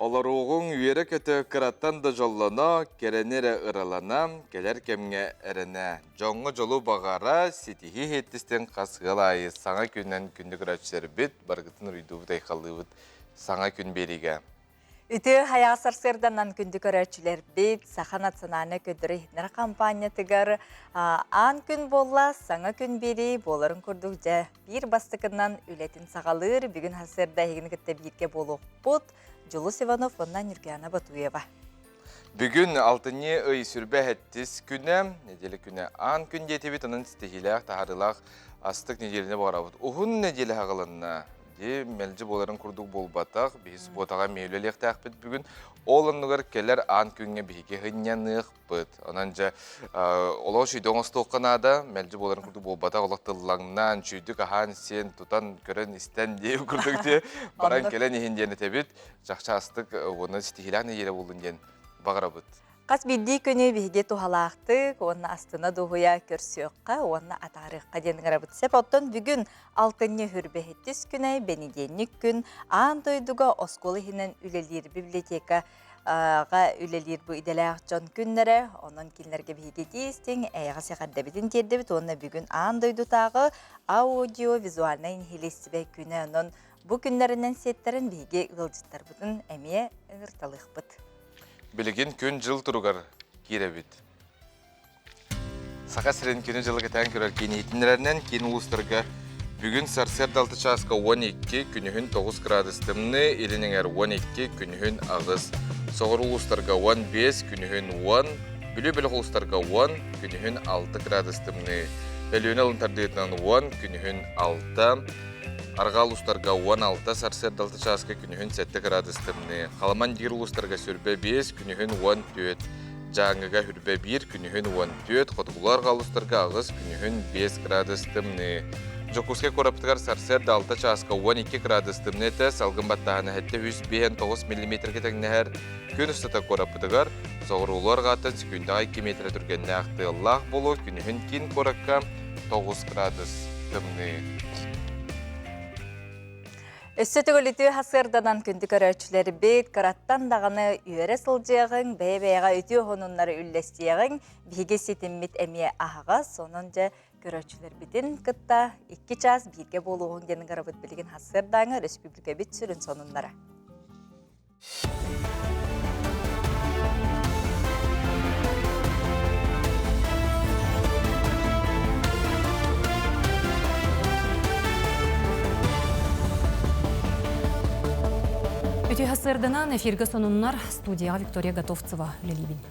Olaruğun üyere kötü kıratan da jollana, kerenere ıralana, keler kemge erene. Jonga jolu bağara, sitihi hettisten kasgılayı sana günden kündük raçları bit, bargıtın rüyduğu daykalığı sana gün berige. Үті хаясар сырданан күнді көрәчілер бейт, сахан атсананы көдірі хитнер кампания тігар, ан күн болла, саңа күн бері боларын көрдік жа. Bir бастықынан үлетін сағалыр, бүгін хасырда егін күтті бірге болу бұд, Жұлыс Иванов, оннан Нүргияна Батуева. Бүгін алтыне ый сүрбе әттіс күні, неделі күні ан күн детебет, оның стихилях, тахарылақ, астық неделіне бағарабыд. Уғын неделі хағылынна. Мәлжі боларын күрдік болбатақ, бейсі ботаға мейлелек тәқпіт бүгін. Олынығыр келер ан күнге бейге ғынянық бұд. Онанжа, олау шүйдің остоққанада, мәлжі боларын күрдік болбатақ, олақ тыллаңнан, шүйдік ахан сен тұтан көрін істен дейіп күрдік де, баран келен ехендені тәбіт, жақша астық оны стихиляны елі болын ден бағыра бұд. Қас бидді күні бейге тухалақтық, оны астына дұғыя көрсіоққа, оны атарыққа денің арабытсеп. Оттан бүгін алтынне хүрбехеттіс күнай, бенеденік күн, аң дойдуға осколы хинен үлелер библиотекаға үлелер бұ иделәқ жон күннері, оның келінерге бейге дейістің, әйіға сеқарда бітін тердебіт, оны бүгін аң дойду тағы аудио-визуалына инхелесібе күні, оның бұ күнлерінен сеттерін бейге ұлжыттар бұтын әмие ұғырталық бұд. Білігін күн жыл тұрғар керебет. Сақа сірен күні жылы кәтен көрер кені етінлерінен кен ұлыстырға бүгін Сарсердалты часқа 12 күнігін 9 градыстымны, елінің әр 12 күнігін ағыз. Соғыр ұлыстырға 15 күнігін 10, білі-білі ұлыстырға 10 күнігін 6 градыстымны. Әліуін алын тардығытынан 10 күнігін 6. Арғал ұстарға 16, Сарсердалты часқа күнігін 7 градыстымны. Қаламан дегір ұстарға сүрбе 5, күнігін 14. Жаңыға хүрбе 1, күнігін 14. Қотығылар ғалыстарға ағыз күнігін 5 градыстымны. Жокуске қораптығар Сарсердалты часқа 12 градыстымны әті, салғын баттағаны әтті 109 мм кетіңнәр күн ұстата қораптығар. Соғырулар ғатын секундага 2 метр түргенне ақты лақ болу, күнігін кин қораққа 9 градыстымны. Өссі түгіліті хасырданан күнді көрәчілері бейт, қараттан дағаны үйері сылжияғын, бәй-бәйға өті ғонынлары үллестияғын, бейге сетіммет әмие ағаға, сонынжа көрәчілер бітін күтта 2 час бірге болуғын денің қарабыт білген хасырдаңы республика бит сүрін сонынлары. Өте хасырдынан эфирге сонуннар студияға Виктория Готовцева үлелейбін.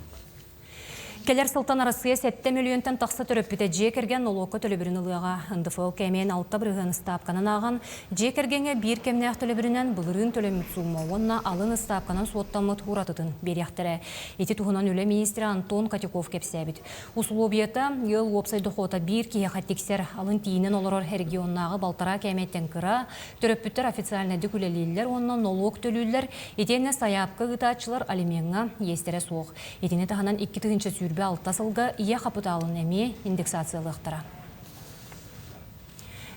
Келер сылтан арасы 7 миллионтан тақсы түріппіте жекерген олуқы төлібірін ұлыға НДФЛ кәмен 6 бірігін стапқанын аған, жекергенге бір кемнәқ төлібірінен бұлырын төлемет суымауынна алын стапқанын суоттамыт ұратытын берияқтірі. Еті тұғынан үлі министрі Антон Катюков кепсәбіт. Условията ел опсайды қота бір кейеқат тексер алын тиінен олырыр регионнағы балтара кәметтен кыра, түріппіттер официальны дүкілелелер, онынан налог төлілер, етені саяпқы ғытачылар алименға естері соқ. Етені тағынан 2 түгінші сүр алтасылға ие қапыталын әме индексациялықтыра.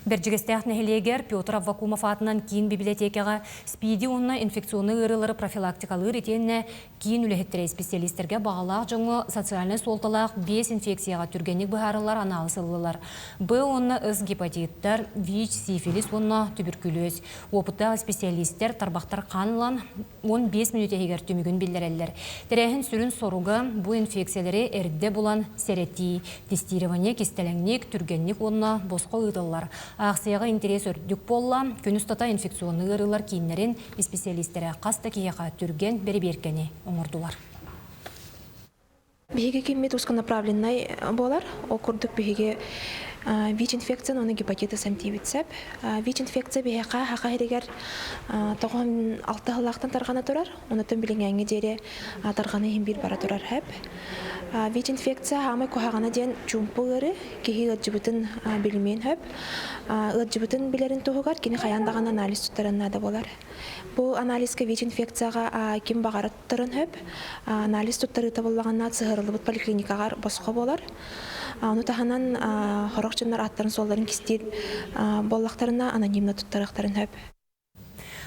Берджігістәқ нәхелегер Петр Аввакумов атынан кейін библиотекаға спиди онына инфекционы ұрылары профилактикалы ретенне кейін үліхеттірі специалистерге бағалақ жоңы социальный солталақ 5 инфекцияға түргенік бұхарылар аналысылылар. Б онына үз гепатиттер, ВИЧ, сифилис, онына туберкулез. Опыттағы специалистер тарбақтар қанылан 15 минут егер түмігін білдерелер. Тәрәхін сүрін соруға бұл инфекциялары әрді болан сәретті, тестирование, кестелеңнік, түргенік онына босқа ұйтылар. Ақсияға интерес өрдік болла, күн ұстата инфекционы ғырылар кейінлерін специалистері қаста кейеға түрген бері-беркені оңырдылар. Беге кеммет узконаправленный болар, окурдық беге ВИЧ-инфекция, оны гепатитис МТ-витсеп. ВИЧ-инфекция беге хақа ерегер тоғын 6 ғылақтан тарғана тұрар, оны түн білің әңі дере тарғаны ембір бара тұрар әп. ВИЧ-инфекция хамай кухағана ден чумпы ғыры, кеге ғыржыбытын білімен әп. Ғыржыбытын білерін тұғығар, кені қаяндаған анализ тұттарына да болар. Бұл анализге ВИЧ-инфекцияға кем бағары тұттарын әп. Анализ тұттары табылағанна цығырылы поликлиникағар босқа болар. Оны тағанан хорақчынлар аттарын солдарын кестер боллақтарына анонимна тұттарықтарын әп.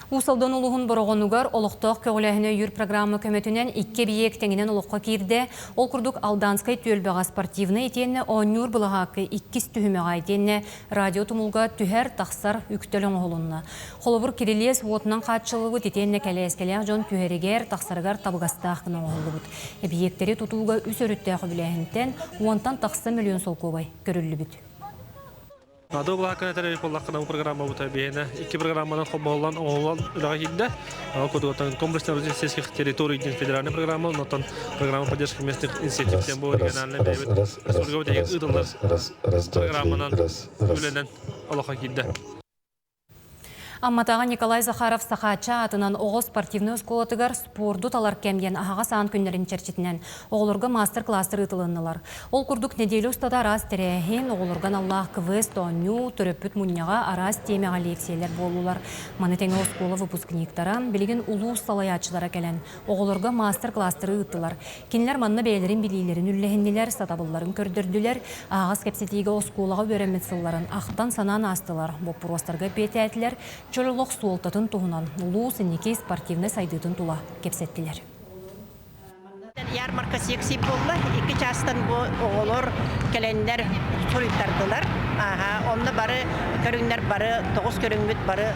Усалдан улуғын бұрағынугар олықтық көгіләхіне үйір программы көметінен 2 биек теңінен олыққа кирді. Ол күрдік Алданскай төлбіға спортивны етенне оңнюр бұлағақы 2 түхімеға етенне радио тұмылға түхер тақсар үктілің олынна. Қолыбыр Кириллес отынан қатшылығы етенне кәлі-әскелек жон түхерігер тақсарығар табығастақының олы бұд. Биектері тұтуға үс өрітті құбіләхінтен 10-тан тақсы миллион сол көбай көрілі бүд. Ады бұл хақына тәрі қоллаққынан программа бұта бейіне. 2 программадан қолбауылан оңылан үліға келді. Көдігіттен комплексный российских территорий федеральный программа, но программа поддержки местных институтов, бұл региональный бейбіт. Республика өтеген ұдылар программанан үленен олаға келді. Амматаға Николай Захаров Сахача атынан оғыз спортивны өсколатығар спорду талар кәмген ағаға саан күнлерін черчетінен оғылырға мастер-кластыр ұтылынылар. Ол күрдік неделі ұстада араз тәрәхен оғылырған Аллах квест, тоню, түріппіт мұнняға араз темеға лекциялер болулар. Манетеңі осколы выпускниктаран білеген ұлу салаячылара кәлен оғылырға мастер-кластыры ұтылар. Кенілер манны бәйлерін білейлерін үлләхінділер, сатабылларын көрдірділер, ағыз кәпсетегі осколаға бөрәмет сылларын ақтан санан астылар. Боппыростарға беті әтілер, чөлілік суолтатын туғынан ұлу сінеке спортивны сайдытын тула кепсеттілер. Ярмарка секси болды. 2 частан bu оғылыр кәлендер сурыттардылар. Онда бары көріңдер бары 9 көріңбіт бары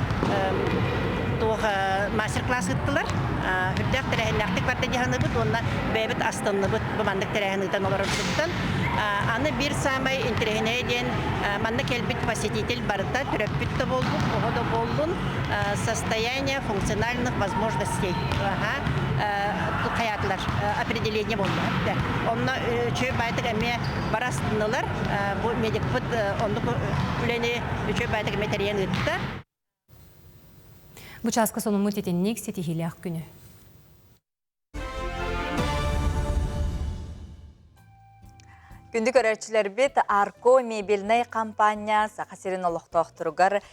мастер-класс ыттылар. Хүрдәк тәрәхінләқтік барды дегені бұд, онна бәйбіт астынны бұд, бұмандық тәрәхінліктен оларын тұттан. Аны бір самай интерехіне ден манны кәлбіт посетитель барыта түрәппітті болдық, оғыда болдың состояние функциональных возможностей. Hayatlar определение болды. Онна чөй байтық әме барастынылар, bu medik бұд, онды үлені чөй байтық әме тәрен үтті. Бұчасқы сонымы тетеннік сетихилях күні. Күндік өрәтшілер бет Арко мебелнай компания сақасерін олықтақтырығар.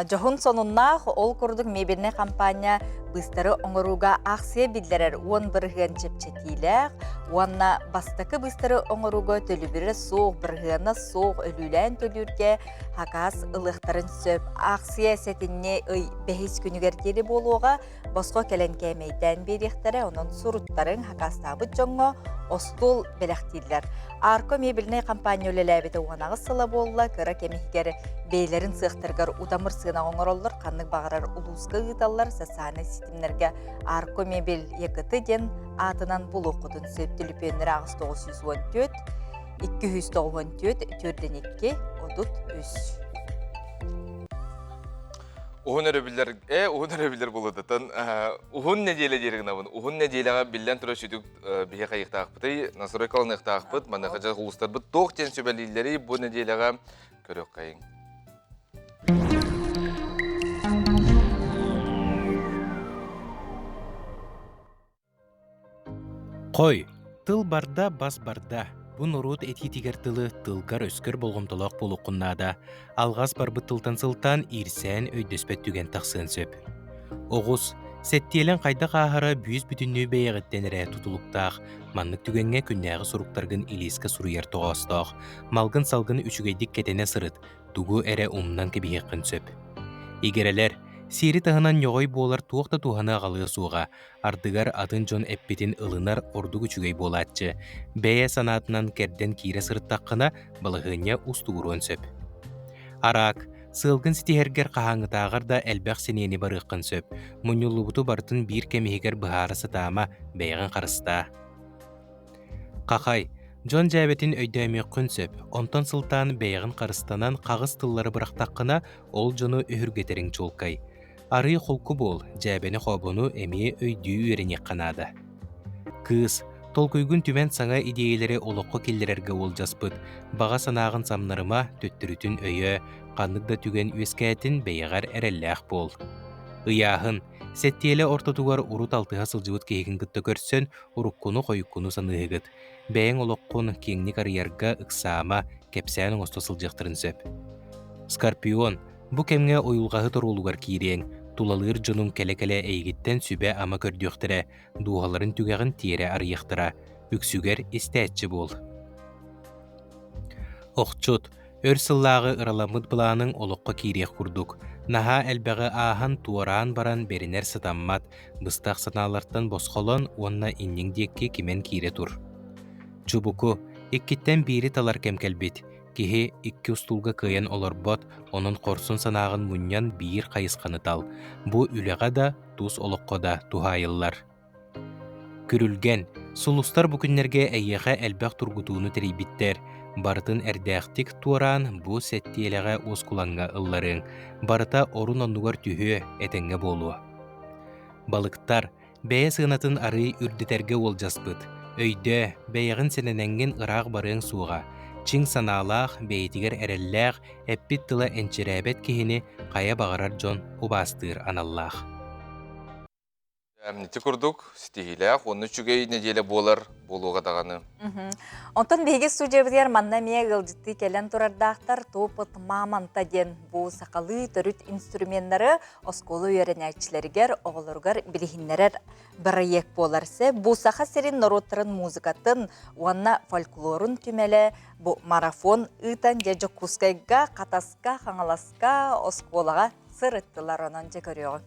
Жоғын сонуннақ ол күрдік мебелнай компания быстары оңыруға ақсия білдерер 11 чепчетилер. Уанна бастакы быстары оңыруға төлібірі соқ бірғына соқ өлілән төлірге хақас ылықтарын сөп ақсия сәтінне бәхес күнігердері болуға босқа кәлен кәмейден беректері оның сұруттарын хақастабы жоңға остол бәләқтейлер. Арко мебелнай компания өлеләбеті оңанағы сыла болула кіра кәмейгері бейлерін сықтырғар удамыр сығына оңыролыр, қанның бағарар ұлысқы ғыталар сасаны системлерге Арко мебел екіті ден атынан бұл оқыдың сөптіліп өнері ағыз 914, 294, 4-2, 33. Уһун өрөбүллер болудатан уһун неделе деригнабын. Уһун неделега билден тура сүдүк бие кайыктаакпыты, насырой калыныктаакпыт, мана кажа улустарбыт тох тен сөбөлилери бу неделега көрөк кайын. Қой, тыл барда бас барда. Бун урут этитигер тылы тылгар өскөр болгомтолок болукуннада. Алгас барбы тылтан сылтан ирсен өйдөспөт түген тақсын сөп. Оғыз, сеттиелен қайда қағара бүйіз бүтіннүй бейгеттенере тутулуктақ. Маннык түгенге күннәғы суруктаргын илиске суруяр тоғастақ. Малгын салгын үчүгейдик кетене сырыт. Тугу эре умнан кебиеккін сөп. Игерелер, сири тағынан йоғой болар туақта туғаны ағалығы суға. Ардыгар атын жон эппетин ылынар орду күчүгей болатчы. Бәйе санатынан керден кире сырыттаққына балығыня устуғыруын сөп. Арақ, сылгын ситихергер қағаңытағар да әлбәқ сенені барыққын сөп. Мұнюлубуту бартын бір кемегер бұхарысы тама бәйген қарыста. Қақай, Жон жәбетін өйдәме күн сөп. Онтан сылтан бәйген қарыстанан қағыз тыллары бірақтаққына ол жону үхіргетерің чолкай. Ары қолку бол, жәбені қобыну әме өйді үйеріне қанады. Кыз, толкүйгін түмен саңа идеялары олыққы келдерерге ол жаспыд. Баға санағын самнарыма төттірітін өйі, қандықда түген өскәтін бәйғар әрелләқ бол. Ыяғын, сәттелі ортатуғар урут алтыға сылжығыт кейгін күтті көрсен, ұрыққыны қойыққыны санығығыт. Бәйін олыққын кеңні карьерға ұқсама кәпсәнің осты сылжықтырын сөп. Скорпион, бұ кәмге ойылғағы тұрулуғар кейрең, тулалыр жонун кәлі-кәлі әйгіттен сүбә ама көрдіқтірі, дуғаларын түгәғін тиері арияқтыра, үксүгер істәтчі бол. Оқчут, өр сыллағы ыраламыд бұланың олыққа кейреқ құрдық. Наха әлбәғі ахан туораан баран беринер сытаммат, быстақ саналартан босқолон онна иннің декке кемен кире тур. Чубуку, иккиттен бири талар кемкелбит. Кихи икки устулга кыйын олорбот, онун корсун санағын муньян биир қайысқаны тал. Бу үлеға да, тус олыққа да тухайыллар. Күрүлген, сулустар бу күннерге әйеға әлбәқ тургутууну терейбиттер. Барытын әрдәқтік туаран бу сәттиелеға оскуланға ылларын. Барыта орун оннугар түхі әтенге болуы. Балыктар, бәйе сығынатын ары үрдетерге ол жаспыт. Өйді, бәйіғін сенененген ырақ барың суға. Чиң саналақ, бәйтігер әрелләқ, әппит тыла әнчерәбет кехіне қая бағарар жон убастыр аналлақ. Әрнеті күрдік, стихиләқ, оны чүгей неделе болар, болуға дағаны. Онтон бейге студиябыдер манна мия ғылжытты келен тұрардақтар топыт маманта ден бұл сақалы түріт инструменттары осколы үйеренәкчілергер, оғылырғар білігінлерер бірі ек боларсы. Бұл сақа серин народтарын музыкатын, уанна фольклорын түмелі, бұл марафон ұйтан жежі кускайға, қатасқа, қаңаласқа, осколаға сырыттылар онан же көріғын.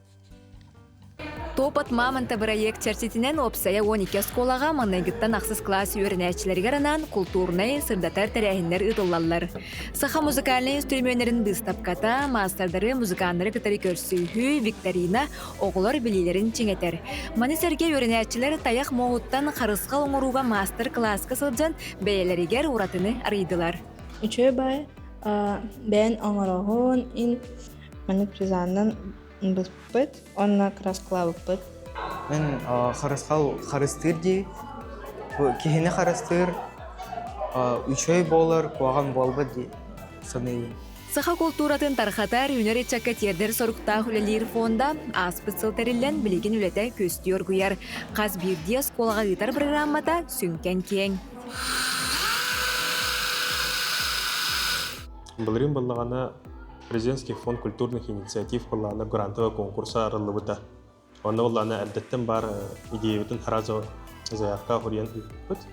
Топот маманта проект чертитинен опсая 12 сколага маннайгыттан ақсыз класс үйерінәчілерге ранан культурный сырдатар тәрәхінлер ұтылалар. Саха музыкальный инструменттерин дыстапката, мастардары музыканлары кытары көрсүйхі, викторина, оғылар білелерін чеңетер. Манисерге үйерінәчілер таяқ моғыттан қарысқа оңыруға мастер-класска сылжан бәйелерігер ұратыны арыйдылар. Үчөй бай, бән оңырағын ин мәнік призаннан бұспыт, онна красқыла бұппыт. Мен қарыстыр дей, кехіне қарыстыр, үчөй болар, қуаған болбы дей санайын. Саха культуратын тархатар үнер етчакка тердер сорукта хүлелер фонда аспыт сылтариллен білеген үлеті көстер күйер. Қаз бірде сколаға ғитар программата сүнкен кең. Былырын болағана Президентский фонд культурных инициатив қыланы грантовый конкурса арылыбыта. Онда оланы әлдеттен бар идеябетін харазо заявка хүрген үппіт.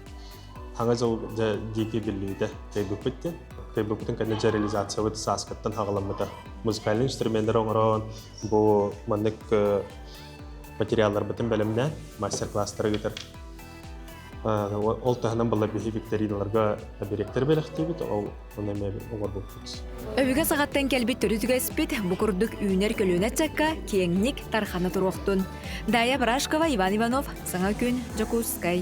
Хаңа жол дейке білейді кайбүппіттен. Кайбүппіттен кәнеже реализация бұд саскаттан хағыламыта. Музыкальный инструменттер оңырауын бұл мандық материалдар бұтын бәлімден мастер-класстары кетер. Ол тағынан бұла бейі викториналарға беректер бәліқтейбіт, ол онымен оңыр бұлтыз. Өвіге сағаттан кәлбет түрізігі әспет, бұқырдық үйінер көлуін әтчакка кеңнік тарханы тұруқтын. Дая Брашкова, Иван Иванов, Саңа күн, Жакускай.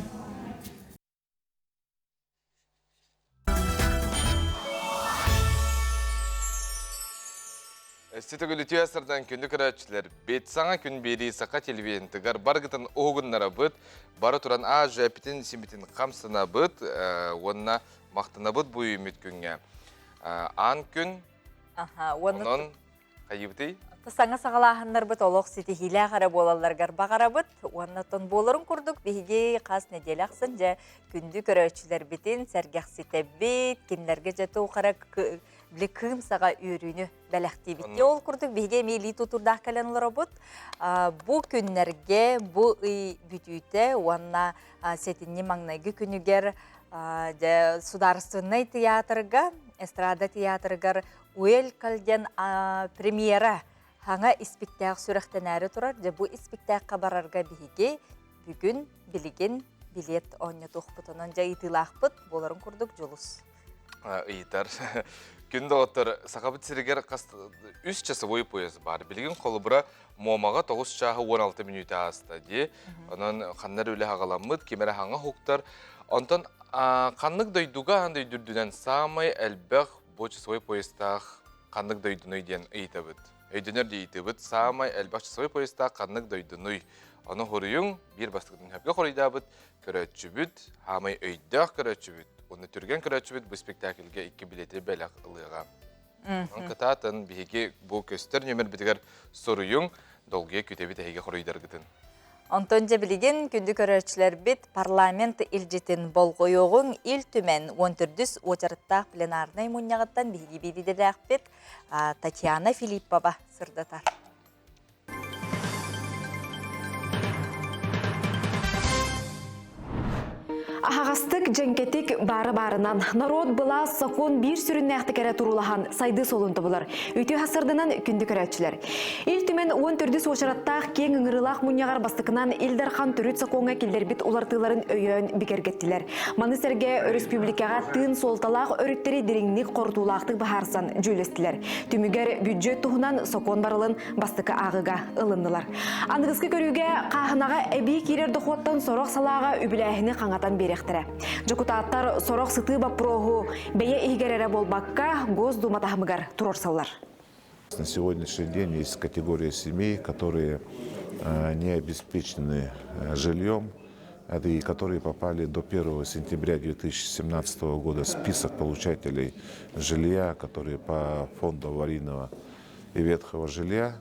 Әстетігілі түйәсірден күнді көрәтшілер бет саңа күн бері сақа телевизиентігер барғытын оғыннара бұд, бары тұран ажы әпітін симбітін қамсына бұд, онына мақтына бұд бұй үміт күнге. Ан күн, онын қайыбытай? Саңа сағалағындар бұд олық сеті хилі ағара болаларғар бағара бұд, оннатын болырын күрдік бейге қас неделі ақсын жа күнді көрәтшілер бетін сәргәқ сеті бет, кемлерге жәті оқара білі кым саға үйрүйіні бәләқті бітте ол күрдік бейге мейлі тұтырдақ кәлен олар бұд. Бұл күннерге, бұл үй бүтүйті, онна сетінне маңнайғы күнігер Сударственный театрға, эстрада театрғар уел калден премьера хаңа испектәқ сүрәқтен әрі тұрар. Бұл испектәққа барарға бейге бүгін білген билет оңы тұқпытынан жа итылақ бұд, боларын күрдік жолыс. Ийтар. Күнді отыр, сақабыт сірігер үс часовой поезд бар. Білген қолы бұра момаға 9 чағы 16 минуты асты де. Онын қаннар өлі ағаламыд, кемері хаңа хоқтар. Онтан қаннық дойдуға андай дүрдінен самай әлбәқ бұл часовой поездтақ қаннық дойдуной ден ыйтабыд. Өйдінер де ыйтабыд, самай әлбәқ часовой поездтақ қаннық дойдуной. Оны хорыйың бір бастықтың хөпке хорыйдабыд, көрәтчүбід, хамай өйдақ көрәтчүбід. Оны түрген көрәтші бұл спектакльге 2 билеті бәләқ ылыға. Онқытатын бейге бұл көстер нөмір бітігер соруың долге күтебет әйге құрыйдар күтін. Онтон жа білген күнді көрәтшілер бет парламент илжетін болғойоғын ил түмен 14 очарыттақ пленарнай мұнияғыттан бейге беледері бет Татьяна Филиппова сырдатар. Ағастык жәнкетік бары-барынан народ бұла сақон бір сүріннәқті кәрі тұрулахан сайды солынты бұлар. Өте ғасырдынан күнді көрәтшілер. Ил түмен 14 сошыраттақ кен үңірілақ мұнияғар бастықынан Илдархан түріт сақонға келдербіт олартыларын өйен бекергеттілер. Манысерге республикаға тын солталақ өріттері дереңнік қортулақтық бағарсан жөлестілер. Түмігер бюджет тұғынан сақон барылын бастықы ағыға ылындылар. Анығызғы көріге қағынаға әбей керер дұқуаттан сорақ салаға үбіләхіні қаңатан беректірі. Жокутаттар сорақ сыты бапроғу бәйе игерері болбаққа Госдуматағымығар тұрорсалар. На сегодняшний день есть категория семей, которые не обеспечены жильем, и которые попали до 1 сентября 2017 года в список получателей жилья, которые по фонду аварийного и ветхого жилья,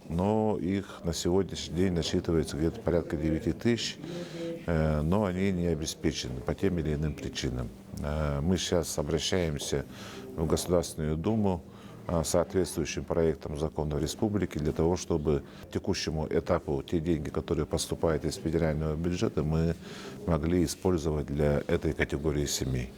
но их на сегодняшний день насчитывается где-то порядка 9 тысяч, но они не обеспечены по тем или иным причинам. Мы сейчас обращаемся в Государственную Думу соответствующим проектом закона республики для того, чтобы к текущему этапу те деньги, которые поступают из федерального бюджета, мы могли использовать для этой категории семей.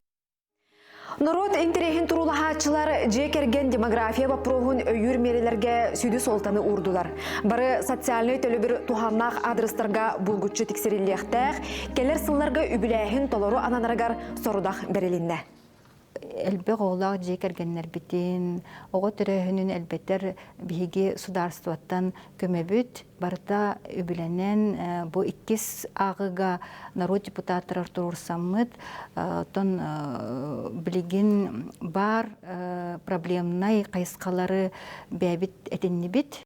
Народ интерехин турулахачылар жекерген демография вопроғын өйір мерелерге сүді солтаны урдулар. Бары социальный төлі бір тухамнақ адрестарға бұлгүтчі тексеріліқтәқ, келер сылларға үбіләхін толору ананарығар сорудақ берелінне. Әлбәқ олақ жекергенлер бітін, оғы түрәхінің әлбәттер бігі сударстваттан көмебіт, барда үбіленен бұ 2 ағыға народ депутаттар тұрурсамыд, тон білігін бар проблемнай қайысқалары бәбіт әтінні біт.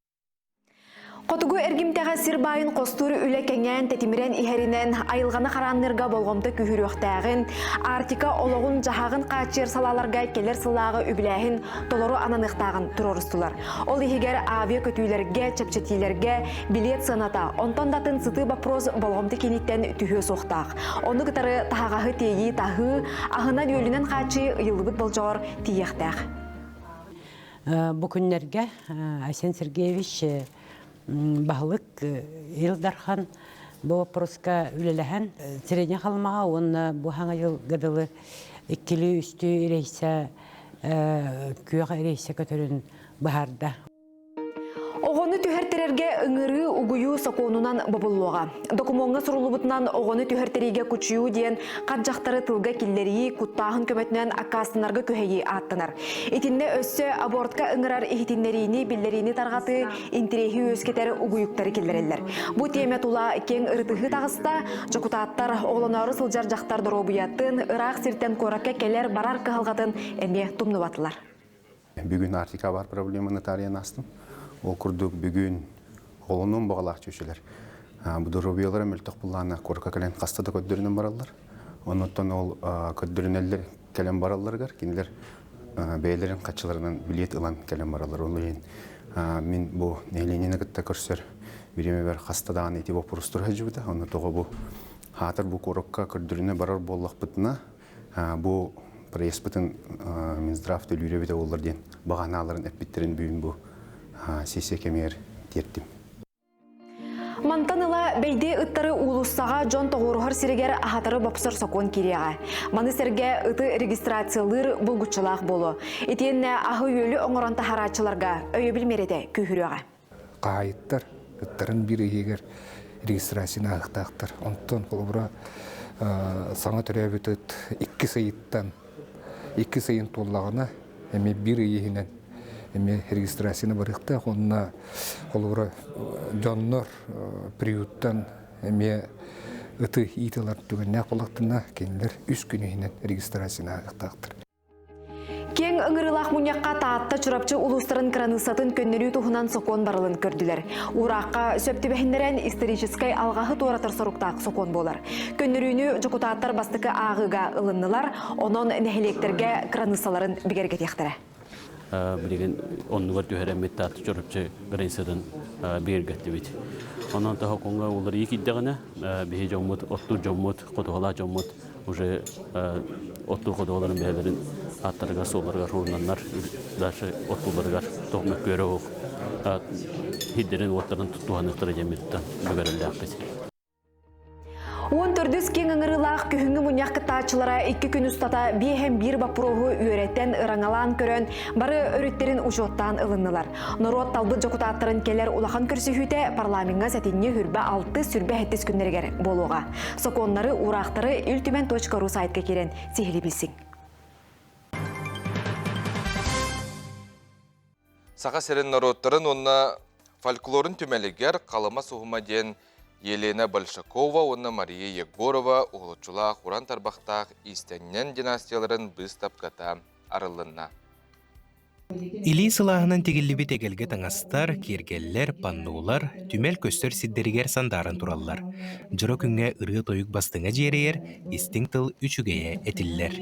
Қотугу әргімтәға сирбайын қостуры үлі кәңен тәтімірен ихерінен айылғаны қараннырға болғымды күхіріқтәғін, артика олығын жағағын қачер салаларға келер сылағы үбіләхін толору ананықтағын тұрорыстылар. Ол ехегер авиа көтүйлерге, чәпчетилерге билет сыната, онтон датын сыты бапроз болғымды кенеттен түхі соқтақ. Оны күтары тағағы тейі тағы, ағынан өлінен қачы ұйылыбыт болжағыр тиектәқ. Бұл күнлерге Айсен Сергеевич Бағылық Илдархан бұл вопроска үлеләһән сирене халмаға онна бұл хаңа ел гадылы иккили үсті рейса күйеға рейса көтөрін бахарда. Оғыны түхертерерге ыңыры угую сақонунан бабылуға. Докумонға сұрулыбытынан оғыны түхертереге күчіу дейін қатжақтары тылға келлері құттағын көметінен акасынарға көхейі аттынар. Етінне өссі абортқа ыңырар ехетінлеріні, білдеріні тарғаты интерехи өскетері угуюктары келлерелер. Бұл теме тула кен ыртығы тағыста, жокутаттар оғланары сылжар жақтар дұробыяттын, ұрақ сиртен коракка келер барар қығалғатын әне тұмныватылар. Бүгін артика бар проблеманы тариян астым. Ол күрдік бүгін қолының бағалақ чөшелер. Бұдырубиялары мөлтіқ бұллағына көркі кәлен қастады көддерінен баралар. Оныттан ол көддерінелер кәлен бараларғар. Кенелер бәйлерін қатшыларынан билет ұлан кәлен баралар. Ол ең мен бұл нәйленені күтті көрсер біреме бәр қастадаған еті бұл пұрыстыр әжібіді. Оны тоғы бұл хатыр бұл көрікқа көддеріне барар боллақ бұтына бұл проезд бұтын Минздрав төлі үйребеді олардың бағаналарын әпбеттерін бүйін бұл сессия кемер дерттім. Мантаныла бәйде ыттары улуссаға жон тоғырғыр сирегер ағатары бапсыр соқуын кереға. Манысерге ыты регистрациялыр бұлгүтчылақ болу. Етенне ағы өлі оңыран тахарачыларға өйі білмереде күйіріға. Қайыттар, ыттарын бір егер регистрацияны ағықтақтыр. Онтан қолыбыра саңа түрі өтіт 2 сайыттан 2 сайын толлағына әме бір егінен эми регистрацияны барыкта, онна олура жоннор приюттан эми ыты италар түгенне колактына кенлер 3 күнүнен регистрацияны агыктактыр. Кен ыңырылақ мұнияққа таатта чурапчы улустарын кранысатын көннері тұхынан соқон барылын көрділер. Ураққа сөптібәхіндерен историческай алғағы туаратыр соруқтақ соқон болар. Көннеріні жокутаттар бастықы ағыға ылыннылар, онын нәхелектерге кранысаларын бігергетектірі. Билеген оннугар түһәрәмет таты чорыпчы границадан бергәтте бит. Онан та хаконга улар икиддәгенә бе жоммут, оттур жоммут, котола жоммут уже оттур котоларын бәләрен аттарга соларга рурнаннар даже оттуларга тохмак көрөк. Хиддерен оттарын туттуганны тәрҗемәттән бөгәрелдә акыс. Он төрдүс кең ыңырылақ күхіңі мұнияқ кытаачылара 2 күн ұстата бейхем бір бапырығы үйреттен ыраңалан көрін, бары өріттерін ұжоттан ылыннылар. Нұрот талбыт жоқытаттырын келер улахан көрсіхүйте парламенға сәтінне хүрбі 6 сүрбе әттес күннергер болуға. Соконлары урақтары үлтімен.ру сайтқа керен сехілі білсің. Сақа серен народтарын онна фольклорын түмелігер қалыма суғыма ден Елена Большакова, онна Мария Егорова, Уғылчула, Құран Тарбақтақ, Истеннен династияларын біз тапқата арылынна. Или сылағынан тегілібі тегелге таңастар, кергеллер, паннулар, түмел көстер сиддерігер сандарын тураллар. Жыры күнге ұрғы тойық бастыңа жерейер, истің тыл үшігеє етіллер.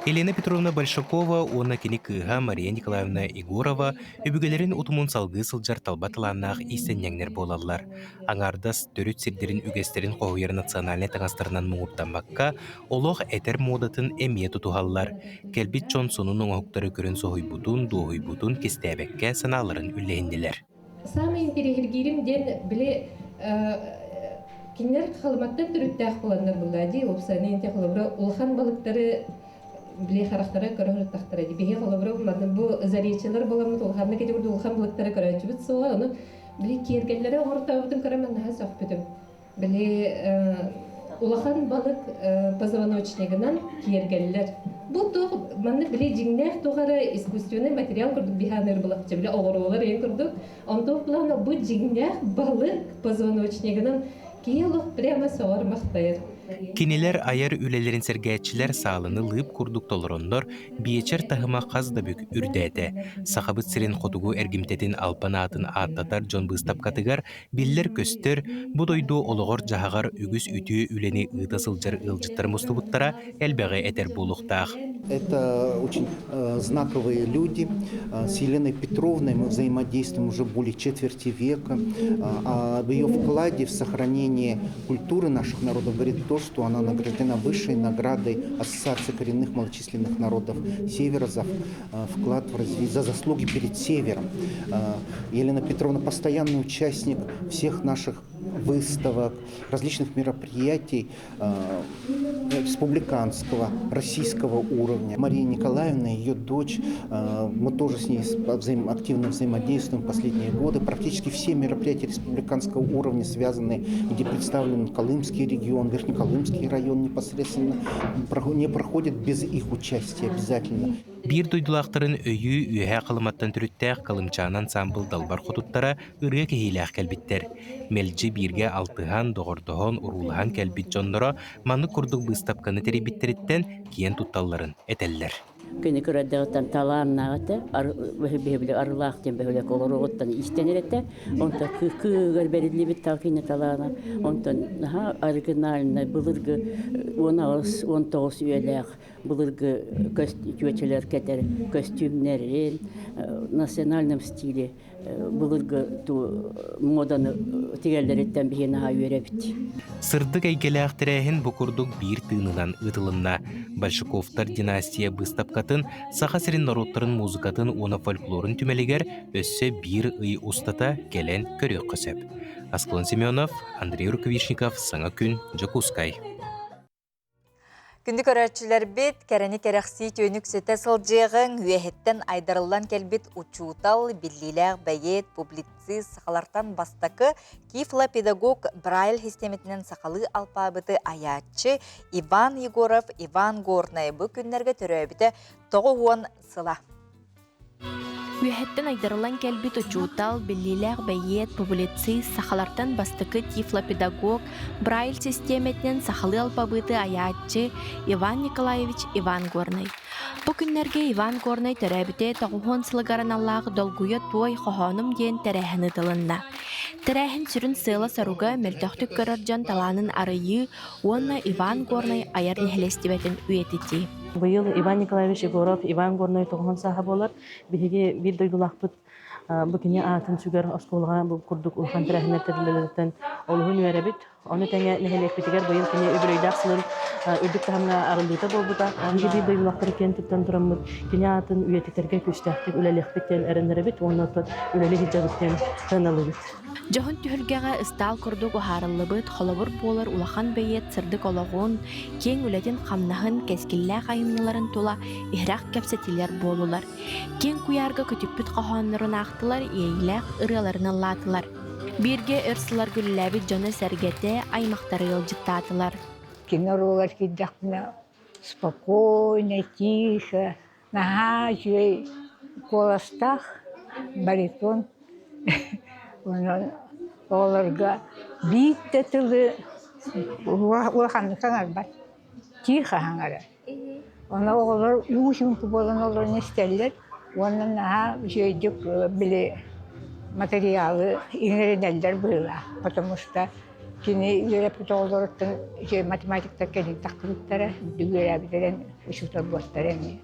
Елена Петровна Большакова, оны кені кыға Мария Николаевна Егорова өбігелерін ұтымын салғы сылжар талбатыланнақ истеннеңнер болалар. Аңардас төрүт сирдерін үгестерін қоғыр национальный таңастарынан мұңыртанмаққа олық әтер модатын әмие тұтуғалар. Кәлбет Джонсонның оңықтары көрін соғой бұтын кестәбәкке саналарын үллейінділер. Самый интересный ден біле кинер халматтан түріттәқ боландар бұлдади, опсаны енте қалыбыра улхан балықтары биле характары көрөр тактара ди беге холобро бу заречелер боламы улханны кете бу улхан балықтары көрөчүбүт соо аны биле кергеллере ортабытын көрөмөн наха сохбетим биле улахан балык позвоночнигинен кергеллер бу то манны биле жиңнех тогары искусственный материал көрдүк биханер балыкчы биле огоролор эң көрдүк онто плана бу жиңнех балык позвоночнигинен киелок прямо соор мактайыр. Кинелер аяр үлелерин сергәтчилер сaalыны лып курдук толороннор биечер тахыма казда бүк үрдәте. Сахабыт сирен хотугу эргимтетин алпанаатын аттатар жон быстапкатыгар биллер көстер будойду ологор жахагар үгүс үтүү үлени ыдасылжар ылжыттар мустубуттара элбеге этер булуктаах. Это очень знаковые люди. С Еленой Петровной мы взаимодействуем уже более четверти века. Об ее вкладе в сохранение культуры наших народов говорит то, что она награждена высшей наградой Ассоциации коренных малочисленных народов Севера за вклад в развитие, за заслуги перед Севером. Елена Петровна постоянный участник всех наших выставок, различных мероприятий республиканского, российского уровня. Мария Николаевна, ее дочь, мы тоже с ней активно взаимодействуем в последние годы. Практически все мероприятия республиканского уровня связаны, где представлен Колымский регион, Верхнеколымский район непосредственно, не проходят без их участия обязательно. Бир дойдулақтарын өйі үйе қылыматтан түріттәқ қылымчан ансамбл далбар құтыттара үрге кехейләқ кәлбіттер. Мелджи бирге алтыған, доғырдығын, ұрулыған кәлбіт жонлары маны күрдік бұстапқаны теребіттеріттен кейін тұтталарын әтәлілер. Күні көрәдіғіттен таланнағыты, бәхілі арылақтен бәхілі қолырығыттан істенеретті, онта күгір бәрілі біт талқины талана, онта оригинальный бұлырғы 19 үйеләқ, бұлырғы көтелер кәтер костюмнерін, национальным стиле, бұлырғы моданы тегелдереттен бейін аға үйеребіт. Сырдық әйгеләқ тірәхін бұқырдық бір тыңынан ұтылынна. Большаковтар династия бұстапқатын, сақасырын народтарын музыкатын, оны фольклорын түмелігер, өссі бір үй ұстата келен көрек қөсіп. Асклон Семенов, Андрей Руковичников, Саңа күн, Джокускай. Күнді көрәтшілер бет, кәрәні кәрәқси төнік сөті сылжығын, үйәхеттен айдарылан кәлбет учутал, биллиләғ бәйет, публицист сақалартан бастақы, Киевла педагог Брайль системетінен сақалы алпабыты аятчы Иван Егоров, Иван Горнай бұл күннерге түрәбіті тоғы сыла. Үйәхеттен айдарылан кәлбет учутал, биллиләғ бәйет, публицист сақалартан бастықы Киевла педагог Брайль системетінен сақалы алпабыты аятчы Иван Николаевич Иван Горнай. Бұл күннерге Иван Горнай тәрәбіте тоғуын сылығарын Аллағы долгуя той қоғаным ден тәрәхіні тылынна. Тәрәхін сүрін сыйла саруға мөлтөқтік көрір жан таланын арыйы, онна Иван Горнай аяр нехелестебетін үйетіті. Быйыл Иван Николаевич Егоров, Иван Горнай тоғын саға болар. Бігі бір дойдулақпыт бұкіне атын сүгер осколға бұл күрдік ұлған тәрәхінер тәрілерден олығын үйәрәбіт. Onu tenge nehelek bitiger bayıl kine öbürüydek sılın ördük tahamna arıldıta bolbuta. Angi bir doyulakları kentikten duramıt. Kine atın üyetiklerge köştehtik ülelek bitten erenlere bit. Ondan üleli hicabitten hınalı bit. Johun tühülgäge ıstal kurduk oharıllıbıt, holobur bolar ulahan beyet sırdık oloğun, ken ületin qamnahın keskillä qayımlıların tula ihrak kepsetiler bolular. Ken kuyarga kötüppüt qahanların aqtılar, eylek ırılarını latılar. Birge ırsılar güllәbi jona sergete aymaqtары yılcıttatılar. Киноролар киддахна спокойно, тихо, нахаживай, колостах, баритон. Оларга битте тылы улаханны хаңарбат, тихо хаңара. Она олар уушунку болан олар нестеллер, онан наха жөйдік біле материалы иңеренелдер была, потому что кини репетолорттун математиктер келин таккыттары дүгөрәбидерен ушутар бостарен.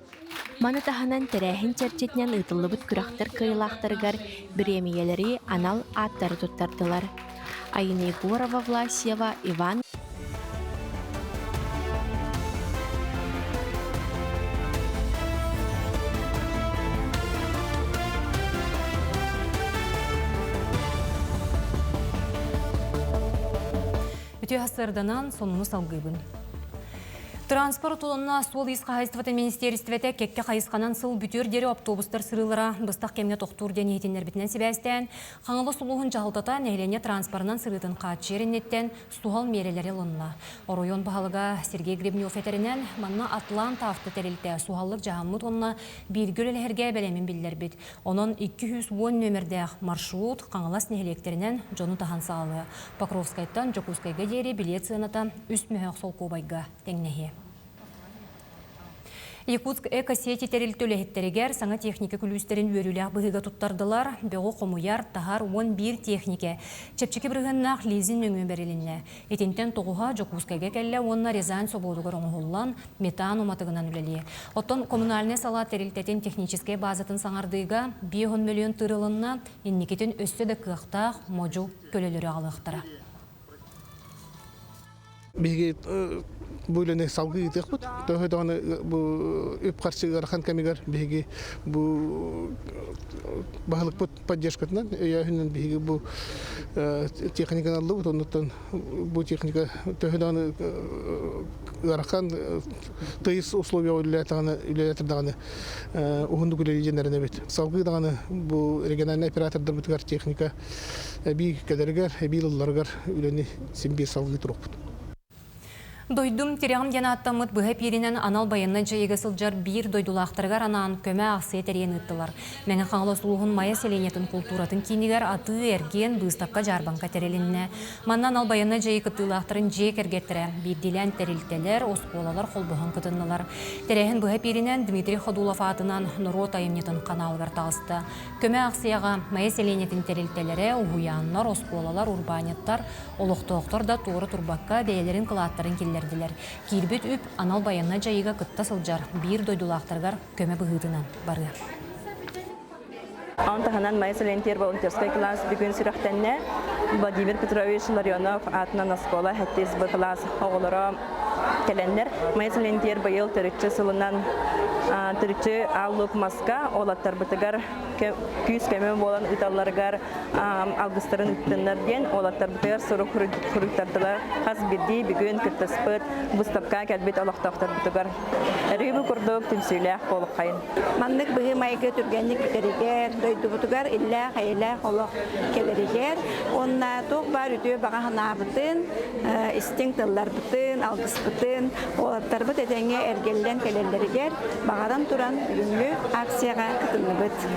Маны таханан тәрәһин чәрчетнен ытылыбыт күрәхтер кыйлақтыргар премиялары анал аттары туттардылар. Айына Егорова, Власьева, Иван. Үтө хасырданан сонуну салгыбын. Транспорт уланна сол исқағайыстываты министерствете кекке қайысқанан сыл бүтер дері автобустар сырылыра бұстақ кемге тоқтур ден етінер бітінен себәстен қаңылы сұлуғын жағылтата нәйлене транспорынан сырытын қат жеріннеттен суғал мерелері лынна. Оройон бағалыға Сергей Гребнев етерінен манна Атланта авто тәрелті суғаллық жағамыд онына біргіл әлерге бәлемін білдер бит. Онын 210 нөмірдәқ маршрут қаңылас нәйлектерінен жону таған салы. Покровскайттан Жокускайға дері билет сыйната үст мөхәқ сол кобайға тәңнеге. Якутск эко-сети терилтөлехеттерегер саңа техника күлүстерин өрүләк быһыга туттардылар. Бего комуяр тахар 11 технике. Чепчеке биргеннах лизин өңө берилинне. Этинтен тогуга Жокускайга келле онна Рязань сободугар оңголлан метан уматыгынан үлели. Оттон коммунальный сала терилтетин техническая базатын саңардыга 1 миллион тырылынна инникетин өссө да кыактах можу көлөлөрү алыктыра. Биги Буйланы салгы итек бут. Тохеданы бу үп карчыгар хан камигар биги бу бахылык бут поддержкатынан яһүннән биги бу техниканы алды бут. Оннан бу техника тохеданы гархан тыйс условия үлеләтергәне угынды күләҗеннәренә бит. Салгы даганы бу региональный оператордар бутгар техника би кадергар билларгар үләне симби салгы туруп. Дойдум терегім ден аттамыт бұға перінен анал байынны жайығы сылжар бір дойдулақтырғар анан көмі ақсы етерен ұттылар. Мәңі қаңылы сұлуғын майя селенетін культуратын кейнігер аты әрген бұстапқа жарбанға терелінне. Маннан ал байынны жайығы тылақтырын жек әргеттірі. Бидділен терелтелер, осколалар қолбұғын күтіннылар. Терегін бұға перінен Дмитрий Ходулов атынан Нұрот айымнетін қаналғар тағысты. Көмі ақсыяға майя селенетін терелтелері, ұғуянлар, осколалар, урбанеттар, олықтоқтар да туыры турбаққа бәйелерін қылаттарын келділер. Кирбет үп анал байынна жайыға кытта сылжар бір дойдулақтарғар көмі бұғытынан барды. Антаханан майселентер волонтерский класс бүгін сүрақтенне Владимир Петрович Ларионов атынан аскола хәттес бұл класс оғылыра келендер. Майселентер байыл түрікчі сылынан түрікчі алып маска олаттар бұтығар күйіс көмі болан ұталарғар алғыстарын үттінлер ден олаттар бұтығар сұры құрықтардылар. Қаз бірді бүгін күттіспіт бұстапқа кәлбет олақтақтар бұтығар. Рүйбі күрдік түмсейләқ қолық қайын. Маннык бұғы майғы түргенlik бікерігер, дойды бұтығар іллә қайылә қолық келерігер. Онна тоқ бар үті бағағына бұтын, істің тыллар бұтын, алғыс бұтын, олаттар бұт әдәңе әргелден келерлерігер, бағадан тұран бүгінгі акцияға күтілі бұт.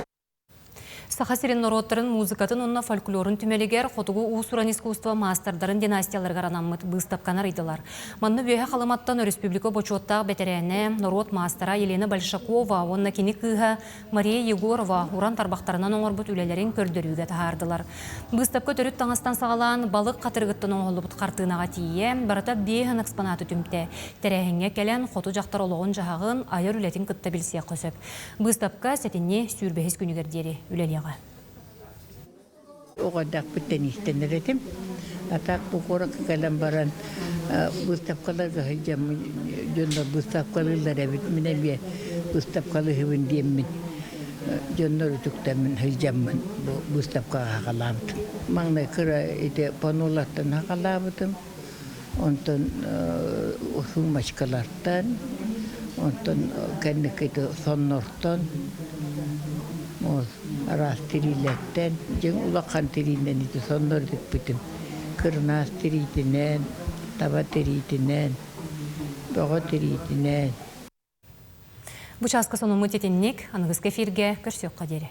Сахасирин народтарын музыкатын онна фольклорын түмелегер қотугу усуран искусство мастардарын династияларга ранаммыт быстапканар идылар. Манны бүйе қаламаттан республика бочуоттағы бетерәне народ мастера Елена Большакова, онна кини кыға Мария Егорова уран тарбақтарынан оңырбыт үлелерін көрдірюге тағардылар. Быстапка төріт таңастан сағалан балық қатырғыттан оңылыбыт қартынаға тие, барата бейхін экспонаты түмте. Тәрәхінге келен қоту жақтар олығын жағағын айыр үлетін кытта білсия қосып. Быстапка сәтінне сүрбехіз күнігердері үлелеға. Оғадақ бүттен істенер етім. Атак букорак калам баран выставкаларга хыжам жоннор выставкалылар эбит менен бе выставкалы хыбын диеммин жоннор туктамын хыжаммын выставкага калабыт. Маңнай кыра эте панолаттан хакалабытым. Онтон сумачкалардан, онтон кеннекети соннортон, арас тирилеттен, жен улакан тиринен ити соннор деп битим. Кырнас тиритинен, таба тиритинен, бого тиритинен. Бучаска сону мытетинник, анығыз кефирге көрсек қадері.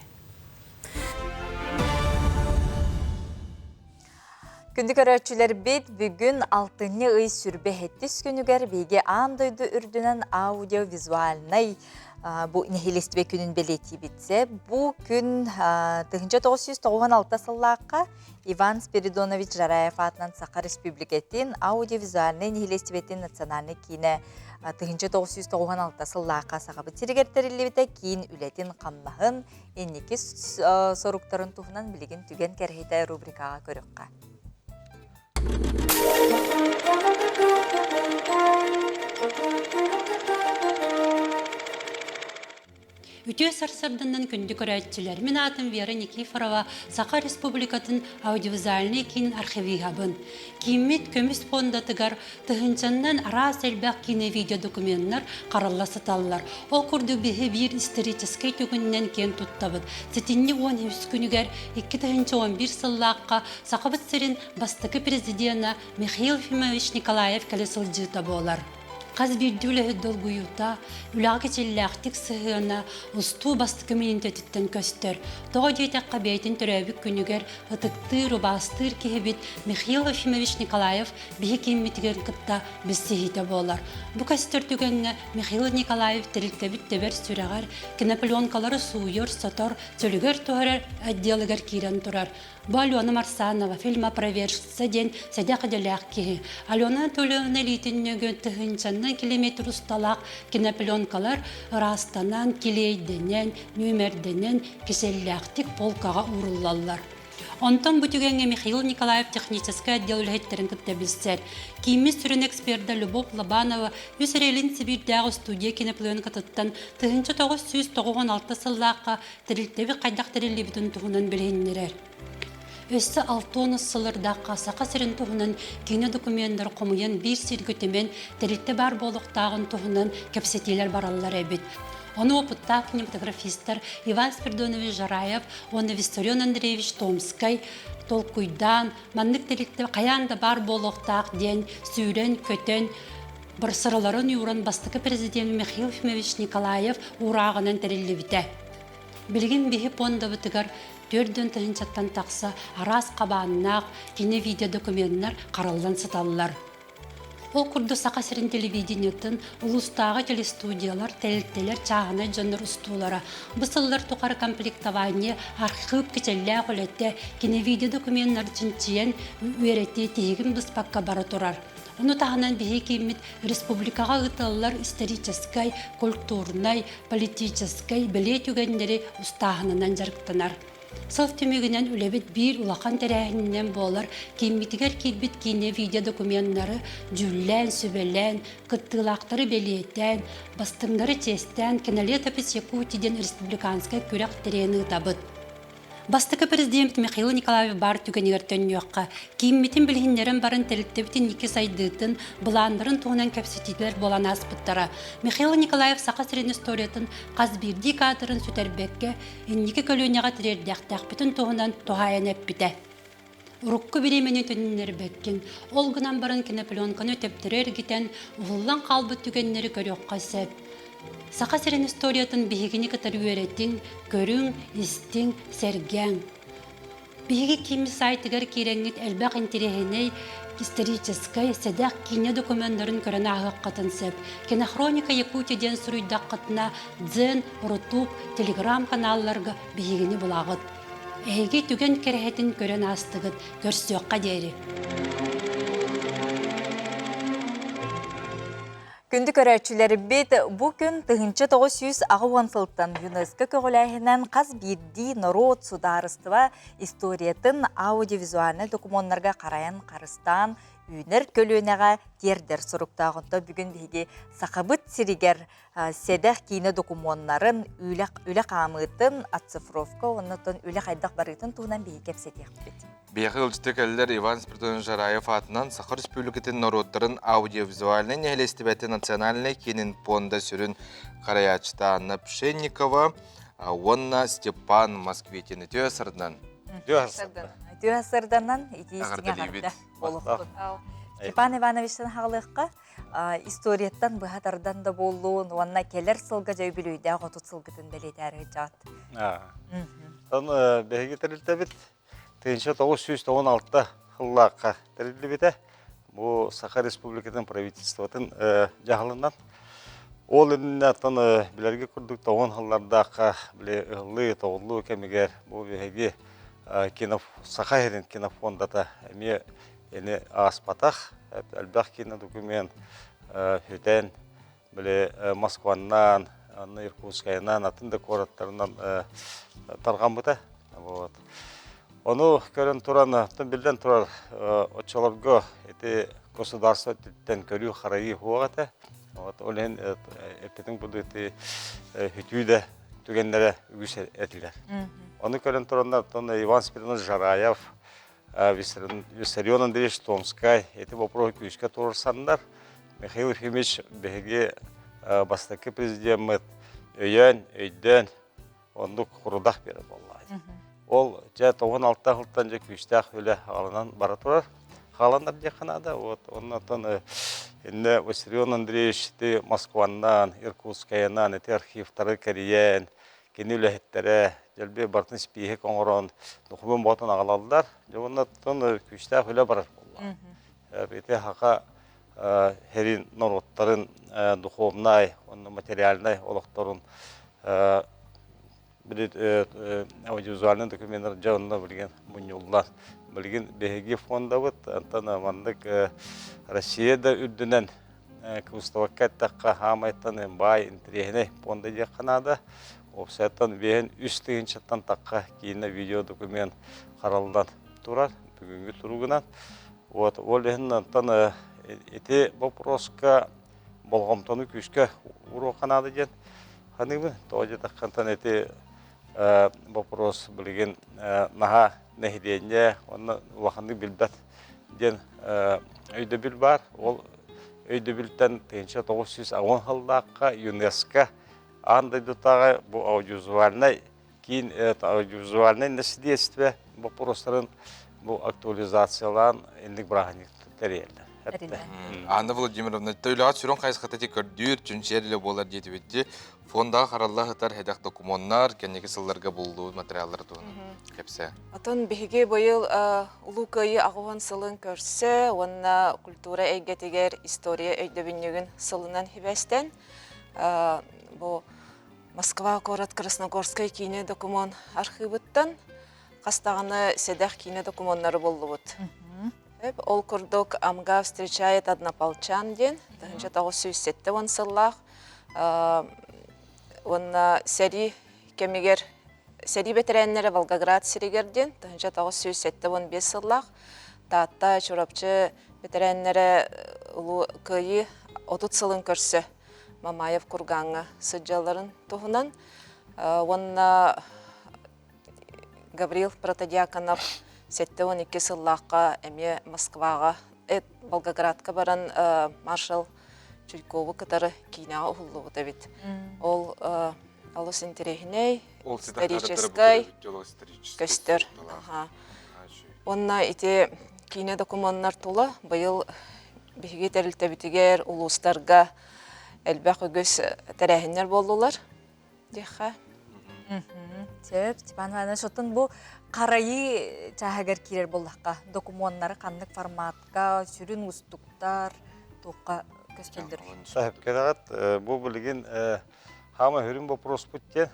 Күнді көрәтшілер бет бүгін 6-ны ый сүрбе хеттіс күнігер бейге андойды үрдінен аудио-визуальнай bu nehilistve günün beleti bitse, bu gün 1996 sıllıqqa Ivan Spiridonovich Jarayev adından Sakha Respubliketin audio-vizualny nehilistvetin nasionalny kine 1996 sıllıqqa sağabı tirigerterilibite kiin ületin qamnahın enniki soruktarın tuğunan biligin tügen kerhite rubrikaga körüqqa. Үтө сарсырдынан күнді көрәтчілер. Мен атым Вера Никифорова, Саха Республикатын аудиовизуальный кейін архивиғабын. Кеймет көміс фондатығар тұхынчаннан арас әлбәқ кейіне видео документтер қаралла саталылар. Ол күрді бігі бір исторический түгіннен кен тұттабыд. Сетінне 13 күнігер 2011 сыллаққа Сақабыт сірін бастықы президиена Михаил Ефимович Николаев кәлесілжіта болар. Қаз бірділі долгуюта, үләгі челләқтік сығына ұсту басты коммунитеттен көстер. Тоғы дейтаққа бәйтін түрәбік күнігер ұтықтыр, ұбастыр кехебет Михаил Ефимович Николаев бігі кемметігер қытта біз сехеті болар. Бұ көстер түгенге Михаил Николаев тірілтебіт дебер сүрәғар, кинопленкалары суйыр, сатор, төлігер туғарар, әдделігер кейрен тұрар. Бұл Алена Марсанова фильма «Провержца ден» сәдәқ әділәқ кеге. Алена Төлеуна лейтіннегі тұхынчаннан километр ұсталақ кинопленкалар растанан, келейденен, нөмерденен кеселләқтік полкаға ұрылалар. Онтан бүтігенге Михаил Николаев технический отдел үлхеттерін күтті білсер. Кеймес түрін эксперді Любовь Лобанова өз релін Сибирдағы студия кинопленка тұттан 1996 сыллаққа тірілтебі қайдақ тірілі бүтін тұғынан білгенлерер. Өсі 6 сылырдаққа сақа сірін тұғынан кейіне документтер қомыян бір сергөтемен тірілті бар болуқтағын тұғынан кәпсетелер баралар әбет. Оны опытта кинематографистер Иван Спиридонович Жараев, оны Виссарион Андреевич Томскай, Толкуйдан, маннык тірілті қаянда бар болуқтақ ден, сүйрен, көтен, бір сырыларын юран бастықы президент Михаил Ефимович Николаев урағынан тірілі біті. Білген бігі понда бұтығар төрден тұхынчаттан тақса арас қабаннақ кине видео документтер қаралдан саталылар. Ол күрді Сақа сірін телевидениеттен ұлыстағы телестудиялар, тәліктелер чағына жоныр ұстулары. Бұсыллар тұқары комплектование архив кечеллә қолетті кине видео документтер чинчиен өретті тегін бұспаққа бары тұрар. Оны тағынан бігі кеймет республикаға ұталылар историческай, культурнай, политическай, біле түгендері ұстағынынан жарықтанар. Сылf түмегінен үлебет бір улақан тәрәхінінен болар, кейметтігер кейбет кейіне видео документтары жүллән, сөбелән, қыттылақтары белеттен, бастыңдары тестен, кинолетопис Якутиден республиканскай көрек тәрені табыд. Бастықы президент Михаил Николаев бар түгенегертен үйаққа. Кейімметін білгендерін барын тәріттебітін екі сайдығытын, бұландырын туғынан кәпсететілер болан аспыттара. Михаил Николаев Сақа сірен историятын қазбирді кадырын сөтербекке, еннекі көлінеға тірердіқтақ бүтін туғынан туғайын әппіті. Рукку биремени төннер беккен. Ол гынан барын кинопленканы өтептірер гитен, ұлылан қалбы түгеннері көріққа сәп. Сақа сірен историятын бігігіні кітар үйереттің, көрің, істің, сәрген. Бигі кемі сайтығар кереңгет әлбәқ интерегеней историческай сәдәқ кейіне документтарын көріні ағық қатын сәп. Кинохроника Якутиден сұруйдақ қытына Дзен, Рутуб, Телеграм каналларға бігігіні бұлағыд. Әйге түген кәрәхетін көрін астығыд, көрсіоққа дәрі. Күнді көрәтшілері бет бұ күн 1900 ағуан сылттан ЮНЕСКО көғіләйінен қаз бірді народ сударыстыва историятын аудиовизуальны документтарға қарайын қарыстан үйнер көлөнеға тердер сұруқтағында бүгін бейге сақабыт сиригер седах кейіне документтарын үлі қамытын ацифровка, оннатын үлі қайдақ барытын туынан бейге кепсетек бет. Бияқы үлчітік әлілер Иван Спиртон Жараев атынан Сақыр Республикатын народдарын аудиовизуальны нәхелестібәті национальный кенін понда сүрін Қараячта Анна Пшенникова, онна Степан Москвитин. Өте асырдынан? Өте асырданнан етейістіңе қарда болуқпын. Степан Ивановичтің хағылыққа историяттан бұғатардан да болуын, онна келер сылға жау білуйді ағытут сылғытын бәлет әрі жат. Бәйге тәрілті біт. 1916 жыллаққа тәрелі беті, бұл Саха Республикатын правительствотын жағылынан. Ол үніне аттан білерге күрдік 10 жыллардаққа біле ұғылы, тоғылы кәмегер бұл бәйге Саха ерін кинофондата әме ені аспатақ, әлбәқ кино документ хүтен біле Москваннан, Иркутскайынан, атын декораттарынан тарған бұта. Оны көрін тұран, білден тұрар отчаларға еті государство тіттен көрі қарайы хуағаты. Олен әппетін бұды еті хүтүйді түгенлері үгіс әтілер. Оны көрін тұранда Иван Спиртон Жараев, Виссарион Андреевич Томскай, еті вопросы күшке тұрырсандар. Михаил Ефимович бәге бастаки президент өйен, өйден, онды құрудақ беріп олай. Ол жа 96 жылдан жа күштақ өлі ғалынан бара тұрар. Ғаландар жақынада. Оннан Виссарион Андреевич Москваннан, Иркутскайынан, архивтары кәрiyен, кені өләхеттері, жәлбе бартын спейхе коңырын, дұқымен ботын ағалалдар. Оннан күштақ өлі барар болла. Беті хақа херин народтарын духовнай, материальнай олықтарын аудиовизуальный документтер жауында білген мұнюллар. Білген бәйге фонда бұд, антана мандық Россияда үрдінен күставаккаттаққа хамайттан бай интерегіне фонда жақынада. Опсайттан бәйін үстігін шаттан таққа кейіне видео документ қаралдан тұрар, бүгінгі тұруғынан. Ол ехін антана эти вопроска болғамтаны күшке ұру қанады ден. Қанығы тоже таққантан эти вопрос білген наға нәхиденде, оны уақынды білбәт ден өйді біл бар. Ол өйді білден 1910 жылдаққа ЮНЕСКО андайды тағы бұл аудиовизуальный кейін аудиовизуальный наследстве вопростарын бұл актуализациялан ендік бірағын тәрелді. Анна Владимировна, төйліға сүрін қайсықата көрдір, жүншерлі болар деді бетті. Фондағы қаралла ғытар әдәқ документтар, кәнеге сылларға болу материалдар туғын кәпсі. Атын бігі бойыл ұлу көйі ағуан сылын көрсе, онына культура әйгетегер история өйдебіннігін сылынан хибәстен. Бұл Москва, Город, Красногорскай кейіне документ архивыттан, қастағаны седақ кейіне документтары болу бұд. Ол күрдік амға встречает однополчан ден, 1907 сыллақ. Онна сәри кемегер, сәри бетерәннері Волгоград сиригерден, 1907 сыллақ. Таатта чурапчы бетерәннері ұлы көйі 30 сылын көрсі Мамаев Курганға сыджаларын тұғынан. Онна Гаврил Протодиаконов 7-12 сыллаққа әме Москваға, Волгоградқа баран маршал Чуйковы кытары кейнағы ұғылы бұта бет. Ол алыс интерегіней, историческай көстер. Онна ете кейне документтар тұлы, бұйыл бейге тәрілті бітігер ұлыстарға әлбәқ өгіз тәрәхінер болулар. Деха. Степан Иванович, отын бұл қарайы жағагар керер болдаққа, документтары қандық форматқа, сүрін ұстықтар, тоққа көстелдір. Сәхіпкерағат, бұл білген хама хүрін вопрос бүттен,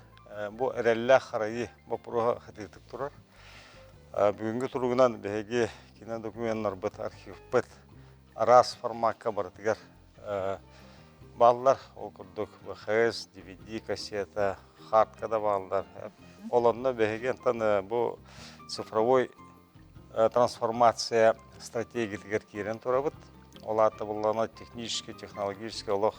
бұл әрәлі қарайы вопроға қатырдық тұрар. Бүгінгі тұрғынан бәйге кинодокументтар бұт, архив бұт, арас форматқа бардығар баллар, ол күрдік ВХС, DVD, кассета, харткада баллар. Олонна бәйген бұл цифровой трансформация стратегия тегер керен тұрабыт. Олаты бұллана технический, технологический олық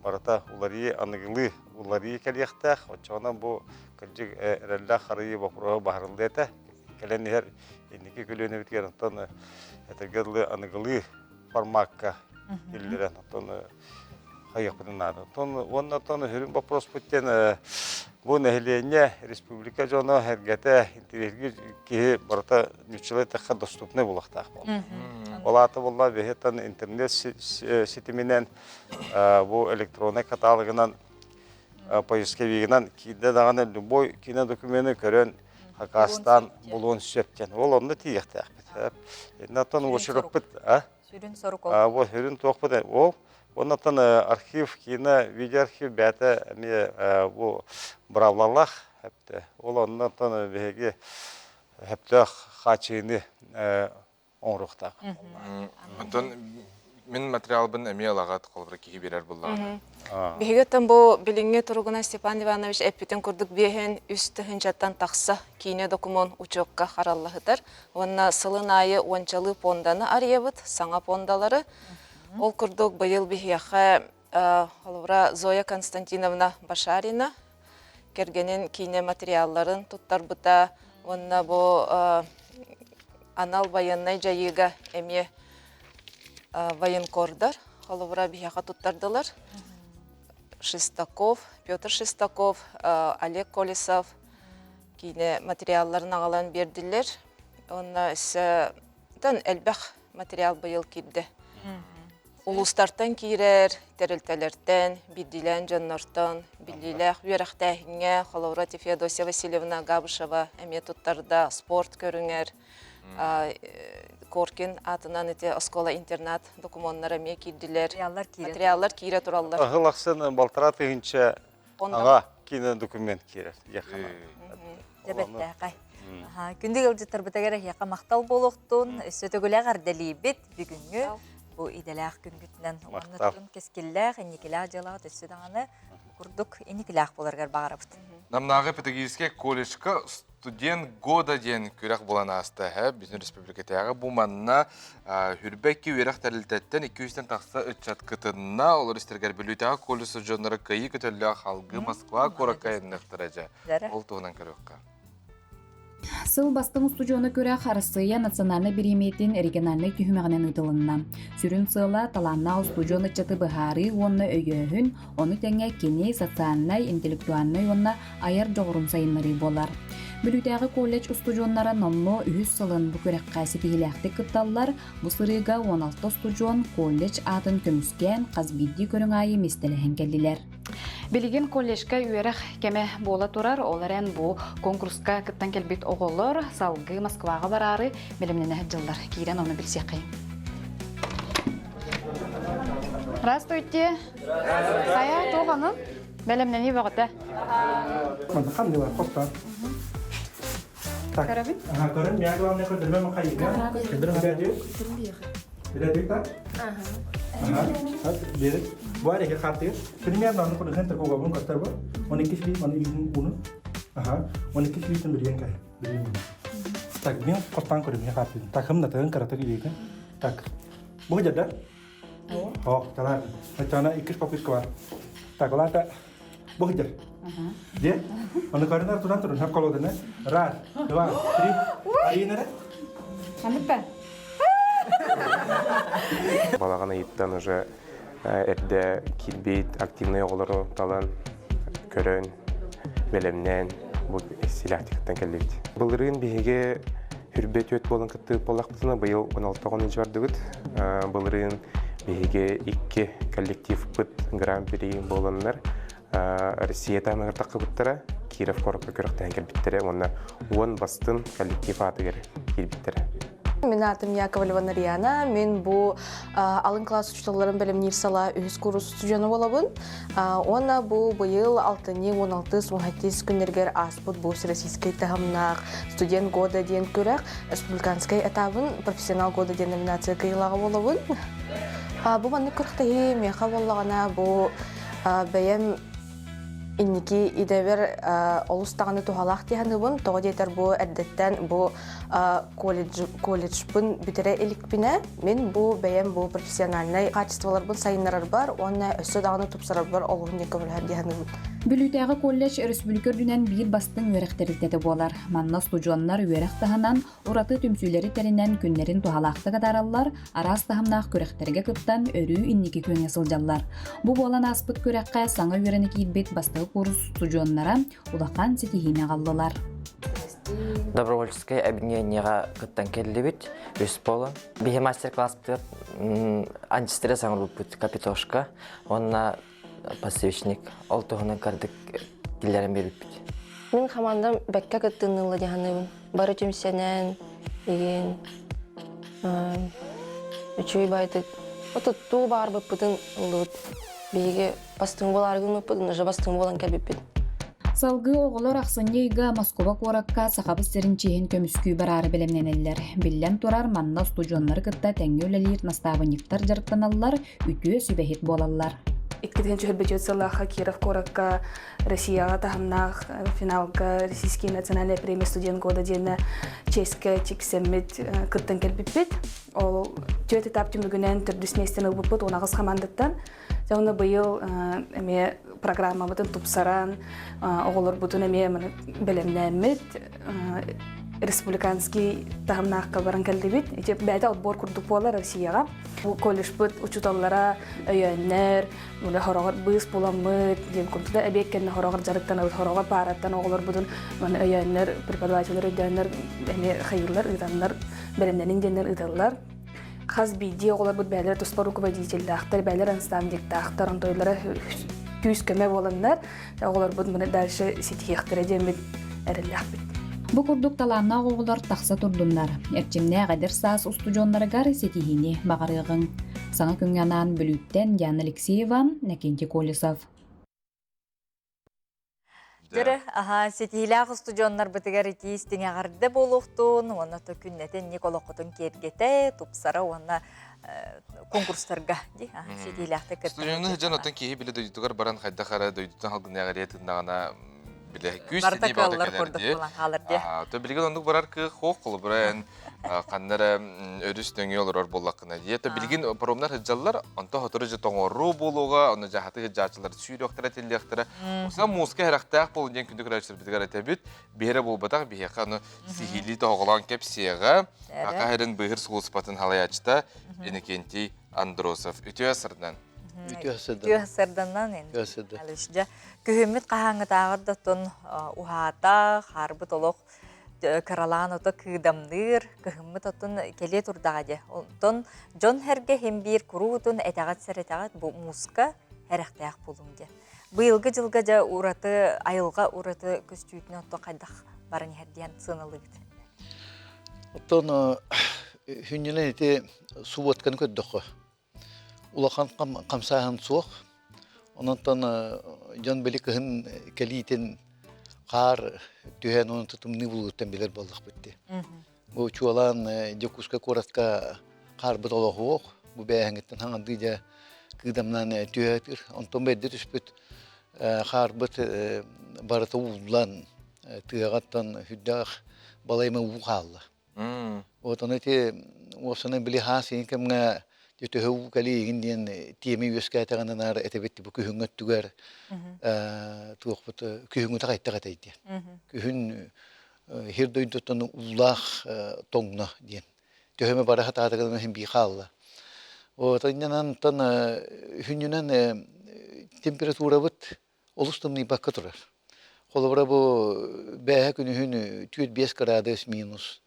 барата уларии анығылы уларии кәлияқтақ. Отчағына бұл кәлжік әрәлі қарайы бақырығы бағырылды әті. Кәлен әр ендеке көлені біткер әтіргерлі анығылы форматқа елдерін қайық бұдынады. Оннан хүрін вопрос бұттен бұл нәхілене республика жоны әргеті интернетке кейі барата нүтшілі тәққа доступны болақтақ болды. Олаты болла бәхеттен интернет сетіменен бұл электронный каталогынан поисковигінен кейді дағаны любой кинодокументі көрін Хакастан болуын сөптен. Ол онды тиектәқ біт. Еннаттан өшіріп біт. Сүрін сорық ол. Сүрін тоқ біт. Ол оннаттан архив, кино, видеоархив бәті бұл бұравлалақ. Ол оннаттан бәге әпті қачыны оңрықтақ. Мен материал бін әме алағат қолбыр кейі берер бұллағын. Бігеттен бұл біліңе тұрғына Степан Иванович әппетен күрдік бейхен үсті хынчаттан тақса кейіне документ учокқа қараллағыдар. Онна сылын айы ончалы понданы арьебіт, саңа пондалары. Ол күрдік бұйыл бігеқі Зоя Константиновна Башарина кергенен кейіне материалларын тұттар бұта. Онна бұл анал баяннай жайыға әме военкордар, холовра бияға туттардылар. Шестаков, Петр Шестаков, Олег Колесов кейіне материалларын ағалан берділер. Онна өсі әлбәқ материал бұйыл кейді. Улустартан кейрер, тәрілтәлерден, бидділен жаннартан, білділәқ верақтәхіңе, холовра Феодосия Васильевна Габышева әме туттарда спорт көріңер. Коркин атынан әте оскола-интернат документтары ме кейділер. Материаллар кейре тұралар. Ғылақсын балтыра тегінші аға кейіне документ кейрер. Дәбәтті әқай. Күнді ғылжыттар бұтағары яқа мақтал болуқтың, өсөтігілі ғардалі бет бүгінгі бұл иделәқ күнгітінен оңынытын кескелләқ, әнекеләқ жалаға төссідағаны күрдік әнекеләқ боларғар бағара бұт. Намнағы педагогический колледжка студент года ден күрәк болан асты. Біздің республикатағы бұл манна хүрбәкке өрәқ тәрілтәттен 200-тен тақса үтчат кытынна олар істергер білуйтағы колледжі жонлары кайы көтілі халғы Москва коракайыннықтыража. Ол туғынан көріққа. Сыл бастың студионы көрі Харысыя национальный береметін региональный түйімеғінен ұтылынна. Сүрін сыла таланна студионы чаты бұхары онны өйгөхін, оны тәңе кене социальный, интеллектуальный онна айар жоғырын сайынлары болар. Бүлітәғі колледж студионлары номно 100 сылын бұ көрек қайсы кейләқті күтталылар, бұл сырыға 16 студион колледж атын көміскен қазбидді көрің айы местеліхен келділер. Билигин колледжка үйерек кеме бола турар, оларен бу конкурска кыттан келбет оғылыр, салғы Москваға барары білімнені жылдар. Кейрен оны білсеқи. Здравствуйте. Қая тоғанын? Білімнені бағыты? Мандықам не бар, қоста. Көрәбін? Көрін, мен главное көндірме мұқайы. Бередік та? Бередік. Bu ada khatir, primero no puedo gente como un castor, one kisli, one iun uno, one kisli sendirian kaya. Tak ni kotang ko dia khatir. Tak ham na tan karata ki kan. Tak. Bu jada. Oh, jalan. Macana ikis kopis ko. Tak la ta. Bu jada. Dia, mana karena turun hab kalau dene. Rar, 2, 3. Ari nere? Kenapa? Балағана иттан уже әрді келбейт, активный оғылары талан, көрін, бәлемнен, бұл силақтықтан кәлбейт. Бұлырын бейге хүрбет өт болын күтті болақпызына бұйыл 16-10 жардығыд. Бұлырын бейге 2 коллектив бұд гран-при болынлар. Россия тамығыр тақы бұттыра, Киров қорыққа көріқтен кәлбеттері, онына 10 бастын коллектив атығыр келбеттері. Мен атым Яковлева Нарияна, мен бұл алын класс учталарын білім нерсала үйіз курс студияны болабын. Она бұл бұйыл 6-16 күндергер аспыт бұл российский тағымнақ студент года ден көрек республиканскай этабын профессионал года ден номинация кайылағы болабын. Бу манны курхтаһи меха боллагана бу бәям инники идебер олустаганы тухалах тиһаныбын того детер бу эрдеттен бу колледж бун битере эликпине мен бу бәям бу профессиональный качестволар бун сайыннарар бар онна өссө даганы тупсарар бар олуһун некемлер тиһаныбын. Бүлүтәгы колледж республикөрдүнен бир бастың үеректеритети болар. Манна студионнар үерек таһанан ураты түмсүлери теринен күннерин тухалакты кадараллар, арас таһамнах көректерге кыттан өрүү инники күнгө сылжаллар. Бу болан аспыт көреккә саңа үерени кийбит бастыгы курс студионнара улахан сетихине галлылар. Добровольческое объединение кыттан келлибит, өс болан. Бихе мастер-класс бит антистресс аңлыппыт капитошка, онна посвящник олтугунан кардык киллерин бериппит. Мен командам бәккә кыттынылы дияһаныбын. Бары түмсенен еген үчүй байтык. Отутту бар быппытын ылыт. Биге бастың боларгын быппытын, уже бастың болан келбиппит. Салгы оғылар ақсынейга Москова қоракка сақабы сірінчейін көміскүй барары білемненелер. Биллен турар манна студионлар кытта тәңгі өлелер наставыниктар жарықтаналар, үтіе сүбәхет болалар. Иккіден жүрбетет салаха Киров Коракка Россияға тахамнақ финалға Российский национальный премия студент года дені чеська чексеммет кыттан келбіппет. Ол түйет этап түмігінен түрдісместен ұлбыппыт, онағыз командаттан. Жауны бұйыл әме программа бұтын тұпсаран, оғылыр бұтын әме білімнәмет, республиканский тахамнаққа баран келдебет. Бәді отбор күрдік болар Россияға. Колледж бұт учуталлара өйәннер, хорағыр бұйыс боламыд, дем күрдіда әбеккенне хорағыр жарықтан, хорағыр параттан оғылыр бұтын өйәннер, преподавателер өйәннер, қайырлар, ұйданлар, білімнәнің денлер ұйдалар. Қаз бейде оғылар бұт бәлер тұспар руководителі ақтар, бәлер анстамдекті ақтар, онтойлары күйіс көмі боландар, оғылар бұт мұны дәрші сетихи ақтар әдемет әрілі ақпет. Бу курдук талаанна оғылар тақса турдуннар. Эрчимне гадер саас устудионнарыгар сетихини бағарыгын. Саңа күнгянан бүлүттен Яна Алексеева, Накенти Колесов. Жыры, сетихилағы студионнар бітігер итиістің ағарды болуқтун, оны күннетін Николоқытын кергете, тупсара оны конкурстарға сетихилақты кірті. Студионы жан отын кейі білі дөйдігер баран қайдақара дөйдіктің халғын ағариятындағына биле күстени бадакаларди. То билген ондук барар ки хок кылып баран каннара өрүс дөңөөлөр боллакына. То билген промнар хыжаллар онто хотуру же тоңору болууга, аны жахаты хыжачылар сүйрөктөр телектер. Оса музыка характак болун ден күндүк рачыр бидгер этебит. Бере болбатак бияка аны сихили тоголан кепсига, акайрын быгыр сулуспатын халаячта Энекенти Андросов үтөсөрдөн. Үтөсөрдөннөн энди. Алышжа көмөт кахаңытагырда тон ухата харбыт олох каралан ото кыдамдыр көмөт отон келе турдагы. Тон Джон Херге хембир курутун этагат серетагат бу музыка характак болунду. Быйылгы жылга жа ураты айылга ураты көстүйтүнө отто кайдак барын хердиан сыналып. Отон хүннен эти суботкан көддөх. Улахан камсахан суох. Онтон Жон Беликын келитен кар түйен оны тутумны булуттан билер болдук битти. Бу чуалан жокуска коратка кар бутологук, бу бэнгеттен хангандыжа кыдамнан түйетир. Онтон бедде түспүт кар бут барата улан тыгаттан хүддах балайма ухалла. Отон эти осаны били хасин кемге Jötöhü kali indian tiemi yöskätä kannar etebetti bu kühüngöt tüger tuoqput kühüngöt qaytaqataydi. Kühün hirdoydoton ullah tongna diyen. Töhüme bara hataataqan hem bi xalla. O tanyanan tan hünyünen temperatura bit olustumni bakatrar. Qolabra bu bähe günühün 5 gradus minus.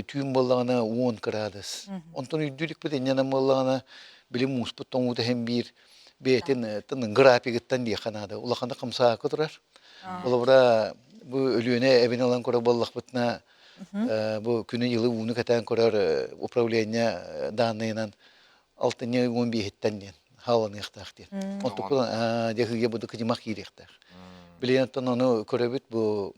Tüm bollana 10 gradus. Ondan yüdülük bir de bollana bilim musput tonguda hem bir beytin tanın grafikten diye kanada. Ulakanda kamsa kadar. Olabra bu ölüne evine olan kora bollak bitna bu günü yılı bunu katan korar upravlenya danayla altına 11 hitten diye. Havanı yaktak diye. Ondan kulan diye bu da kıcımak yiyektak. Bilen tanını korabit bu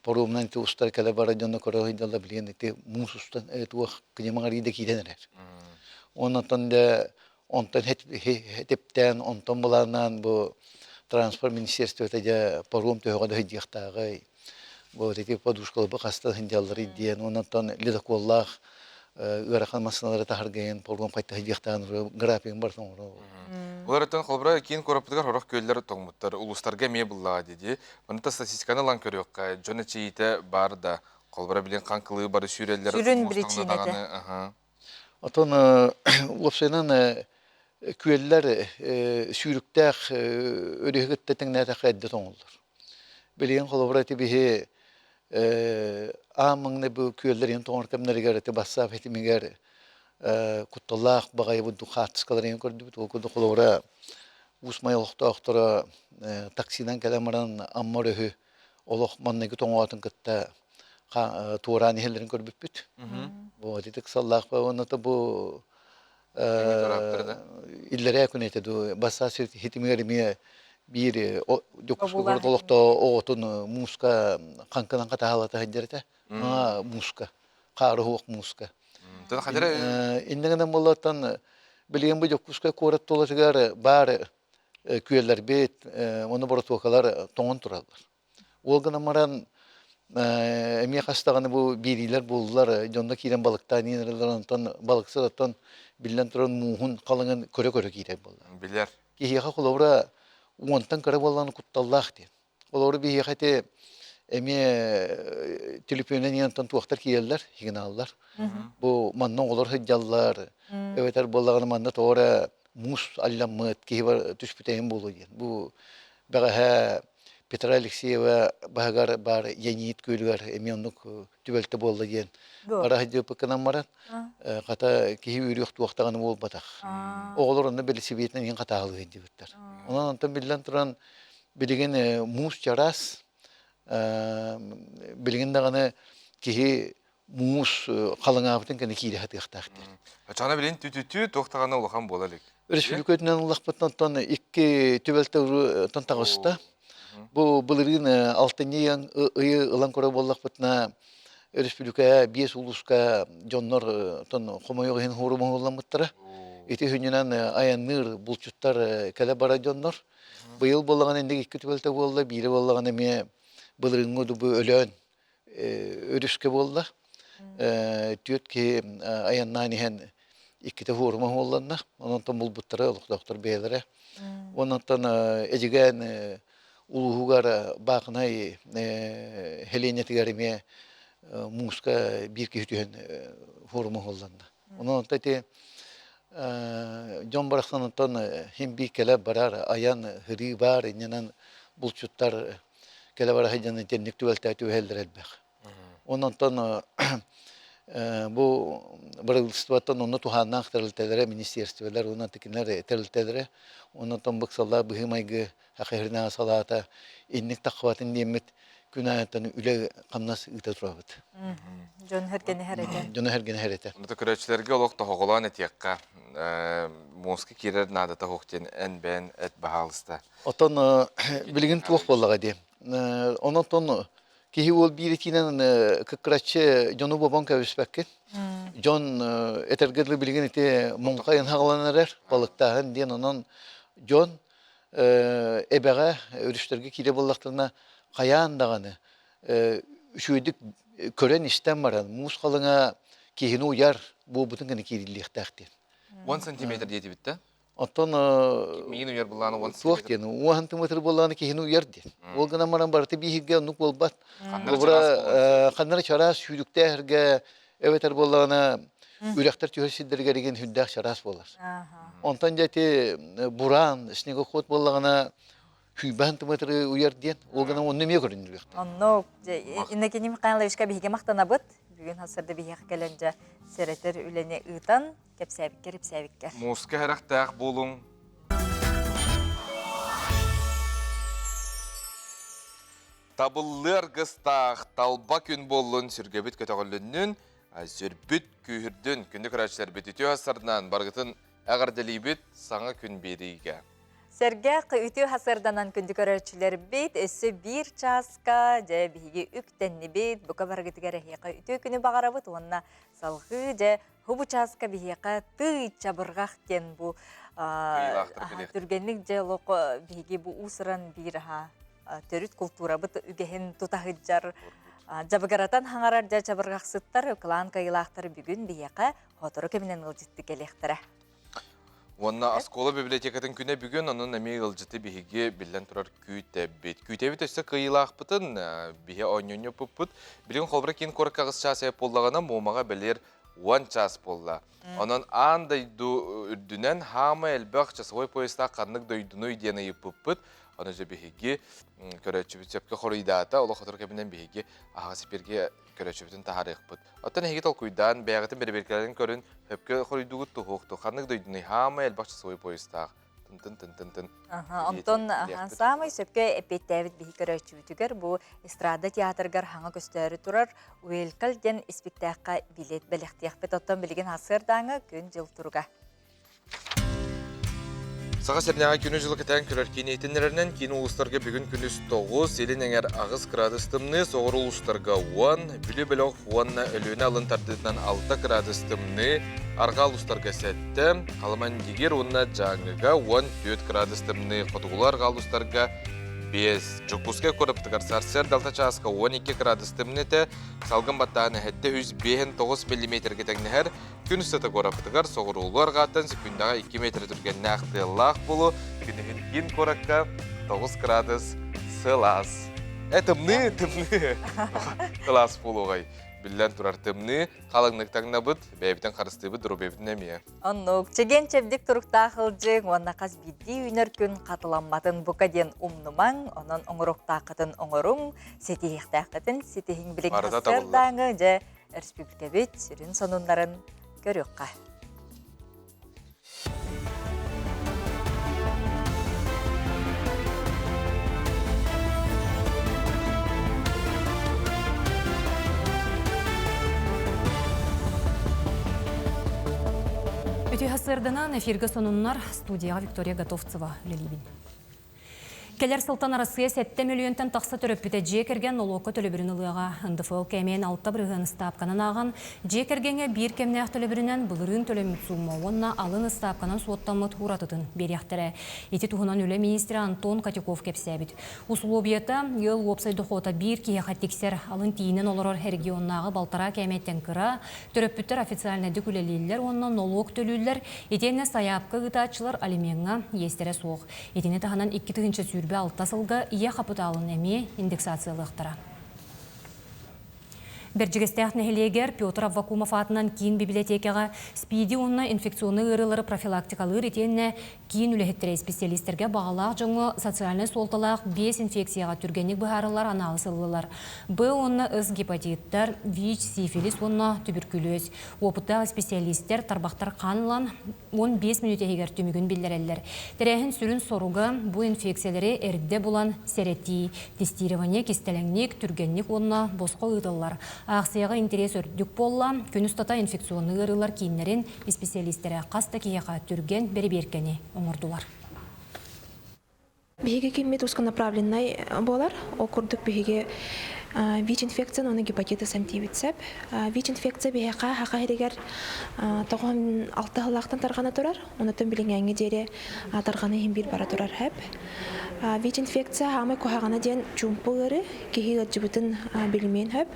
Порумнан те устар кала бараджанно корохидалла билен те мусустан эту кнемари де киденер. Оннан да Онтан хетептен, онтан буланан бу транспорт министерството да паром төгөдө хидияктагы. Бу эти подушкалы бу каста хиндяллары диен, онтан ледоколлах ырахан масыналары тахарген паром кайта хидияктаган график бар соңро. Олардан холбра кийин көрөптүгөр хорох көйлөр тоңмуттар улустарга ме булла диди. Мында статистиканы лан көрөккө жона чийте бар да холбра билен канкылы бар сүрелер мустаңдаганы. Отон опсенан күелләр сүрүктәк өрегеттәтен нәтә хәддә тоңлар. Билген холбра тибе амыңны бу күелләрен тоңар кемнәргә рәте бассап хитимигәр кутталлах багай бу духатскаларын көрдү бит ул холбра усмайлыкта актыра таксидан каламаран аммарыһы олох манныгы тоңатын кытта туураны хеллерин көрбүп бит. Бу дитек саллах ба онта бу иллере күнете ду басасы хитимигериме бир докушка толокто отун муска канканан ката халата хаддерте. Муска кары хук муска. Индеген моллаттан билген бу докушка корат толашыгар бар күеллер бет, оны боротокалар тоңон туралар. Ол гана маран эме хастаганы бу бирилер булдылар, жонда кирен балыктан инерлерден балыксырдан билен туран муһун калынган көрө кире булды. Билер. Кихига холора онтан көрө болган кутталлах ди. Холора би хате эме телефоннан янтан туактар киеллер, сигналлар. Бу маннан олар хыджаллар. Эветер болган манна тора мус алламыт кихи түшпүтен болду. Бу бага Петра Алексеева багар бар янит көйлөр эмиондук түбөлтө болду деген. Бара хадып канамарат. Ката кихи үрүк туактаганы болбатак. Оголорунда белсибетин ен катагылы дебиттер. Онан антан билен туран билген мус чарас билген даганы кихи мус калыңабытын кene кире хатыктакты. Ачана билен түтүтү токтаганы улахан болалык. Республикатынан улахпаттан икки түбөлтө тантагыста бу былырын алтынын ылан көрө боллак бутна республика 5 улуска жоннор тон комойогын хурумун уланмыттара. Эти хүннән аянныр булчуттар кәле бара жоннор. Быел боллаган инде 2 түбөлтө болду, бири боллаган эме былырын бу өлөн өрүскө болду. Түтки аяннан иһен 2 хурумун уланна. Онтон булбуттара доктор бейлере. Онтон эжиген улугара бакнай хеленетигериме муска бир кихтен форуму холланда. Онон тати Жон Барахсантон химби келе барар аян хри бар иннен булчуттар келе бар хайдан тенник түбөлтөтү хелдерелбек. Ононтон бу правительствотон онно туханна актарылтелере министерстволар онон текинер терилтелере ононтон быксалла быхымайгы ахырна салата инник такватын демет күнәтен үле камнас ыта турабыт. Жон херген херете. Онда көрөчләргә олок тохоголан этекка моска кирер надата хоктен эн бен эт баалыста. Отон билген туох боллага ди. Ононтон кихи ол биритинен кыкрачы жону бабанка өспәккен. Жон этергедле билген ите монкайын хагаланарар балыктагын ден онон жон эбеге өрүштөргө кире боллактарына каян даганы үшөйдүк көрөн истем баран мус калыңа кихини уяр бу бутун гана кириликтакты. 1 см диети битте. Оттон мин уяр булланы 1 см. 1 см булланы кихини уяр ди. Ол гана маран барты бихиге нук болбат. Бура кандар чарас сүрүктәргә эветер булланы үрәктер төһәсидәргә дигән хүндәк чарас булар. Онтан жати буран снега ход боллагана хүбән тәмәтре уяр диен. Ол гана онны ме көрүндүр. Онно иннекени Михайловичка биһиге мактанабыт. Бүгүн хасырда биһиге келенҗе серетер үлене ытан кепсәбиккә. Муска характак булуң. Табыллар гыстак талба күн боллун сүргебит көтөгөлүнүн сүрбүт күйүрдүн күндү көрәчләр битү асырдан баргытын агырдылыбыт саңа күн бериге. Серге үтү хасырданан күндү көрәчләр бит эсе 1 часка же биһиге үктенни бит бука баргытыгара хыйка үтү күнү багарабыт онна салгы же Хубу часка бихека ты чабыргах кен бу түргенник желок биги бу усран бирха төрүт культура бут үгехин тутахыджар жабыгаратан хаңарар жа чабыргаксыттар клан кайылактар бүгүн бихека хотору кеминен ылжытты келектире. Онна Аскола библиотекатын күнә бүгін оның әмей ғылжыты бігіге білден тұрар күйтәбет. Күйтәбет өсі қиылақ бұтын, бігі ойнүйні бұппыт. Білген қолбыра кен көрік қағыз час әйіп болдағына мұмаға білер 10 час болда. Onun андай үрдінен хамы әлбәқ часовой поезда қанық дойдыны үйдені епіппіт. Оны жа бігіге көрәтшіпі қорыйдата, олы қотыр кәбінен бігіге аға сеперге көрәтшіпітін тағарық бұд. Оттан әйгет ол көйдан бәғітін бәрі-бәркелерін көрін өпке қорыйдуғы тұғықты. Қанық дойдыны хамы әлбәқ часовой поезда. Тын-тын-тын-тын-тын. Онтон самый сөпке эпеттәвит бихи көрәтшіпітігер бұл эстрада театргар хаңа көстәрі тұрар. Уэлкал ден спектакқа билет бәліқтияқпет оттан білген асырдаңы күн жыл тұруға. Саға сәрнеға күні жылы кәтән көрер кенейтінерінен кейін ұлыстарға бүгін күніс 9, селін әңер ағыз градыстымны, соғыр ұлыстарға 10, білі-біліғ 10-на өліні алын тардыдынан 6 градыстымны, арға ұлыстарға 7, қалыман дегер онына жаңыға 14 градыстымны, қотығылар ұлыстарға 5, жүкбұсқа көріптігар сарсер далта часқа 12 градыстымны, салғын баттағаны әтті 105-9 мм кетәңнігер, күн үстіті көріптігар соғыр ұлғар ғаттан секундаға 2 метр түрген нәқті лақ болу, күнігін кен көрікка 9 градус сылас. Тымны, сылас болу ғай. Білден тұрар тымны, қалыңнықтаңна бұд, бәйбітен қарысты бұд, дұру бәйбітін әмейе. Оннук, чеген чебдік тұрықта қылжың, онна қаз бидді үйнер күн қатыламматын бұқаден ұмнымаң, онын оңырықта қытын оңырың, сетейіқті қытын, сетейін білік қасырдаңы, жа республика бет, сүрін сонындарын көріққа. Өте ғасырдынан эфирге сонуннар студияға Виктория Готовцева лелейбін. Келер сылтан арасы 7 миллионтан тақсы түріппіті жекерген олуқы төлібірін ұлыға НДФЛ кәмен 6 бірігін стапқанын ағын, жекергенге бір кемнәқ төлібірінен бұлырын төлемет сумма, онна алын стапқанын суоттамыт ұратытын берияқтірі. Еті тұғынан өлі министрі Антон Катюков кепсәбіт. Условията ел опсайды қота бір кейеға тексер алын тиінен олырыр регионнағы балтара кәметтен кыра, түріппіттер официальны дүкілелелер, онна налог төлілер, етені саяпқы ғытачылар алименға естері соқ. Етені тағынан 2 сүрбе алтасылға ие қапыталын әме индексациялықтыра. Берджігістәқ нәхелегер Петр Аввакумов атынан кейін библиотекаға спиди онына инфекционны ұрылары профилактикалы ретенне кейін үліхеттірі специалистерге бағалақ жоңы социальный солталақ 5 инфекцияға түргенік бұхарылар аналысылылар. Б онына үз гепатиттер, ВИЧ, сифилис, онына туберкулез. Опыттағы специалистер тарбақтар қанылан 15 минут егер түмігін білдерелер. Тәрәхін сүрін соруға бұл инфекциялары әрді болан сәретті, тестирование, кестелеңнік, түргенік онына босқа ұйтылар. Ақсияға интерес өрдік болла, күн ұстата инфекционны ғырылар кейінлерін специалистері қаста кейеға түрген бәрі-беркені оңырдылар. Беге кемет узконаправленный болар, окурдық беге ВИЧ-инфекция, оны гепатитис антивитсеп. ВИЧ-инфекция беге хақа ерегер тоғын 6 ғылақтан тарғана тұрар, оны түн білің әңі дере тарғаны ембір бара тұрар әп. ВИЧ-инфекция хамы көхағана ден чумпы ғыры, кеге ғыржыбытын білімен әп.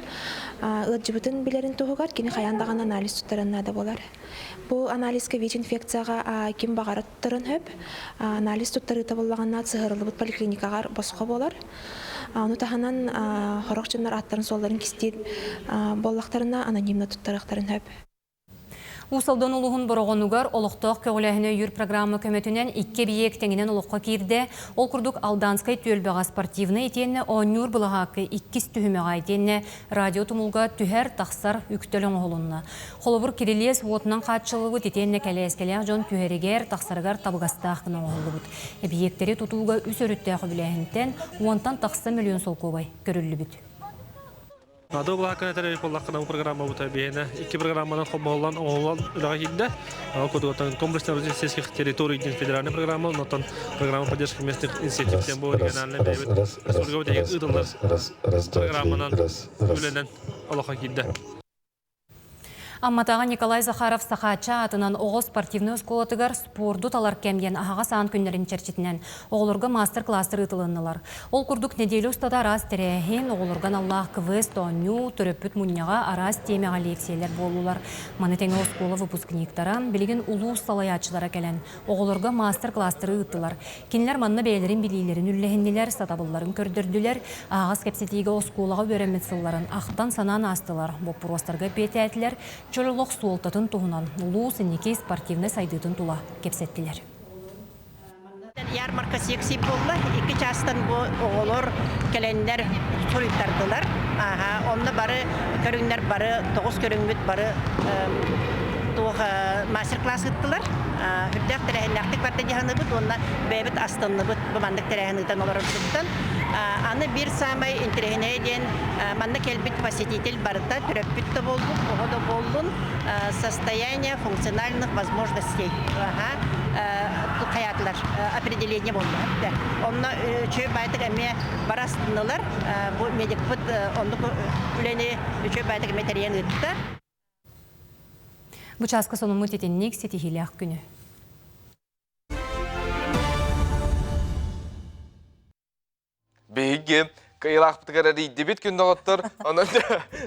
Ғыржыбытын білерін тұғығар, кені қаяндаған анализ тұттарына да болар. Бұл анализге ВИЧ-инфекцияға кем бағары тұттарын әп. Анализ тұттары табылағанна цығырылы поликлиникағар босқа болар. Оны тағанан хорақчынлар аттарын солдарын кестер боллақтарына анонимна тұттарықтарын әп. Усалдан улуғын бұрағынуғар олықтық көгіләхіне үйір программы көметінен 2 биек тәңінен олыққа керді. Ол күрдік Алданскай төлбіға спортивны етенне оңыр бұлағақы 2 түхімеға етенне радио тұмылға түхер тақсар үктілің олынна. Қолыбыр Кириллес отынан қатшылығы етенне кәлі-әскелек жон түхерігер тақсарғар табығастақының олы бұд. Биектері тұтуға үс өріттәқі біләхінтен 10 тақсы миллион сол көбай көрілі бұд. Ады бұл хақына тәрі қоллаққынан программа бұта бейіне. 2 программадан қобалан оңылан үліға келді. Кодығытан комплекснер сельских территорий федеральный программа, нотан программа поддержки местных институтов Тембо региональный бейбіт. Республика өтеген ұдылар программанан үленен олаға келді. Амматаға Николай Захаров Сахача атынан оғыз спортивны өсколатығар спорду талар кәмген ағаға саан күнлерін черчетінен оғылырға мастер-кластыр ұтылынылар. Ол күрдік неделі ұстада арас тәрәхен оғылырған Аллах квест, оню, түріппіт мұнняға арас темеға лекциялер болулар. Манетеңі осколы выпускниктаран білеген ұлу салаячылара кәлен оғылырға мастер-кластыры ұттылар. Кенілер манны бәйлерін білейлерін үлләхінділер, сатабылларын көрдірділер, ағас кәпсетегі осколаға бөрәмет сылларын ақтан санан астылар. Боппыростарға беті әтілер, чөлілік суолтатын туғынан ұлу сенеке спортивны сайдытын тула кепсеттілер. Ярмарка секси болды, екі частан бұл оғылыр кәлендер суреттардылар. Онда бары көріңдер бары, 9 көріңбет бары мастер-класс ұттылар. Хүрдәк тәрәхінләқтік барды дегені бұд, онда бәйбіт астынны бұд, бұмандық тәрәхінліктен оларын тұттан. Аны бір самай интерехіне ден манда келбит посетитель барда, түрәппітті болдық, оғыда болдың состояние функциональных возможностей. Қаятлар, определение болды. Онна үші байтық әме барастынылар, бұл медик бұд, онды үлені үші байтық әме тәрен үтті. Бұчасқы соның мұтетеннік сетихилі ақ күні. Бейге кайылақ бұтығар әрейді бет күнді ғыттыр. Онын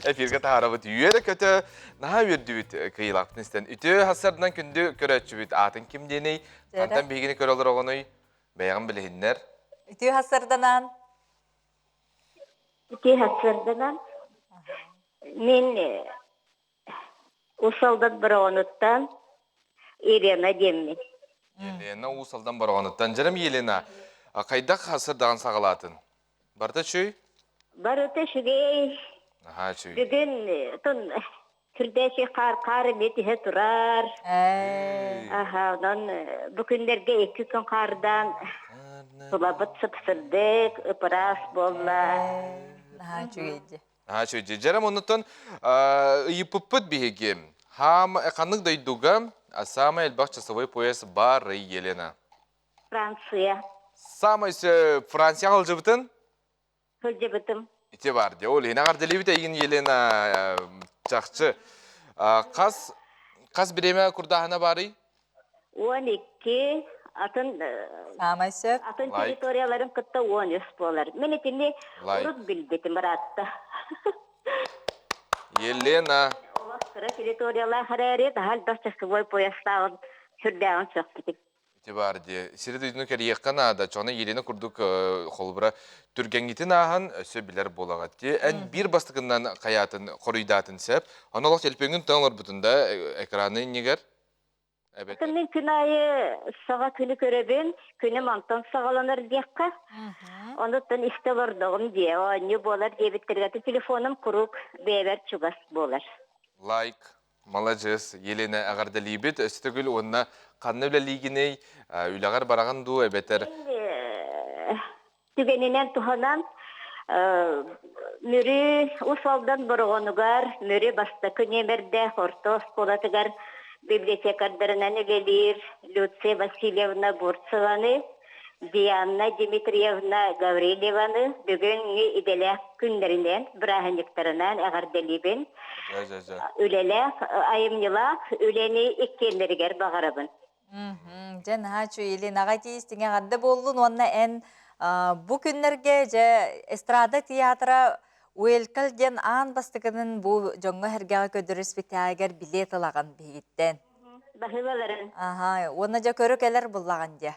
әфирге тағарабыт үйері көті. Наға өрді бүт кайылақ бұтыныстен. Үті хасардынан күнді көрәтші бүт. Атын кімденей? Антан бейгені көр олар оғыной? Бәйғын білігіндер. Үті хасарданан? Үті хасарданан? Мен Усалдан бір оғыныттан Елена деммен. Елена Усалдан бір оғыныттан. Жарым Елена, қайдақ хасырдаған сағалатын? Барда чөй? Барыты шүгей. Бүгін түрдәші қары метіге тұрар. Бүкіндерге 2 күн қардан сұлабыт сұпсырдық, ұпырас болла. Чөйді. Жарым онытын ұйыпыппыт бейге. Хам қанық дайдуға самый әлбақ часовой пояс бар Елена. Франция. Самый Франция қалжы бұтын? Қалжы бұтым. Ите бар де. Ол ене қардылы біт әйін Елена жақшы. Қас біреме күрдағына бары? 12 атын территорияларын күтті 13 болар. Мен етіне ұрып білбетім бұратты. Елена. Оластыры территориялар қарарет, ғалдақ часовой поястағын хүрдәғын çox бітіп. Ите бар де. Сирет үйдіні кәрі еққан ада. Чоғына Елена күрдік қолыбыра түргенгетін ағын өсі білер болағат де. Ән бір бастығынан қаятын, қорыйдатын сәп. Аналық телпеңін таңлар бұтында экраны негер? Күннің күн айы саға күні көребен, күні маңтан сағаланыр дейққа. Оныттан істі бұрдығым де, не болар дебіттергеті телефоным құрук бәйбәр чугас болар. Лайк, молодец, Елена ағарды лейбет, өстігіл онына қанны білі лейгіней, үйлағар бараған ду әбетер. Түгенінен тұханан, мүрі ұсалдан бұрғанығар, мүрі баста күнемерді, ортос болатығар, библиотекардарынан үлелер Люция Васильевна Бурцеваны, Диана Дмитриевна Гаврилеваны бүгін иделі күндерінен, бірағынықтарынан әғарделебен, үлелі айымнылақ, үлені еккендергер бағарабын. Жан хачу Елена дейістіңе ғадды болуын, онына ән бұ күндерге эстрада театра Уэлкал ден аан бастығының бұл жоңғы әргеға көдірі спектагер билет алаған бейіттен. Бағылаларын. Оны жа көрі кәлер бұллаған де.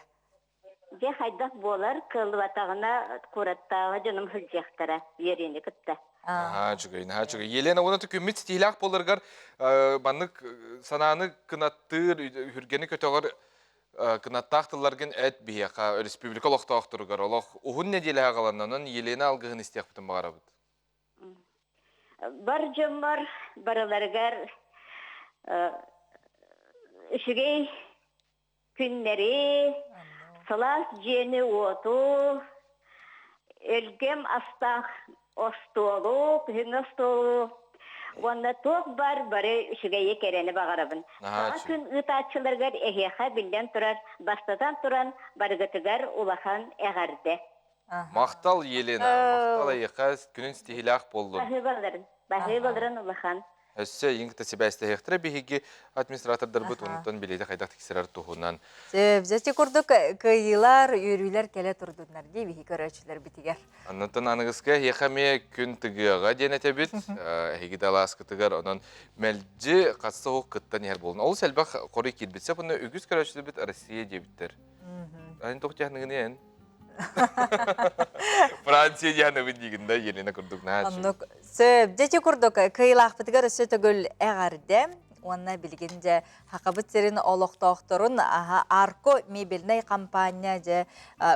Же қайдақ болар, қылы батағына құраттағы жыным хүлжектара ерені күтті. Чүгейін. Елена, оны түкімет стилақ болырғар, банық сананы кынаттыр, хүргені көтіғыр кынаттақтыларген әт бейеқа, республика лоқтақтырғар. Оғын неделі ағаланынан Елена алғығын істеқ бұтын бағара бұд. Бар жомар, бараларғар үшігей күннері, салас жені оту, өлгем астақ остолу, күн остолу, онда тоқ бары үшігей екерені бағарабын. Саға күн ұтатшыларғар әхеқа білден тұрар, бастатан тұран барғытығар улахан әғарды. Мақтал Елена, мақтал айықас күнін стихилақ болдың. Бағы балырын улахан. Өссө иңкті себәсті хектірі бігігі администратордар бұд, онытын білейді қайдақ тексерар тұғынан. Зәте күрдік күйілар, үйрүйлер келе тұрдыңдар дей бігі көрәчілер бітігер. Онытын анығызға ехаме күн тігіға ден әте біт, әйгі дала асқытығар, онын мәлді қатсы оқ қыттан ер болын. Ол сәлбақ қоры кет бітсе, бұны үгіз көрәчілер біт Россия дебіттер. Әйін тоқтияғынығын ең. Франция дияныгын дегенде Елена күрдік нәчі. Зәте күрдік күйілақ бітігер өсі түгіл әғарды. Онна білгенде хақабыт серін олықтауқтырын арко мебельнай компания же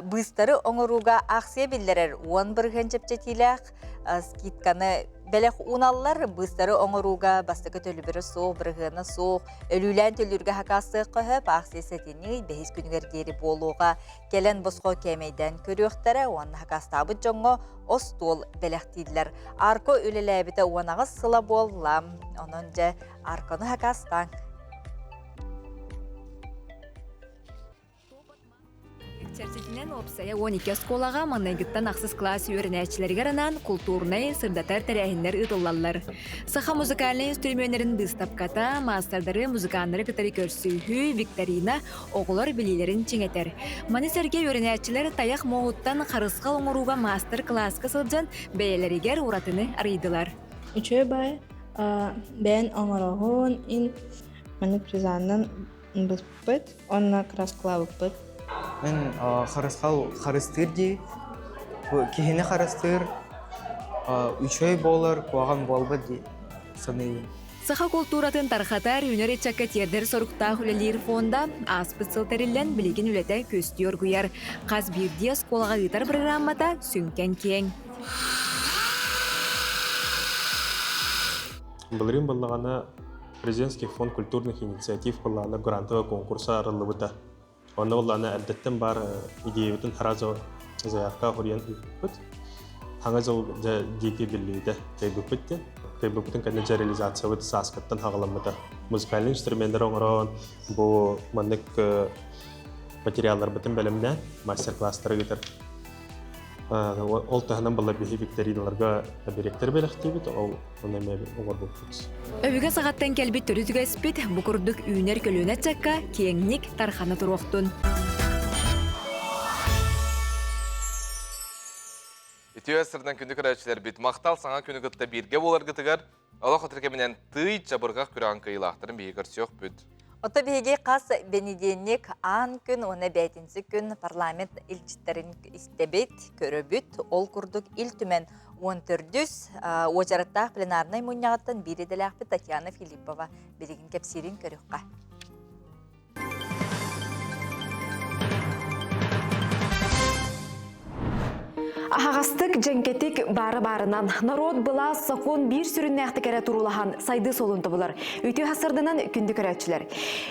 быстары оңыруға ақсия білдерер. Он бірген жепчетілік скидканы бәлек уналар быстары оңыруға бастықы төлібірі соқ, біргені соқ, өлілән төлірге хақасы қығып ақсия сәтені бәйіз күнігер дері болуға келен босқо кемейден көріқтері, оны хақастабы жоңы остол бәлектейділер. Арко өліләбіті онағы сыла болам, оның же арканы хақастан. Чәрчетінен опсая 12 сколаға манайгыттан ақсыз класс үйерінәчілерге ранан культурнай сырдатар тәрәхіндер ұтылалар. Саха музыкальный инструменттерін быстапката, мастардары музыканлары кітары көрсүйі, викторина, оғылар білелерін чеңетер. Манисерге үйерінәчілер таяқ моғыттан қарысқал оңыруға мастер-класска сылжан бәйелерігер ұратыны арыйдылар. Үчөй бай, бән оңырағын, ин манипризанын бұспыт, онна красклавы бұт. Мен қарыстыр дей, кехіне қарыстыр, үчөй болар, қуаған болбы дей, санайын. Саха культуратын тархатар үнер етчакка тердер сорукта хүлелер фонда аспыт сылтарылен білеген үлеті көстер күяр. Қаз бірде сколаға ұйтар программата сүнкен кең. Благодарим баллағана президентский фонд культурных инициатив баллағана грантовый конкурса арылы бұта. Оны оланы әлдеттен бар идеябетін харазы заявка құриян үппіт. Хаңа жыл дейке білейді кайбүппіттен. Кайбүппіттен кәнеже реализация бұты саскаттан хағыламыды. Музыкальный инструментер оңырауын бұл мандық материалдар бұтын бәліміне мастер-класстары кетір. Ол тағынан бұлла бейі викториналарға беректер бәліқтей біт, ол онайме оңыр бұппыт. Өвігі сағаттан кәлбет түрі түгәспет, бұқырдық үйінер көліне чакка кеңнік тарханы тұруқтын. Үтіе сырдан күнді көрәчілер біт мақтал саңа күні күтті бірге болар күтігер, ала құтыркеменен тый жабырғақ күрән қиылақтырын бейгір сүйек бүд. Ота беге қас бенеденник ан күн, оны бәйтінсі күн парламент илчіттерін істебет, көрөбіт, ол күрдік ил түмен 14-дүс, очараттақ пленарнай мұнияғаттан бири дәләқпі Татьяна Филиппова береген кәпсерін көріққа. Ағастық жәнкетік бары-барынан народ бұла сақон бір сүріннәқті кәрі тұрулахан сайды солынды бұлар. Өте ғасырдынан күнді көрәтшілер.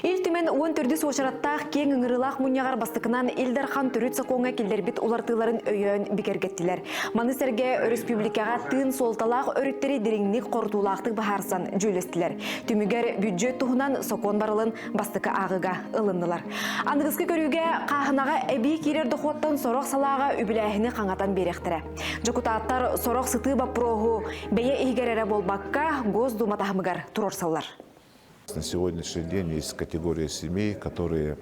Ил түмен 14-дүс очараттақ кен үңірілақ мұнияғар бастықынан Илдархан түріт сақонға келдербет олартыларын өйен бекергеттілер. Манысерге республикаға тын солталақ өріттері дереңнік қортулақтық бағарсан жөлестілер. Түмігер бюджет тұғынан сақон барылын бастықы ағыға ылындылар. Анығызғы көріге қағынаға әбей керер дұқуаттан сорақ салаға үбіләхіні қаңатан бері. Жокутаттар сорок сыты бапрогу бeye игерере болбакка Госдуматахмыгар турорсаллар. На сегодняшний день есть категория семей, которые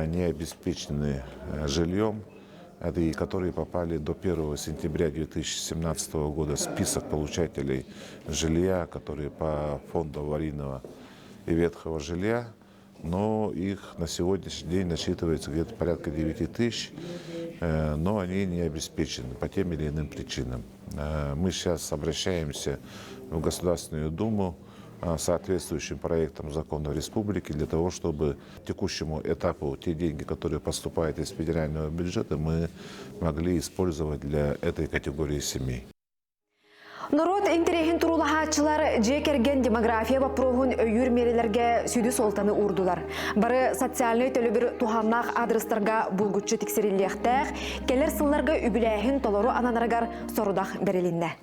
не обеспечены жильем, и которые попали до 1 сентября 2017 года в список получателей жилья, которые по фонду аварийного и ветхого жилья. Но их на сегодняшний день насчитывается где-то порядка 9 тысяч, но они не обеспечены по тем или иным причинам. Мы сейчас обращаемся в Государственную Думу с соответствующим проектом закона республики для того, чтобы к текущему этапу те деньги, которые поступают из федерального бюджета, мы могли использовать для этой категории семей. Народ интерехин турулахатчылар жекерген демография вопроғын өйір мерелерге сүйді солтаны урдулар. Бары социальный төлі тухамнақ адрестарға бұлгүтші тексеріліқтәқ, келер сылларға үбіләхін толору ананарғар сорудақ берелінне.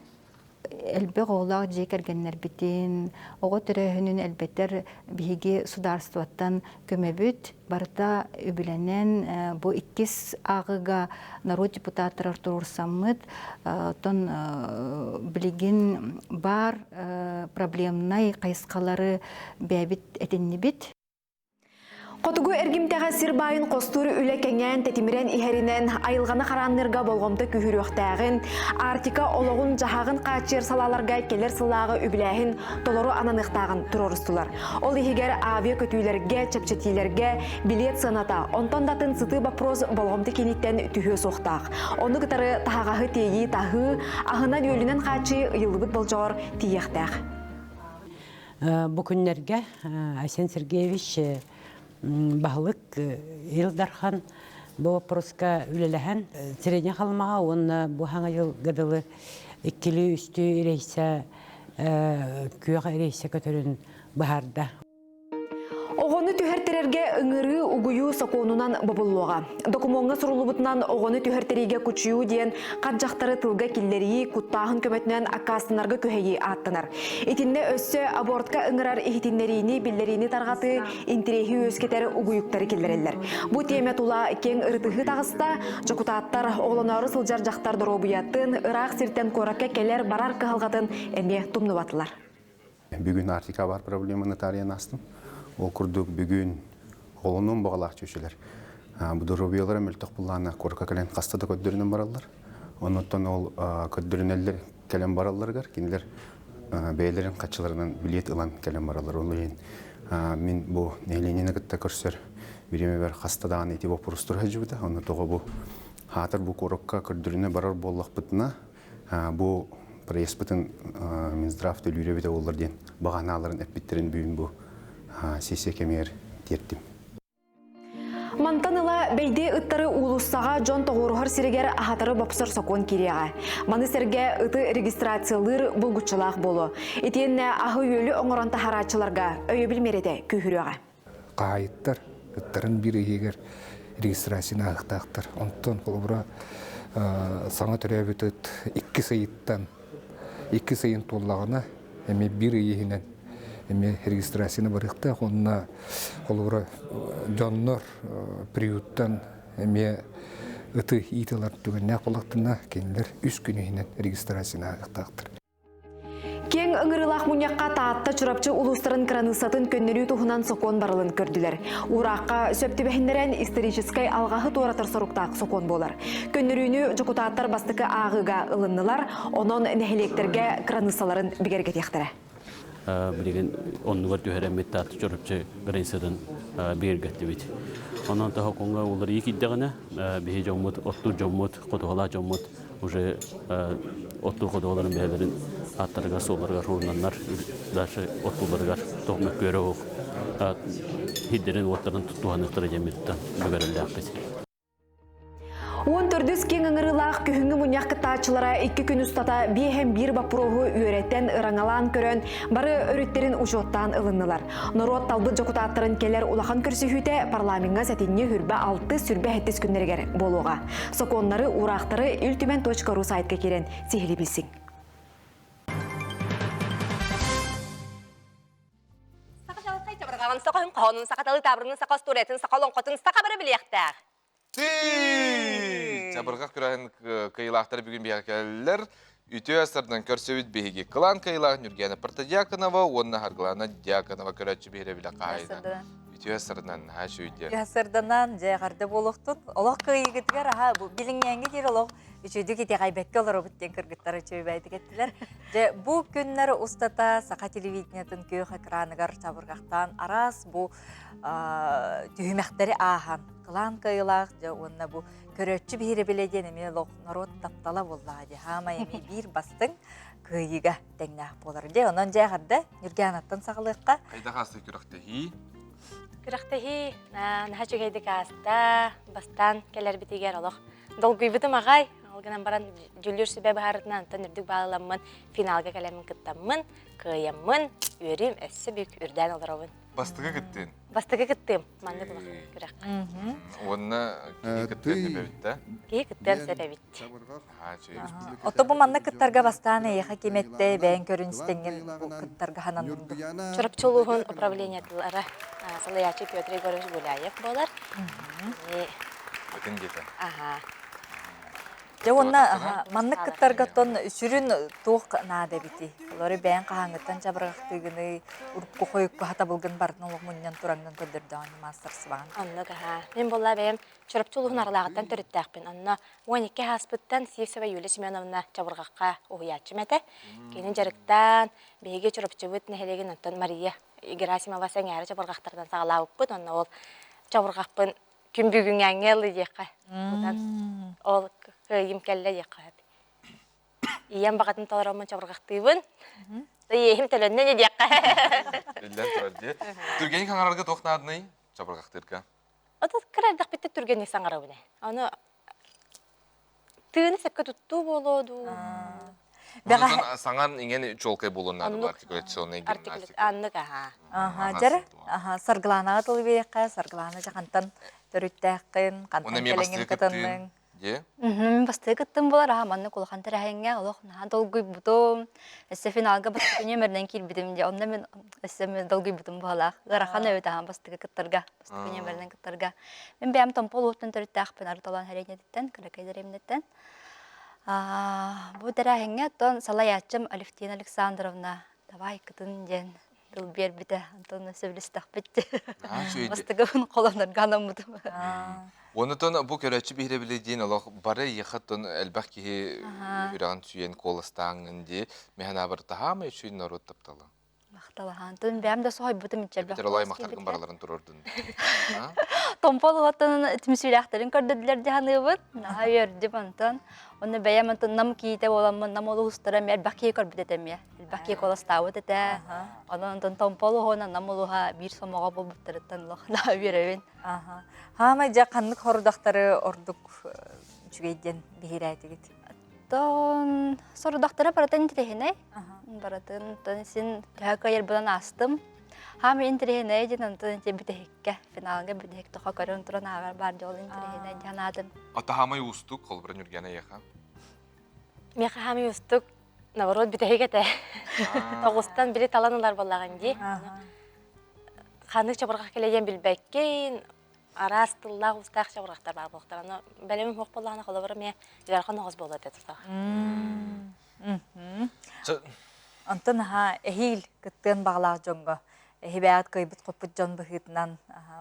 элбе оолаах жек эргеннер битин, ого төрөһүнүн элбеттер биһиги сударстваттан көмөбүт, барыта үбүленен бу 2 агыга народ депутаттар турурсаммыт, тон билигин бар проблемнай кайыскалары бәбит этиннибит. Котугу эргимтеға сирбайын қостуры үлі кәңен тетимирен ихеринен айылғаны қаранырға болғымты күхіріқтәғін, артика олығын жағағын қачыр салаларға келер сылағы үбіләхін толору ананықтағын тұрорыстылар. Ол ихигер авиа көтүйлерге, чепчетилерге билет сыната, онтон датын сыты бапрос болғымты кенеттен түхі соқтақ. Оны қытары тағағы тейі тағы, ағынан өлінен қачы ұйылыбыт болжауыр тиектәқ. Бұл күнлерге Айсен Сергеевич бағылық елдархан бұл вопроска үлеләһән. Сирене қалмаға оны бұл хаңа ел ғадылы иккілі үсті ерейсе, күйеға ерейсе көтерін бағарда. Оғыны түхертерерге үңірі ұғыю сақонынан бабылуға. Докумонға сұрылыбытынан оғыны түхертереге күчіу дейін қатжақтары тылға келлерії құттағын көметінен акасынарға көхейі аттынар. Итінде өссі абортқа үңірар ихтинлеріні, білдеріні тарғаты, интерехи өскетері ұғыюқтары келдерелер. Бұ теме тұла кен ұртығы тағыста, жокутаттар оғланары сылжар жақтар дұробыяттын, ұрақ сиртен коракка келер барар қығалғатын әме тұмныватылар. Бүгін артика бар проблеманы тариян астым. Ол күрдік бүгін олының бағалақ чөшелер. Бұдырубиялары мүлтіқ бұлланы көркі кәлен қастады көддерінен баралар. Оныттан ол көддерінелер кәлен бараларғар, кенелер бәйлерін қатшыларынан билет ұлан кәлен баралар. Мен бұл нәйленені күтті көрсер біреме бәр қастадаған еті бұл пұрыстыр әжібіді. Оны тоғы бұл хатыр бұл көрікқа көддеріне барар боллақ бұтына бұл пресс-бұтын Минздрав төлі үйребеде олардың бағаналарын әпбеттерін бүйін бұл сессия кемер тертім. Мантаныла бейде ыттары улуссаға жон тоғырғыр сирегер ахатары бапсыр сокон киреға. Маны серге ыты регистрациялыр бұлгучылақ болу. Етенне ағы өлі оңыранта харачыларға өйі білмереде күйіріға. Қайыттар, ыттарын бір егер регистрацияны ақтақтыр. Онтан қолыбыра саңа түрі өтіт 2 сайыттан 2 сайын толлағына әме бір егінен эми регистрацияны барыкта, онна олура жоннор приюттан эми ыты италар түгенне колактына кенлер 3 күнүнен регистрацияны актактыр. Кен ыңырылақ мұнияққа таатта чурапчы улустарын кранысатын көннері тұхынан сокон барылын көрділер. Ураққа сөптібәхіндерен историческай алғағы туаратар соруқтақ сокон болар. Көннеріні жокутаттар бастықы ағыға ылыннылар, онон нәхелектерге кранысаларын бігерге тектірі. Билеген оннугар түһәрәммәт таты чорыпчы границадан бергәтте бит. Онан та хаконга улар икиддәгәнә бе җоммут, отту җоммут, котола җоммут уже отту котоларын бәләрен аттарга соларга рурнаннар, даже оттуларга тохмак көрөк. Хиддерен оттарын туттуганлыктары җәмәттән бөгәрелдәк бит. 14 кен ыңырылақ күхіңі мұнияқы тачылара 2 күн ұстата бейхем бір бапырығы үйреттен ыраңалан көрін, бары өріттерін ұшоттан ылынылар. Народ талбы жокутаттарын келер улахан көрсіхүйте парламенға сәтінне хүрбі 6 сүрбі әттес күннергер болуға. Соконлары урақтары үлтімен.ру сайтқа керен сехілі білсің. Жабырғақ күрәйін кайылақтары бүгін бейәкәлілер үті әсірден көрсөбіт бейге қылан кайылақ Нүргені Партадиаконова, онына Харглана Диаконова көрәтші бейре білі қайын. Үті әсірден әші үйде. Үті әсірден жәғарды болуқтын. Олық күйігітігер, біліңненге дер олық үшуді кете қайбәкке олар өбіттен кіргіттары чөйбәйді кеттілер. Бұл күннері ұстата сақа телевидениятын күйіқ экранығар жабырғақтан арас бұл түйімәқтері аған. Қылан кайылақ, онына бұл көрөтчі бейре біледен еме лоқ народ таптала болады. Хама еме бір бастың күйіға тәңнақ болар. Онын жәғарды Нүргенаттан сағылыққа. Қайда қасты күріқтіғи? Күріқтіғи, наға чөгейді қаста, бастан келер бітігер олық. Долгүй бітім ағай, алғынан баран жүлдер сүбе бағарытынан тәнірдік бағаламын, финалға кәлемін күттамын, күйемін, өрім, әсі бүк үрден олар оғын. Бастыгы кыттын. Бастыгы кыттым, манны булак көрәк. Онна кыттын дебет да? Кыттын себебит. Ото бу манна кыттарга бастаны яха кеметте бәйін көріністенген бу кыттарга хананынды. Чурапчылугун управлениятылары Салаячы Петр Егорович Гуляев болар. Бүтін деді. Же онна манны кыттарга тон сүрүн туох наада бити. Олары бәйін қағаңыттан жабырақтығыны урпку қойықку хата bulgан бардың олық мұннан тураңдан көдірді мастер сыбаған. Анныга мен болла бәйім чурапчылугун аралағыттан төріттәқпін. Анна 12 хаспыттан Сивсева Юлия Семеновна жабырғаққа оғыячы мәті. Кейінен жарықтан бейге чурапчыбыт нәхелеген антон Мария Герасимова сәңәрі жабырғақтардан сағалауыппын. Онна ол жабырғақпын күмбүгін әңгелі дейқа. Ол күйім кәлі дейқа. Ием бағатын таларамын жабырғақтыйбын. Ейім төлінне дейқа. Үлден тұрар де. Түргені қаңарарға тоқнадыны жабырғақтырға? Ота кірәрдік бітті түргені саңғара бұны. Оны түйіні сәпке тұтту болуду. Саңан ingen жолкай болуынады бұл артикуляционный гимнастика. Анныға. Жары, саргыланаға тұлы берекқа, саргылана жақантан төріттәққін, қантан келеңін кытынның. Мен бастығы кыттым болар, манны қолған тәрәхенге, олық долгый бұтым, әсі финалға бастығы немерден кел бідім де, онда мен әсі долгый бұтым болақ. Ғарақан өйті бастығы кыттарға, бастығы немерден кыттарға. Мен бәйім томпол ұттын төріттәқпін арталан әренеттен, кірекайдеремнеттен. Бұл тәрәхенге тон Салаячым Алевтина Александровна, давай кытын ден. Дыл бер біті, Антон сөйлістақ бітті. Бастығы бұн қоланырған ұмыдым. Онытон бұл көрәтші бейірі білейден олық бары еқаттон әлбәқ кейі үраған сүйен қолыстаңынде механа бір тағамы үшін народ тапталы. Мақталахан. Тон бәмді соғай бұтым үтчер. Бетер олай мақтарғын бараларын тұрырдың. Томпол ұғаттан тімсүйләқтарын көрдіділер дегені бұд. Наға өрдіп антон. Оны бәйім антон нам кейте оламын, нам олы ұстырам, әлбәқ кей көрбідетем я. Әлбәқ кей қолыстауыд әті. Оны антон томпол ұғына нам олыға бір сомаға бұл бұттырыттан ұлықына өревен. Хама жа қанлық хорудақтары ордық жүгейден бейір әйтігіт. Тон сорудақтары баратын тірехіне. Баратын сен тәуәк айыр бұдан астым. Хама интерехіне ден антон бітехекке. Финалға бітехек тұқа көрін тұран ағар бар жол интерехіне жанадым. Ата хамай ұстық, қол бірін үргені еқа? Меқа хамай ұстық, наоборот бітехек әті. Тоғыстан білі таланылар болаған де. Қанық жабырға келеген білбәккен, арас тыллақ ұстақ жабырғақтар бар болықтар. Бәлемін хоқ болағына қолы бұры мен жарқан оғыз болады тұтақ. Антон әхил күттен бағлақ жоңға. Хебәт көйбіт қопыт жон бұхытынан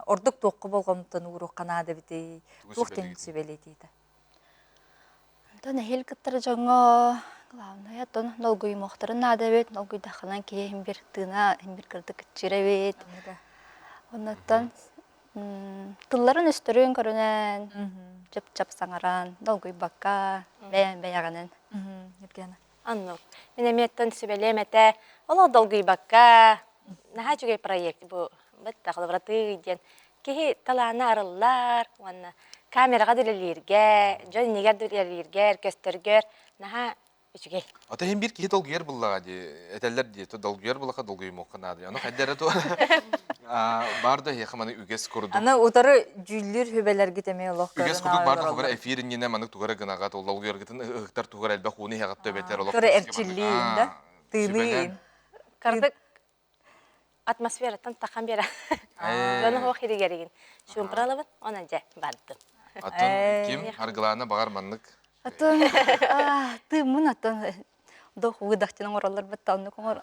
ордық тоққы болғамтын ұру қанады біті тоқтен сөбелі дейді. Антон әхил күттір жоңға главное, антон нолгуй моқтарын нады бет, нолгуй дақынан кей хембір тына, хембір кірді күтчері бет. Оннаттан тылларын үстірін көрінен, жып-жап саңаран, нолгуй баққа, бәяғанын. Аннук, мен әметтен сөбелем әті, олық долгуй баққа, наға жүгей проект бұл, бітті қылыбыраты ден. Кей таланы арылар, камераға дүлелерге, жон негер дүлелерге, көстергер, наға жүгей. Ата hem bir ki dolguyer bullağa di, eteller di, to dolguyer bullağa dolguyu mokkana di. Onu haddere to barda heqamani üges kurduk. Ana utarı jüllür hübeler gitmeye olaq. Üges kurduk barda tuğara efirin yine manık tuğara gınagat, o dolguyer gitin ıhtar tuğara elbaq onu heqat töbeter olaq. Tuğara erçilliğinde, tığınıyın. Kardık atmosferatan taqan bera. Donu hoq hiri gerigin. Şun pıralabın, ona ja bardım. Atın kim? Hargılağına bağır manlık. Atın, tığımın atın. Doğu gıdaqçının oralar batalını koğur.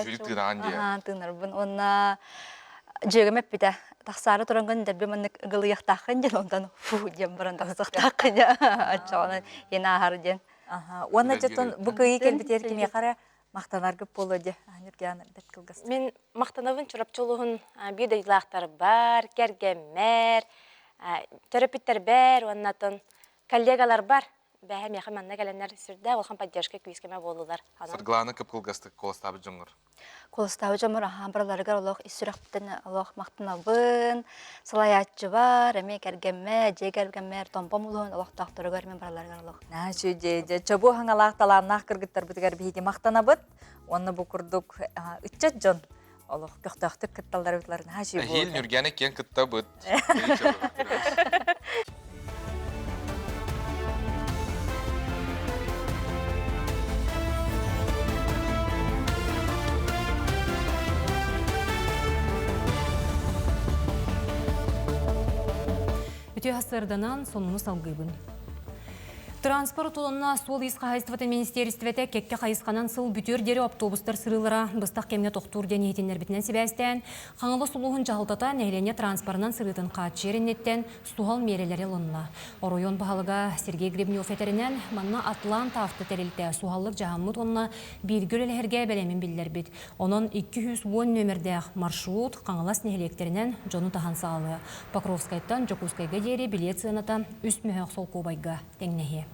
Jürik tığınağın diye. Tığınarbın. Ona jögüm hep bide. Taqsarı turanğın derbi manlık ıgılıyaq taqın jen. Ondan fuh jen baran taqsaq taqın ya. Açağına yeni ahar jen. Ona jatın bu kıyı kelbiter kim yaqara maqtanar көп болады. Нұргияны бет кылгас. Мен мақтанабын чурапчылығын bir de ilaqtar бар, кергемер, терапевттер бар, оннатын коллегалар бар. Бәһәм яқын манна кәләннәр сүрдә, олхан поддержка күйіскеме болулар. Сыргыланы көп кылгасты колыстабы жоңыр. Колыстабы жоңыр, барларыгар олық иссүрәқтен олық мақтанабын, салаятчы бар, әме кәргемме, же кәргеммер, томпам ұлығын олық тақтырыгар мен барларыгар олық. Нәші же, чабу хаңалақ таланнақ кіргіттар бұдығар бейді мақтанабыд, оны бұ күрдік үтчет жон. олох көқтөқтүк кытталдар ытларын хажи бу. Хил нүргәне кен кытта быт. Үтө хасырданан сонуну салгыбын. Транспорт уланна сол ис қағайыстываты министерствете кекке қайысқанан сыл бүтер дері автобустар сырылыра бұстақ кемне тоқтур дені етенер бітінен себәстен қаңылы сұлуғын жағылтата нәйлене транспорынан сырытын қат жеріннеттен суғал мерелері лынна. Оройон бағалыға Сергей Гребнев етерінен манна Атланта авто тәрелті суғаллық жағамыд онына біргіл әлерге бәлемін білдер біт. Onun 210 нөмірдәғ маршрут қаңылас нәйлектерінен жону таған сағалы. Покровскайттан Жокускайға дері билет сыйната үст мөһөк сол кубайға тәңнеге.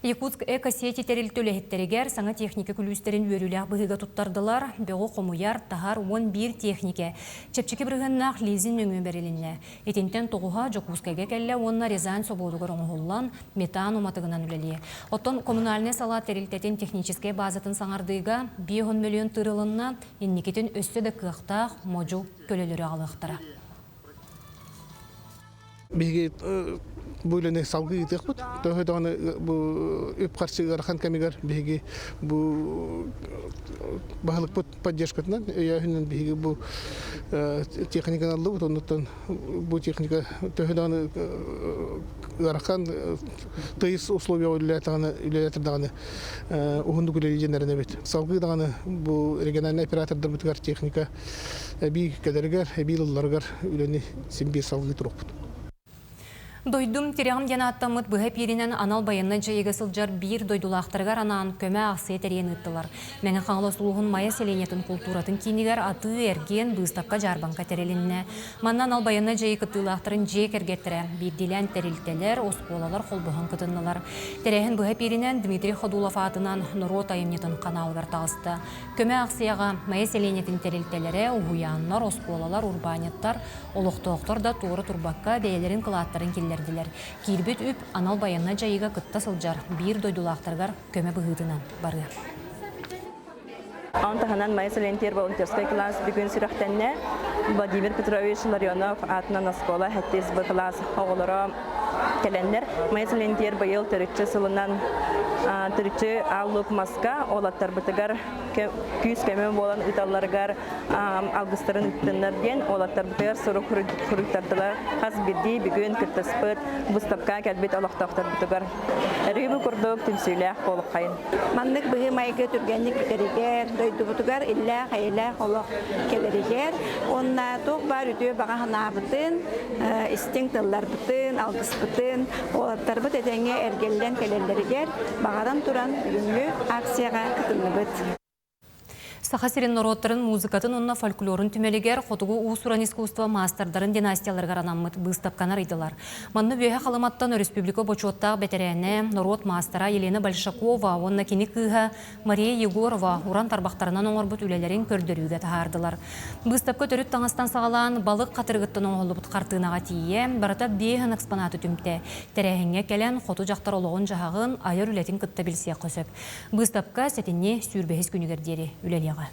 Якутск эко-сети терилтөлехеттерегер саңа техника күлүстерин өрүләк быһыга туттардылар. Бего комуяр тахар 11 технике. Чепчеке биргеннах лизин өңө берилинне. Этинтен тогуга Жокускайга келле онна Рязань сободугар оңголлан метан уматыгынан үлели. Оттон коммунальный сала терилтетин техническая базатын саңардыга 1 миллион тырылынна инникетин өссө да кыактах можу көлөлөрү алыктыра. Böylene salgı gidiyor bu. Daha da bu öp karşı arakan kamigar bihgi bu bahalık bu поддержкадан ya hünnen bihgi bu техниканы aldı bu ondan bu техника daha da arakan tayız условия ülelerden uhundu güleyenlerine bit. Salgı da bu regional operatorlar bu техника bir kadargar bir yıllargar üleni simbi salgı turup. Дойдум терегім дена аттамыт бұға перінен анал байынны жайығы сылжар бір дойдулақтырғар анан көмі ақсы етерен ұттылар. Мәңі қаңылы сұлуғын майя селенетін культуратын кейнігер аты әрген бұстапқа жарбанға терелінне. Маннан ал байынны жайығы тылақтырын жек әргеттірі. Бидділен терелтелер, осколалар қолбұғын күтіннылар. Терегін бұға перінен Дмитрий Ходулов атынан Нұрот айымнетін қаналғар тағысты. Көмі ақсыяға майя селенетін терелтелері, ұғуянлар, осколалар, урбанеттар, олықтоқтар да туыры турбаққа бәйелерін қылаттарын келдерділер. Кирбет үп анал баянна жайыға кытта сылжар бір дойдулақтарғар көмі бұғытынан барды. Антаханан майселентер волонтерский класс бүгін сүрақтенне Владимир Петрович Ларионов атынан аскола хәттес бұл класс оғылары келендер. Майселентер байыл түрітші сылынан түрітші алып маска олаттар бұтығар күйіс көмі болан ұталарғар алғыстарын үттінлер ден олаттар бұтығар сұры құрықтардылар. Қаз бірдей бүгін күттіспіт бұстапқа кәлбет алақтақтар бұтығар. Рүйбі күрдік түмсейләқ қолық қайын. Маннык бұғы майғы түргенlik бікерігер, дойды бұтығар іллә қайылә қолық келерігер. Онна тоқ бар үті бағағына бұтын, істің тыллар бұтын, алғыс бұтын, олаттар бұт әдәңе әргелден келерлерігер, бағадан тұран бүгінгі акцияға күтілі бұт. Сахасирин народтарын музыкатын онна фольклорын түмелегер қотугу усуран искусство мастардарын династияларга ранаммыт быстапканар идылар. Манны бүйе қаламаттан республика бочуоттағы бетерәне народ мастера Елена Большакова, онна кини кыға Мария Егорова уран тарбақтарынан оңырбыт үлелерін көрдірюге тағардылар. Быстапка төріт таңастан сағалан балық қатырғыттан оңылыбыт қартынаға тие, барата бейхін экспонаты түмте. Тәрәхінге келен қоту жақтар олығын жағағын айыр үлетін кытта білсе қосып. Быстапка сәтінне сүрбехіз күнігердері үлелеға.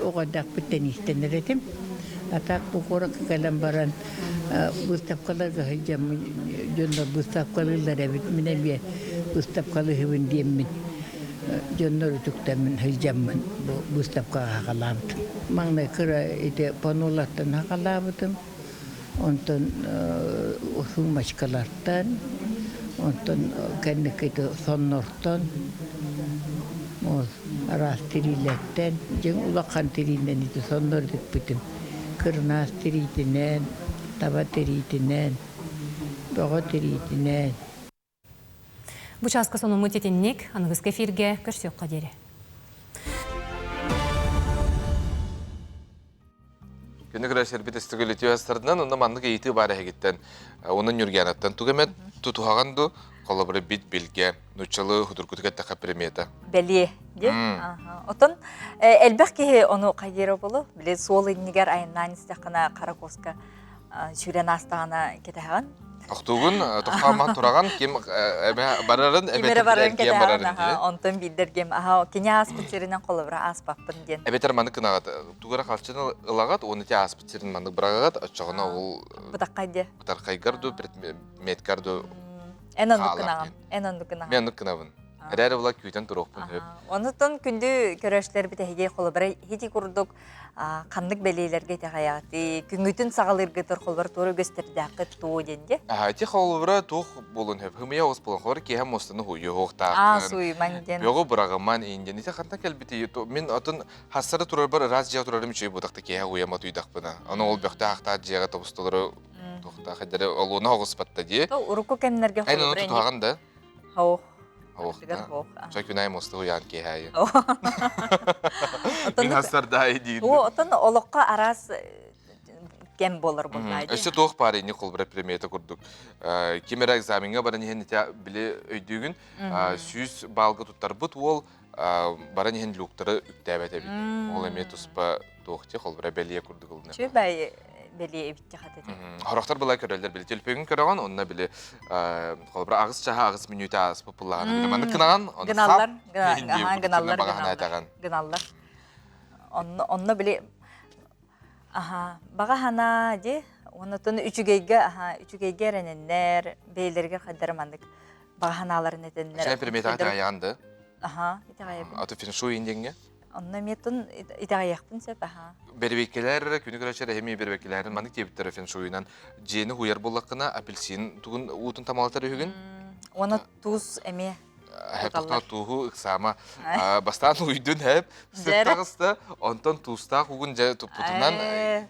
Оғадақ бүттен істенер етім. Атақ бұқоры қықалан баран бұстапқаларға хыджам, жонлар бұстапқалылар әбіт мінен бе бұстапқалы хывын деймін. Жонлар үтіктәмін хыджамын бұстапқаға хақалабытым. Маңнай қыра еті панолаттан хақалабытым. Онтан сумашкаларттан, онтан кәнік еті соннорттан, арас терилеттен, жен улақан теринен ити соннордық бүтін. Кырнас теритінен, таба теритінен, доға теритінен. Бұчасқа соны мұтетіннек, анығыз кефирге көрсек қадері. Күнігірі сербет істігілі түйастардынан, онда маңдықейті бары әгеттен, оның үргенаттан түгімет тұтуғағанды, қолы бірі бит білге, нүтчілі худыркүтігетті қапіреметі. Бәле, деп? Отын, әлбәқ кеге оны қайдері болу, біле сол енігер айыннан істеқіна Қаракоска жүрен астағына кетеған. Ақтуғын тоқпаман тұраған кем барарын Кемері барын кетағын, онтын білдіргем. Кене аспытерінен қолы бұра аспаппын ден. Әбетер маңды кынағат. Туғыра қалчыны ылағат, оны те аспытерін маңды бұрағат, отчағына ол... Бұтаққайды. Бұтарқайгарду, меткарду... Ән онды кынағын. Мен онды кынағын. Әрәрі бұла көйтен тұрықпын өп. Онытын күнді көрәшілер біті хеге қолы бұра хети құрдық қандық бәлейлерге тәғаяты, күнгітін сағалырғы тұр қолы бұра тұры көстерді ақы тұу денде? Әйті қолы бұра тұқ болын өп. Хымия оғыз болын қолы кейхем остыны хүйі оқтақын. Суй, мәнден. Бөғі бұрағыман ейінден. Ете қантан кәлбіті. Мен отын хастары тұрар бір раз жағы тұрарым үшей бұдақты кейхе ұяма тұйдақпына. Оны ол бөқті ақта жеға табыстылары тоқта қадары олуына оғыз патта де. Урукку кәмінерге қолы бұра Чай күнайым осты ұян кейхайы. Мен хастарда айдейді. Отын олыққа арас кем болыр бұлайды. Өсі тоқ бары ені қолбыра премиета күрдік. Кемер экзаменге барын ехен біле өйдігін сүйіз балғы тұттар бұт ол барын ехен люктары үктәбәті бейді. Ол әме тұспа тоқте қолбыра бәлие күрдік ұлына. Чүй бәйі бәлие әбітте қатады. Хорақтар бұлай көрелдер біле телпегін көріған, онына біле қолбыра ағыз чаға ағыз менюті ағыз популағаны біле маңды кынаған. Гыналлар. Онына біле баға хана де, онытын үчігейге әріненлер, бейлерге қаддар маңдық баға ханаларын етенлер. Шәй пірмет ағыта аяғанды? Итағайапын. Аты феншуй инденге? Онына метін итағаяқпын сөп, Бербекелер, күні көрәшер әймей бербекелерін маңдық тебіттері феншуйынан жені хуяр болаққына апельсин тұғын ұтын тамалатары үгін? Оны тұз әме. Həpəqna tuğu ıqsama bastan uydun həp sırtağısta ondan tustaq uğun tutunan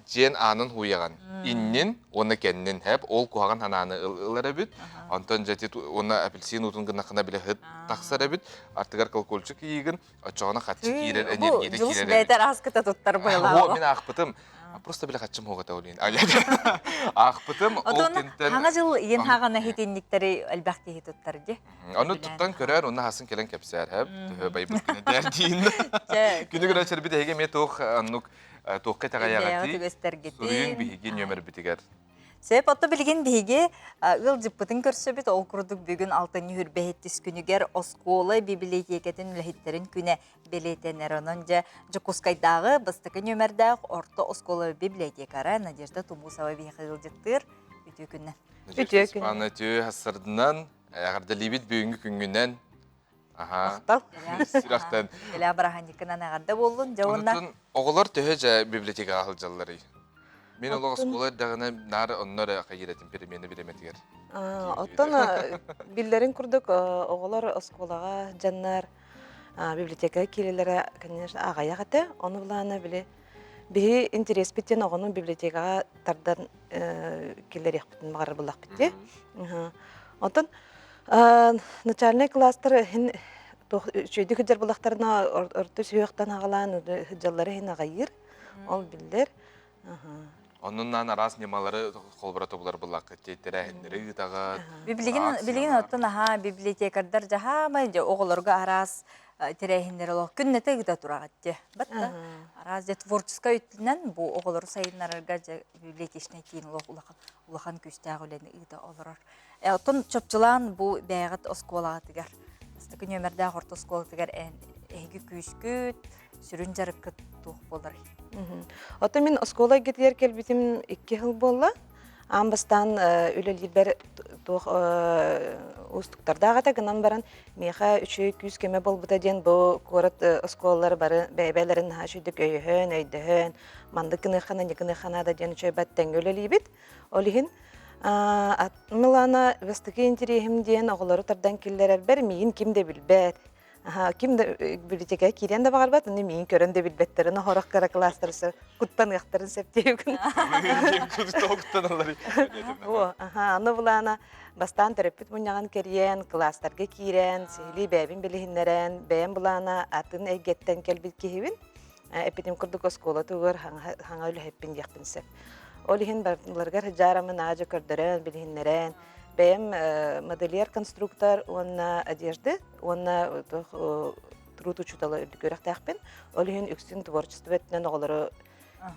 jen anın huyagan innin onu kendin həp ol kuğagan hananı ılara büt ondan jeti onu apelsin utun gınaqına bile hıt taqsara büt artıgar kalkolçuk yigin açağına qatçı kirer energiyede kirer. Bu jus beter askıta tuttar bayla. O men aqpıtım Просто бile kaçım hoğata oluyun. Aqpıtım o tinten. Hangi yıl yen hağana hitinlikleri elbette hituttar di? Onu tuttan körer, onu hasın kelen kepser hep. Bay bu günü derdiğinde. Günü göre çerbi de hege me toq annuk toqqa tagayagati. Suyun bihigin yömer bitiger. Сәп отто білген бейге ыл жыппытын көрсөбіт ол күрдік бүгін алтыны хүрбәхеттіс күнігер осколы библиотекетін үләхеттерін күне белетенер онын жа жүкускайдағы бұстықы нөмірдәқ орто осколы библиотекара Надежда Тумусова бейхі ыл жыттыр үті күннен. Үті күннен. Спаны түйі хасырдынан, ағырда лебет бүгінгі күнгінен. Ақтал. Сұрақтан. Елі абыраханекінен ағарда болын, жауында. Оғылар түйі жа библиотека ағыл жаллары. Мен олық сколар дағына нары оннары қайыретін перемені білеметігер. Оттан білдерін күрдік оғылар сколаға жаннар библиотека келелері, конечно, ағая қаты. Оны бұлағына біле бігі интерес біттен оғының библиотекаға тардан келер еқпітін мағар бұлақ бітті. Оттан начальный кластар шөйді күдер бұлақтарына орты сүйіқтан ағалан хүджалары хен ағайыр. Ол білдер. Онundan aras nemaları kolbara toplar bulak tetere hendiri taga. Bilgin ottun bibliotekarдар jaha mayja oğullarga aras terehinleri ol künnete gida turagatti. Batta aras de tворческая ütünden bu oğulları sayınlarga bibliotekine keyin ulakan küstağılen gida olurur. Ottun çöpçülan bu bəyat oskolaga tigar. Stakı nömerde orta oskola tigar egi küsküt sürün jarıkıt tuğ bolар. Oto min oskola getiyer kelbitim 2 yıl bolla. Ambastan ülelilber tuğ ustuktarda gata gınan baran meha 300 keme bol buta den bu korat oskolalar bari beylerin ha şüdük öyhön öydühön mandıkını xana da den çöbatten ülelibit. Olihin Milana vestiki interihim diyen oğulları tardan killer ber min kimde bilbet. Kim de bibliotekaya kiren de bağır bat, onu min körön de bilbetlerini horak kara klastarısı kuttan ıqtırın septiye gün. Kuttan alır. Onu bulana bastan terapit bunyagan keriyen, klastarga kiren, sihli bebin bilihinleren, beyen bulana atın eygetten kelbit kihivin. Epitim kurduk oskola tuğur, hanga ölü heppin yakpin sep. Olihin barınlargar hıcaramın ağacı kördüren, bilihinleren, Бэм модельер конструктор, он одежды, он труд учуталы үлгөрөк тахпен. Олин үксүн творчество этнен оголору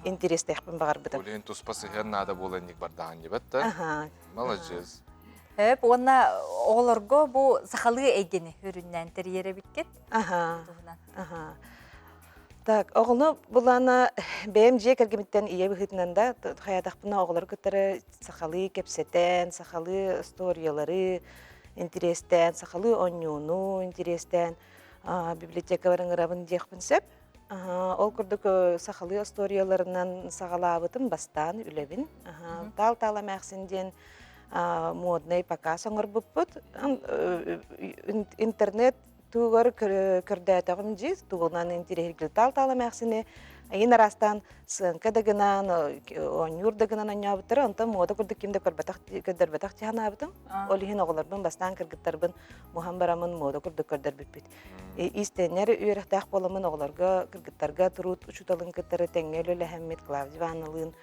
интерес тахпен багар бытып. Олин туспасы хер нада боланник бардаган дебет да. Молодец. Хөп, онна оғылырго бұл сақалы әйгені хүріннен тәрері біткет. Ага. Так, оғылы бұлана бәйім жек әргеметтен ие бұхытынан да хаядақпына оғылыр күттірі сақалы кепсетен, сақалы историялары интерестен, сақалы онюну интерестен библиотека барыңырабын декпін сөп. Ол күрдік сақалы историяларынан сағалабытын бастан үлебін. Тал-тала мәқсінден модный показ оңыр бұппыт. Интернет тугар көрдәтәгым җиз, тугынан интерегил тал-тала мәхсине, айын арастан сынка дагынан, онюр дагынан анябытыр, онта мода күрдік кимде көрдәрбәтәк тиһанабытым. Ол иһин оғыларбын бастан кыргыттарбын, мухамбарамын мода күрдік көрдәрбит. Истенер үйрәхтәк боламын оғыларга, кыргыттарга турут учуталын кыттары тәңгәле ләһәммет Клавдиваналын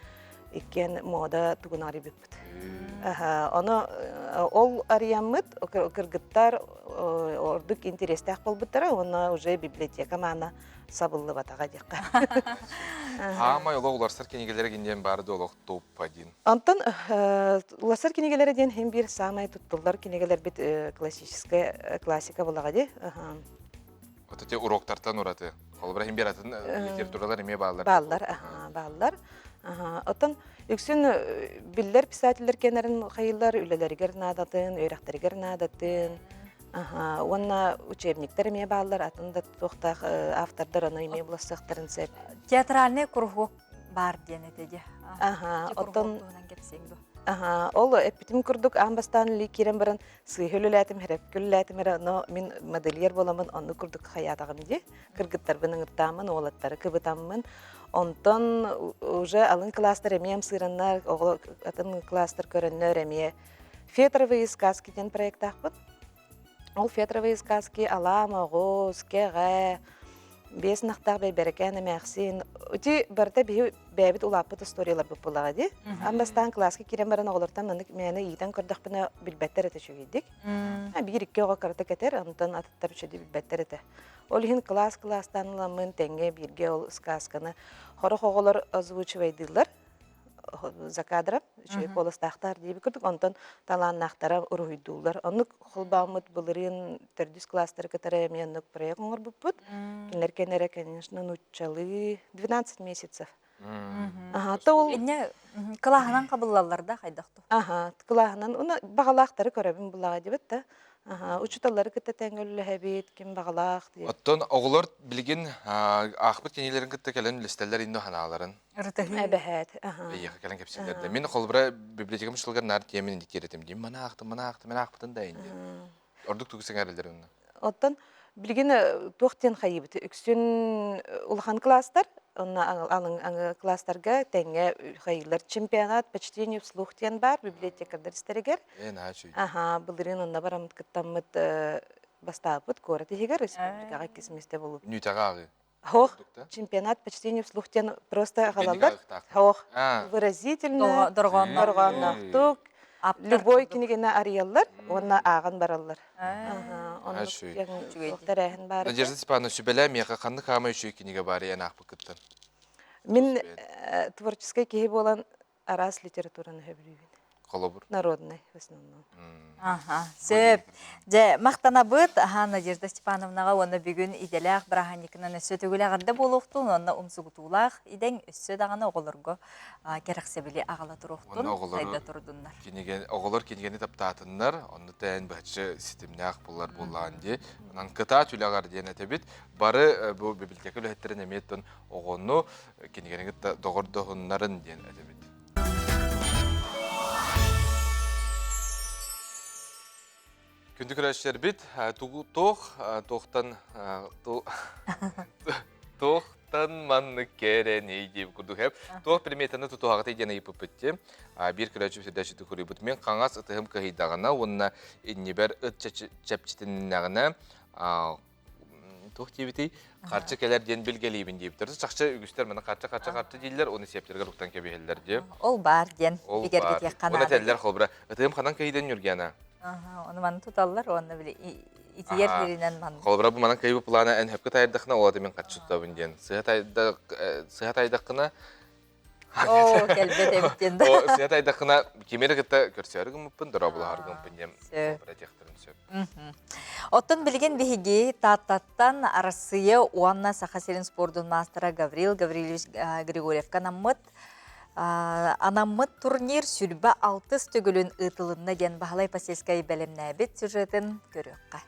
иккен мода тугунары биппит. Оны ол арияммыт, кыргыттар ордук интерестәк болбыттара, оны уже библиотека мана сабылы батаға декка. Ама олы уларсар кенегелері кенден барды олық топ один. Антон, уларсар кенегелері ден хем бір самай туттулар кенегелер бит классика болаға де. Отыте уроктартан ураты. Олыбыра хем бір атын литературалар еме бағалар. Бағалар. Отон, үксін биллер писательлер кенерін қайылар, үлелерігер надатын, өйрақтарігер надатын. Онна учебниктер еме бағалар, атында тоқтақ автордар оны еме бұластықтарын сәп. Театральный кругок бар ден етеге. Отон, ол эпитим күрдік амбастан ли керен баран сыйхөліләтім, хәрәпкөліләтім, но мен модельер боламын, оны күрдік хаятағым де. Кыргыттар бінің ұрттамын, олаттары кыбытамын. Онтон уже алын кластер емем сыраннар, атын кластер көріннөр еме. Фетровые сказки ден проект ақпыт. Ол фетровые сказки алам, оғыз, кеғэ, бес нақтақ бәй бәрекән әмәқсин. Үті барда бәйбіт улаппыт историялар бұп бұлаға де. Амбастан класски керен баран оғылыртан мәні ейтен көрдіқпіні білбәттер еті шөгейдік. Бір-екі оға қарты кәтер, онтан атыттар үшеді білбәттер еті. Ол хин класстан ламын тәңге бірге ол сказканы хорох оғылар озвучивайдылар за кадром, үші колыстақтар дейбі күрдік, онтан таланнақтара ұрғыйдылар. Онық құлбамыт бұлырын төрдіс класстары кітары әменік проект оңыр бұппыт. Кенер-кенері, конечно, нучалы 12 месяцев. Кылағынан қабыллалар да қайдақты? Кылағынан, оны бағалақтары көрәбін бұлаға дебет. Учуталары кітті тәңгілі әбет, кем бағалақ дейіп. Оттон оғылар білген ақпыт кенелерін кітті кәлін листелер инді ханаларын. Әбәхәт. Бейеқі кәлін кәпсілерді. Мен қолыбыра библиотекам шылғар нар темен индикеретім дейм. Мана ақпытын да инді. Ордық түгісің әрілдер оны. Оттон білген тоқтен қайыбыты. Үксін ұлған кластар, алың кластарға тәңе қайылар чемпионат, почтение вслух тен бар, библиотекардар істерігер. Бұлырын онна барамыд кіттамыд бастапыд, көрі тегер, республикаға кесместе болып. Нютағағы? Хоқ, чемпионат почтение вслух тен просто қалалар. Хоқ, выразительно, дұрғаннақтық. Любой кенегені ариялар, онна ағын баралар. Надежда Степановна, сүбәлі меға қанды қама үші кенеге бары ән ақпы күттін? Мен творческой кейі болан арас литератураны хөбілуін. Қолыбыр? Народный, в основном. Сөп. Же, мақтана бұд, Надежда Степановнаға оны бүгін иделәқ біраханикінен өсі төгіләғарды болуқтың, оны ұмсығытулақ, иден өсі дағаны оғылырғы керексебілі ағала тұруқтың, сайда тұрдыңдар. Оғылыр кенегені таптатындар, оны тәйін бәтші сетімне ақ болар болған де. Онан кыта түләғар дейін әтебет, бары бұл библиотека үләттерін әметтің оғыны кенегені доғырдығынларын дейін әтебет. Күнді күрәшілер біт, тоқтан манны кәрәне деп күрдік әп. Тоқ приметаны тұтуғағыта едені епіп бітті. Бір күрәші сөйдәші түкірі бұд. Мен қаңас ұтығым кағидағына, онына әдінебәр ұт чәпчетінінағына тоқ дебетей қарчы кәлер ден білгелейбін деп тұрды. Шақшы үгістер мұны қарчы дейлер, оны септергер ұқтан кәбейелдер деп. Ол бар ден, бігерге тек қанады. Оны тәлілер қолбыра. Ұтығым қанан кәйден үргені. Оны маны тұталылар, оны біле итиер берінен маны. Қолбыра бұл манан кәйбі планы ән хөпкі тайырдықына олады мен қатшы тұтабын ден. Сыға тайдықына О, келбет эмиттенде. О, сет айдакына кемер гыта көрсөрүм муппун дорабуларгын пинем протекторун сөп. Оттон билген биһиги таттаттан Россия уанна Сахасерин спордун мастера Гаврил Гаврилович Григорьевка анаммыт турнир сүрбә 6 төгүлүн ытылынна ден бахалай пасескай белемнәбит сюжетін көрөкка.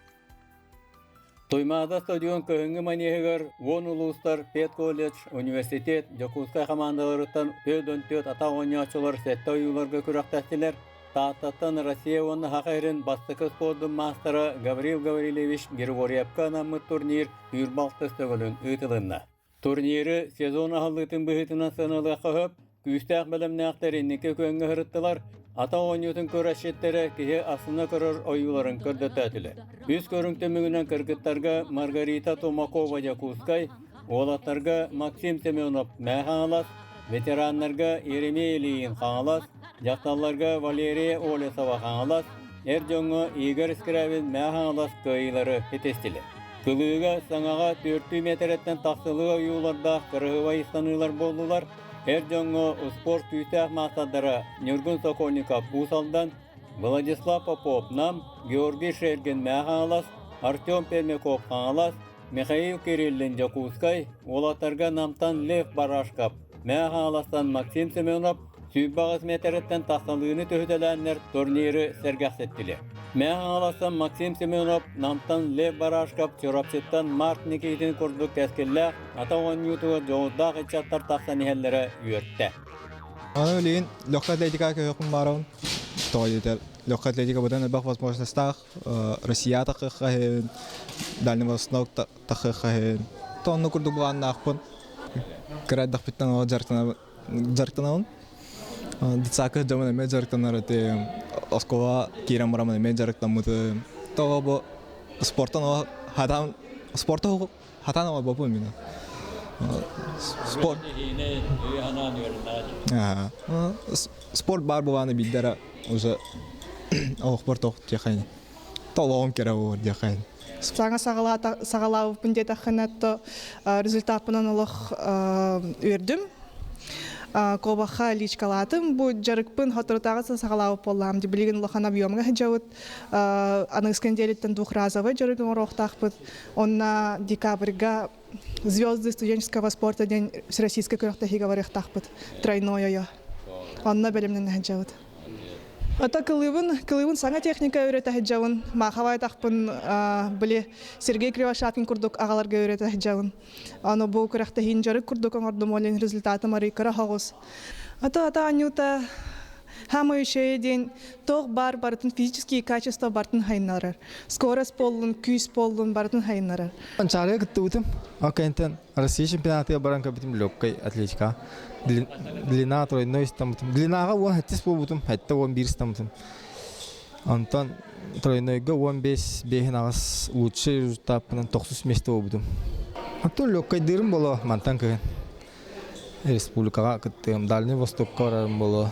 Тоймада стадион көңгі манегер, вон улустар, Пет колледж, университет, Жокускай командаларыттан төдөн-төд ата ойнячылар сәтті ойуларға күрақтастылар. Таттаттан Россия оны хақайрын бастықы спордың мастера Гаврил Гаврилевич Григорьевка анаммыт турнир үйірбалты стөгілін ұйтылынна. Турнирі сезон ахылытын бұхытынан сынылы қығып, күстәқ білімнәқтәріннеке көңгі ғырыттылар, ата ойнютын көрәшеттері кеге асына көрір ойуларын көрдетәтілі. Үз көріңті мүгінен кіргіттарға Маргарита Томакова Якускай, олаттарға Максим Семенов Мәхаңалас, ветеранларға Еремей Ильин Хаңалас, жақталларға Валерия Олесова Хаңалас, Эрджоңы Игорь Скравин Мәхаңалас көйлері етестілі. Кылыға саңаға 4 метреттен тақсылығы ойуларда қырғыва истанылар болдылар. Эрджоңы спорт күйтәқ мақсадары Нюргун Сокольников Усалдан, Владислав Попов Нам, Георгий Шерген Мәхаңалас, Артем Пермяков Хаңалас, Михаил Кириллин Жакускай, олатарға Намтан Лев Барашков, Мәхаңаластан Максим Семенов, Сүйбағыз метреттен тақсылығыны төхітеләнлер турнирі сәргәқсеттілер. Мәхаңаластан Максим Семенов, Намтан Лев Барашков, Чорапсеттан Март Никитин күрдік кәскелләқ, ата ойнютығы жоғыдағы чаттар тақсан ехеллері үйертті. Аны өлейін легкая атлетика көйіқпін барауын. Тоғайдетер. Легкая атлетика бұдан әлбақ возможностях. Россия тақыққайын, Дальний Восток тақыққайын. Тоғынны күрдік бұланын ақпын. Кірәддақ біттен оға жарқтанауын. Дицакы жаман әме жарықтанар өте. Оскова кирам мұраман әме жарықтанмыды. Тоға бұл спорттан оға хатан... Спортта оға хатан оға бапын мені. Спорт бар бұланы білдері уже оғықпыр тоқ дияқайын. Толуғым кері оғыр дияқайын. Саңа сағалау бүнде тақынатты результатпынан олық өрдім. Колбаха личкалатым, бұл жарықпын хотыртағысы сағалау болам. Дебілеген лохана бьемға жауыт. Аныңскен делеттен двухразовый жарығын орықтақпыд. Онна декабрьга звезды студенческого спорта день всероссийской көріқтахи говорықтақпыд. Тройное. Онна бәлемнен жауыт. Ата кылыбын саңа техника өйреті жауын. Махавай тақпын біле Сергей Кривошапин күрдік ағаларға өйреті жауын. Аны бұл көріқтахин жарық күрдік оңырдым олен результаты марикара хағыз. Ата анюта хамы үшеуі ден тоқ бартын физические качества бартын хайнарар. Скорость болын, күйс болын бартын хайнарар. Анчария күтті өтім. Окейнтен Россия чемпионатыға баран көбітім легкой атлетика. Длина тройной стамытым. Длинаға 10 бол бұтым, хәтті 11 стамытым. Антон тройнойға 15 бейхін ағыз лучший результатпынан 900 месті бол бұтым. Антон легкой дырым болы мантан көгін. Республикаға күттім, Дальний Востокқа барарым болы.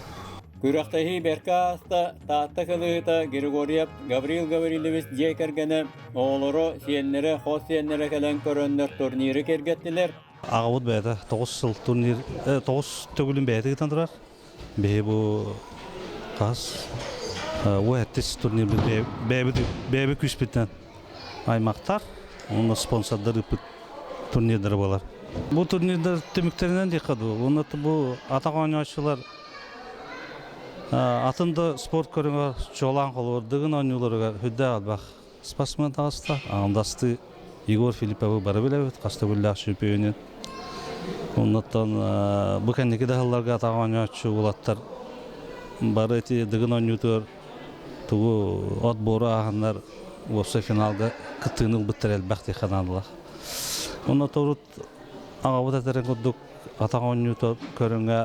Күрақтахи Беркаста, Татта Кылыта, Григорьев, Гаврил Гаврилевич Джейкергені, оғылыры сиенлері, қос сиенлері кәлін көрінлер турнирі кергеттілер. Ағауыд бәді 9 турнир, 9 төгілін бәді кітан тұрар. Бәйі бұл қас, о әттес турнир бәйбі күш біттен аймақтар, оны спонсордар үпіт турнирдері болар. Бұл турнирдер түміктерінен дейқады, оны бұл атаға ойнашылар атында спорт көріңер жолан қолыр, дығын ойнуларға хүдді албақ спасмен тағыста. Аңдасты Егор Филипповы бары біләуіт, қасты бүлләқ чемпионен. Оннаттан бұл кәндекі дағыларға атаға ойнашы олаттар бары әте дығын ойнутыр, тұғы отборы ағындар осы финалға күттігініл біттір әлбәқті қанадылақ. Онна тұрыт ағауыт әтерін күддік атаға ойнутыр көріңе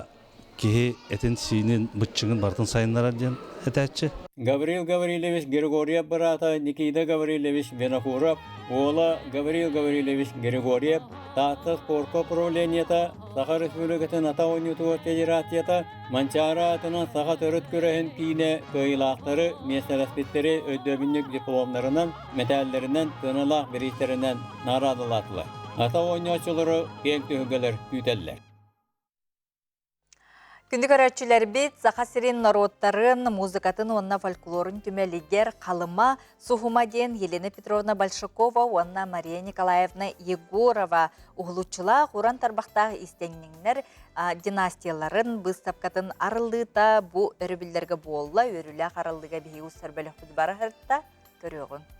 кеге әтен сейінен бұтчыңын бартын сайынлар әден әтәтші. Гаврил Гаврилевич Григорьев барата Никита Гаврилевич Венахуров, Ола Гаврил Гаврилевич Григорьев, Тата спортқа управлениета, Саха Республикатын ата ойнутуы федератията, Манчара атынан Саха төріт көрәхін кейіне көйлақтары, меселеспеттері өйдөбінлік дипломларынан, металлерінен, тынылақ берейтерінен нарадылатылы. Ата ойнатшылары кең түйгілер күйтелілер. Күндік өрәтчілер бет, Сахасирин народтарын, музыкатын, онна фольклорын түмелігер қалыма Сухума ден Елена Петровна Большакова, онна Мария Николаевна Егорова, ұғылучыла құран тарбақтағы істенніңнер династияларын бұстапқатын арылдыта бұ өрібілдерге болла, өрілі қарылдыға бейі ұстар бөлік бары ғыртта көріғын.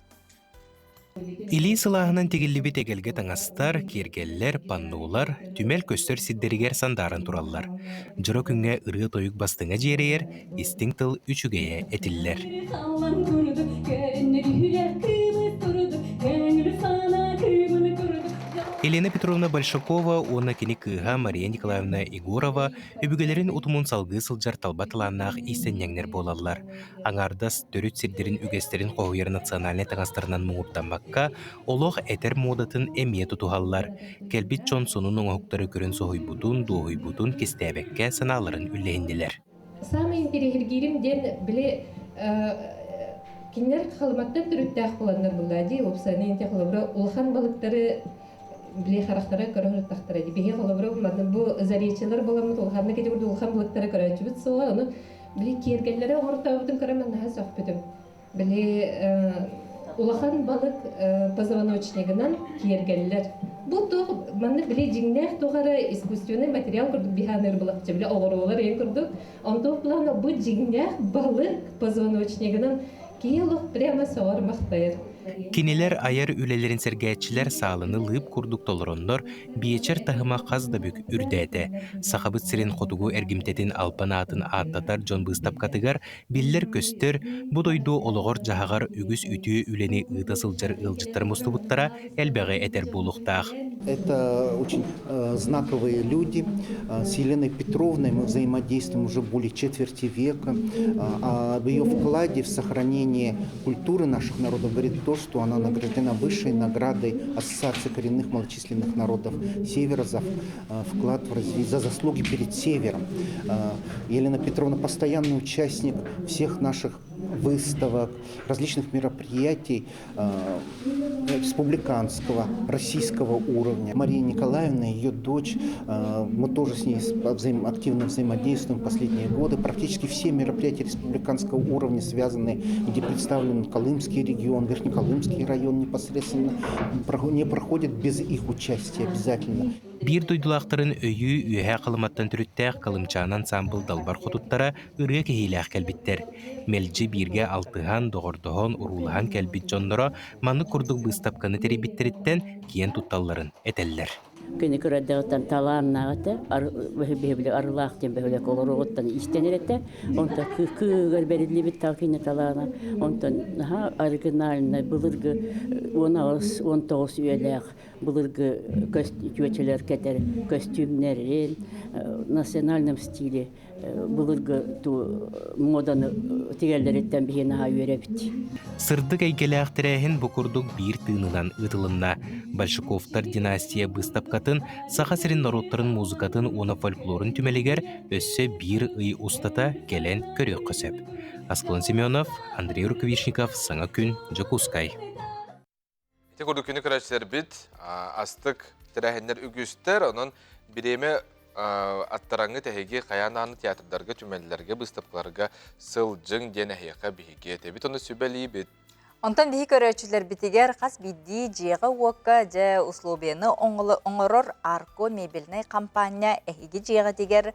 Или сылағынан тегілібі тегелге таңастар, кергеллер, паннулар, түмел көстер сиддерігер сандарын тураллар. Жыро күнге ұрғы тойық бастыңа жерейер, истің тыл үшігеє әтіллер. Елена Петровна Большакова, оны кені кыға Мария Николаевна Егорова өбігелерін ұтымын салғы сылжар талбатыланақ истеннеңнер болалар. Аңардас төрүт сирдерін үгестерін қоғыр национальный таңастарынан мұңыптанбаққа олық әтер модатын әмие тұтуғалар. Кәлбит Джонсонun оңықтары көрін соғойбутун, доғойбутун кестәбәкке саналарын үллейінділер. Самый перегіргерім ден біле кенер қалыматтан түріттәқ боландар бұлдади, опсаны енте қалыбыра улхан балықтары биле характары көрөр тактара ди беге холобро бу заречелер боламы улханны кете бу улхан булыктары көрөчүбүт соо аны биле кергеллере ортабытын көрөмөн да сохбетим биле улахан балык позвоночнигинен кергеллер бу то манны биле жиңнех тогары искусственный материал көрдүк биханер булакчы биле огоролор эң көрдүк онто плана бу жиңнех балык позвоночнигинен киелов прямо соор мактайыр. Кинелер айар үлелерин сергәтчилер сaalыны лып курдук толороннор биечер тахыма казда бүк үрдәте. Сахабыт сирен хотугу эргимтетин алпанаатын аттатар жон быстапкатыгар биллер көстөр будойду ологор жахагар үгүс үтүү үлени ыдасылжар ылжыттар мустубуттара элбеге этер булуктаах. Это очень знаковые люди. С Еленой Петровной мы взаимодействуем уже более четверти века. Об ее вкладе в сохранение культуры наших народов говорит то, что она награждена высшей наградой Ассоциации коренных малочисленных народов Севера за вклад в развитие, за заслуги перед Севером. Елена Петровна постоянный участник всех наших выставок, различных мероприятий республиканского, российского уровня. Мария Николаевна, ее дочь, мы тоже с ней активно взаимодействуем последние годы. Практически все мероприятия республиканского уровня связаны, где представлен Колымский регион, Верхнеколымский район непосредственно, не проходят без их участия обязательно. Бир дойдулақтарын өйі үйе қалыматтан түріттәқ қалымчан ансамбл далбар құтуттара ұрға кехейләқ кәлбіттер. Мелджі бирге алтыған, доғырдығын, ұрулыған кәлбіт жондыра маны күрдік бұстапқаны теребіттеріттен кейін тұтталларын әтәлілер. Күні көрәдіғіттен таларнағыты, бәхібілі арылақтен бәхілі қолырығыттан істенеретті. Онта күгір бәрілі біт талқины таларна. Онтан оригинальный бұлырғы 19 үйеләқ бұлырғы көтелер кәтер костюмнерін, национальным стиле бұлырғы моданы тегелдереттен бейін аға үйеребіт. Сырдық әйгеләқ тірәхін бұқырдық бір тыңынан ұтылынна. Большаковтар династия бұстапқатын, Сахасирин народтарын музыкатын, оны фольклорын түмелігер өссі бір үй ұстата келен көрек қысып. Асклан Семенов, Андрей Рукавишников, Саңа күн, Джакускай. Тек орды күні көрәшілер біт, астық тірәхендер үгістер, оның біреме аттараңы тәхеге қаянағыны театрдарға, түмелілерге, бұстапқыларға сыл жың ден әйеқа бейге. Тебіт оны сөбәлі біт. Онтан бихи көрөчүлөр битигер қас бидди жеға уаққа жа условияны оңырор арко мебельный компания әхиге жеға тегер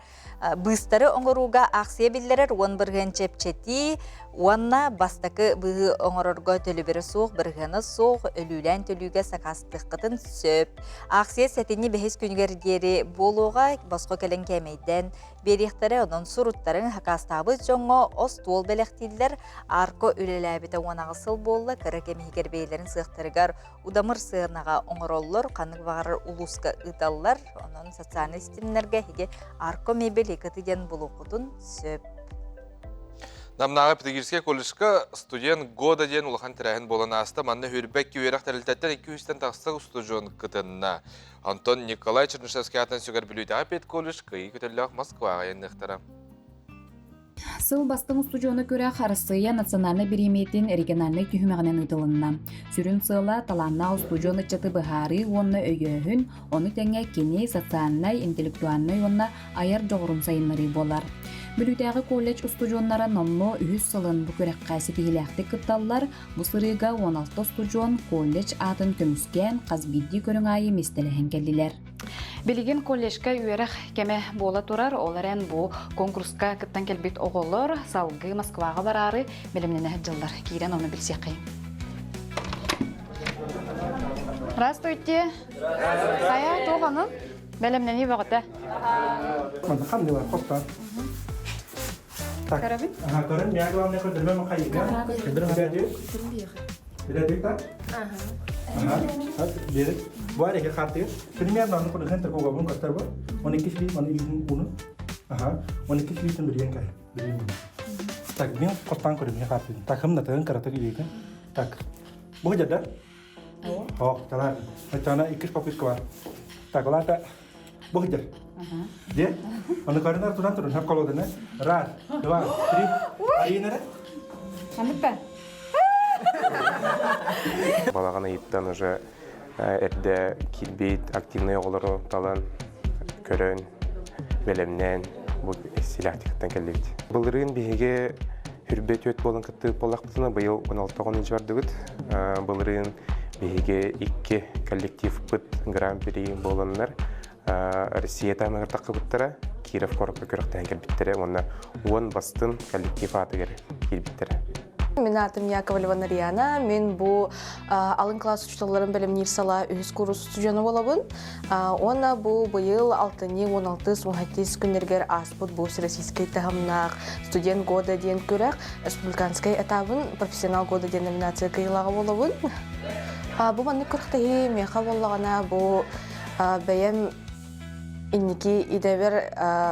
быстары оңыруға ақсия білдерер он бірген чепчети Уанна бастакы бұғы оңырорға төлібері соқ, біргені соқ, өлілән төліге сақастық қытын сөп. Ақсия сәтіне бәхес күнгер дері болуға басқо кәлін кәмейден. Беректері оның сұруттарын хақастабы жоңға ос туол бәліқтелдер арко өліләбеті оңағысыл болы кірі кәмейгер бейлерін сықтырығар удамыр сығынаға оңыроллар, қанық бағарыр улусқа ұталылар, оның социальный системлерге хеге арко мебел екітіден болу құтын сөп. Намнаға педагогический колледжка студент года ден улахан тірәхін болан асты, манны хүрбәк кеуерақ тәрілтәттен 200-тен тақсық студион кытынна. Антон Николай Чернышевский атын сөгер білуді апет колледж күйі көтерліғ Москваға ендіқтара. Сыл бастың студионы көрі Россия национальный береметин региональный түйімәғінен ұтылынна. Сүрін сыла таланна студионы чаты бұхары онны өйөхін, оны тәңе кене социальный, интеллектуальный онна аяр жоғырын сайынлары болар. Бүлүтәғы колледж студионнара номно 100 сылын бұ көрек қайсы тегіләқті күтталлар, бұл сырыға 16 студион колледж атын көміскен қазбидді көрің айы местеліхен келділер. Билигин колледжка үйерек кеме бола турар, оларен бу конкурска кыттан келбит оголор, салгы Москваға барары белемнене жылдар. Кирен оны білсеқи. Здравствуйте. Сая тоғанын белемнени бағыта. Қандай бар, қоста. Карабин? Көрін, мен главный көндірме мұн қайығы. Бередік та? Бередік. Bu ada yang khawatir. Primero no puede gente con gabón kastar ba. Oni kisli, oni izin uno. Oni kisli itu berian kai. Berian. Tak bin kotang ko dia khawatir. Tak ham na tan karata ki kan. Tak. Bu jada. Oh, jalan. Macana ikis popis ko. Tak la ta. Bu jada. Dia. Oni karena turun hab kalau dana. Rar. 2 3. Ayi nere? Хамытта. Балагана иттан уже эрде килбейт активный оголору талан көрөн белемнен бу силактиктен келдибит. Былырын биге хүрбет өт болон кытты болактына быйыл 16-ны жардыбыт. Былырын биге 2 коллектив пыт гран-при болоннар. Россия тамагыр такыбыттара Киров корокко көрөктен келбиттере, онна 10 бастын коллектив атыгер келбиттере. Мен атым Яковлева Нарияна. Мен бу алын класс учителларын белем сала үз курс студияны болабын. Онна бу быйыл 6-16 күндергер аспыт бу российский тахамнак студент года ден көрәк республиканский этабын профессионал года ден номинация кыйлагы болабын. Бу манны көрәктәге меха боллагана бу бәем инники идевер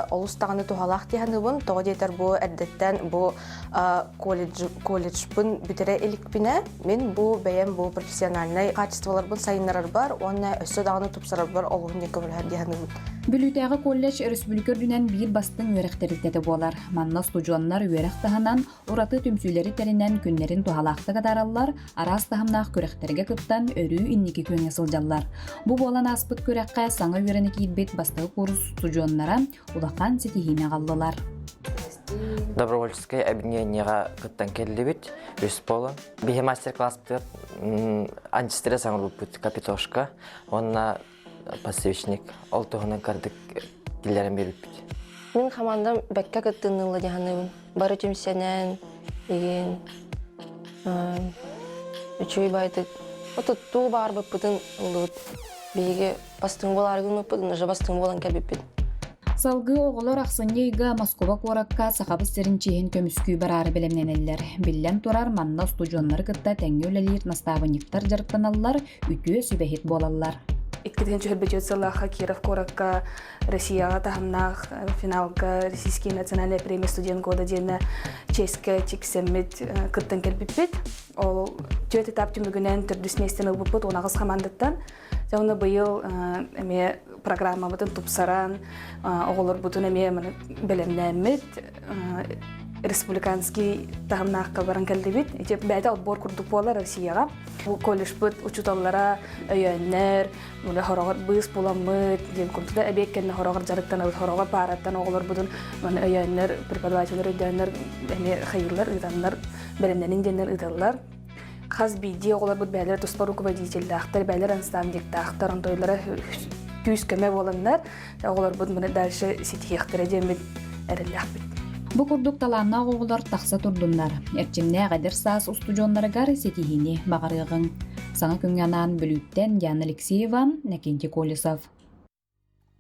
олустаганы тухалак дигәнебен тогы бу әддәттән бу колледжбын битере эликпине мен бу бәем бу профессиональный качестволарбын сайыннарар бар, онна өссө даганы тупсарар бар олугун некебеләр дигәнебен. Бүлүтәгы колледж республикөрдүнен бир бастың үрәхтеритәте болар. Манна студионнар үрәхтәһанан ураты түмсүләре теринен күннәрен тухалакта кадараллар, арас тахымнак көрәхтәргә кыттан өрү инники көңе сылжаллар. Бу болан аспыт көрәккә саңа үрәне кийбет бастыгы курс студионнара улахан сетихине галлылар. Добровольческое объединение кыттан келдибит, өс болон. Бихе мастер-класс бит антистресс аңлыпыт капитошка, онна пассивичник, олтуғынан кардык келерін беріп бит. Мен командам бәккә кыттынылы дигәнебен. Бары түмсәнән деген үчөй байтык. Ототту бар быпытын ылып. Биге бастың боларгын быпытын, уже бастың болан кәбип бит. Салгы оғылар ақсынейга Москва коракка сақабыз серінчейін көміскүй барары білемненелер. Биллен турар манна студионлар кытта тәңгі өлелер наставыниктар жарықтаналар, үтіе сүбәхет болалар. Иккеден чөхірбет салаха Киров коракка Россияға тахымнақ финалға Российский национальный премия студент года дені чеська чексеммет кыттан келбіппет. Ол төт этап түмігінен түрдіс местен ұлбыппыт, онағыз қамандыттан. Жауны бұйыл программа бұтын тұпсаран, оғылыр бұтын білемнәмет, республиканский тахымнаққа баран кәлдебет. Бәді отбор күрдік болар Россияға. Колледж бұт учуталлара өйәннер, хорағыр бұйыс боламыд, ден күрдігі әбек кәнне хорағыр жарықтан, хорағыр параттан оғылыр бұтын өйәннер, преподавателер өйәннер, қайырлар, ұйданлар, білімнәнін денлер ұйдалар. Қаз бейде оғылар бұт бәлер тұспар руководителі ақтар, бәлер анставдекті ақтар, антойлары күйіз көмі боландар, оғылар бұт мұны дальше сетихектірі демет әрілі ақпет. Бу курдук таланна оғылар тақса турдундар. Эрчимне гадер саас устудионнарыгар сетихини бағарыгын. Саңа күңянан бүлүттен Ян Алексеева, Накенти Колесов.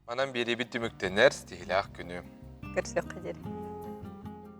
Манан бери бит түмүктенер стихилах күнү. Көрсөк кадер.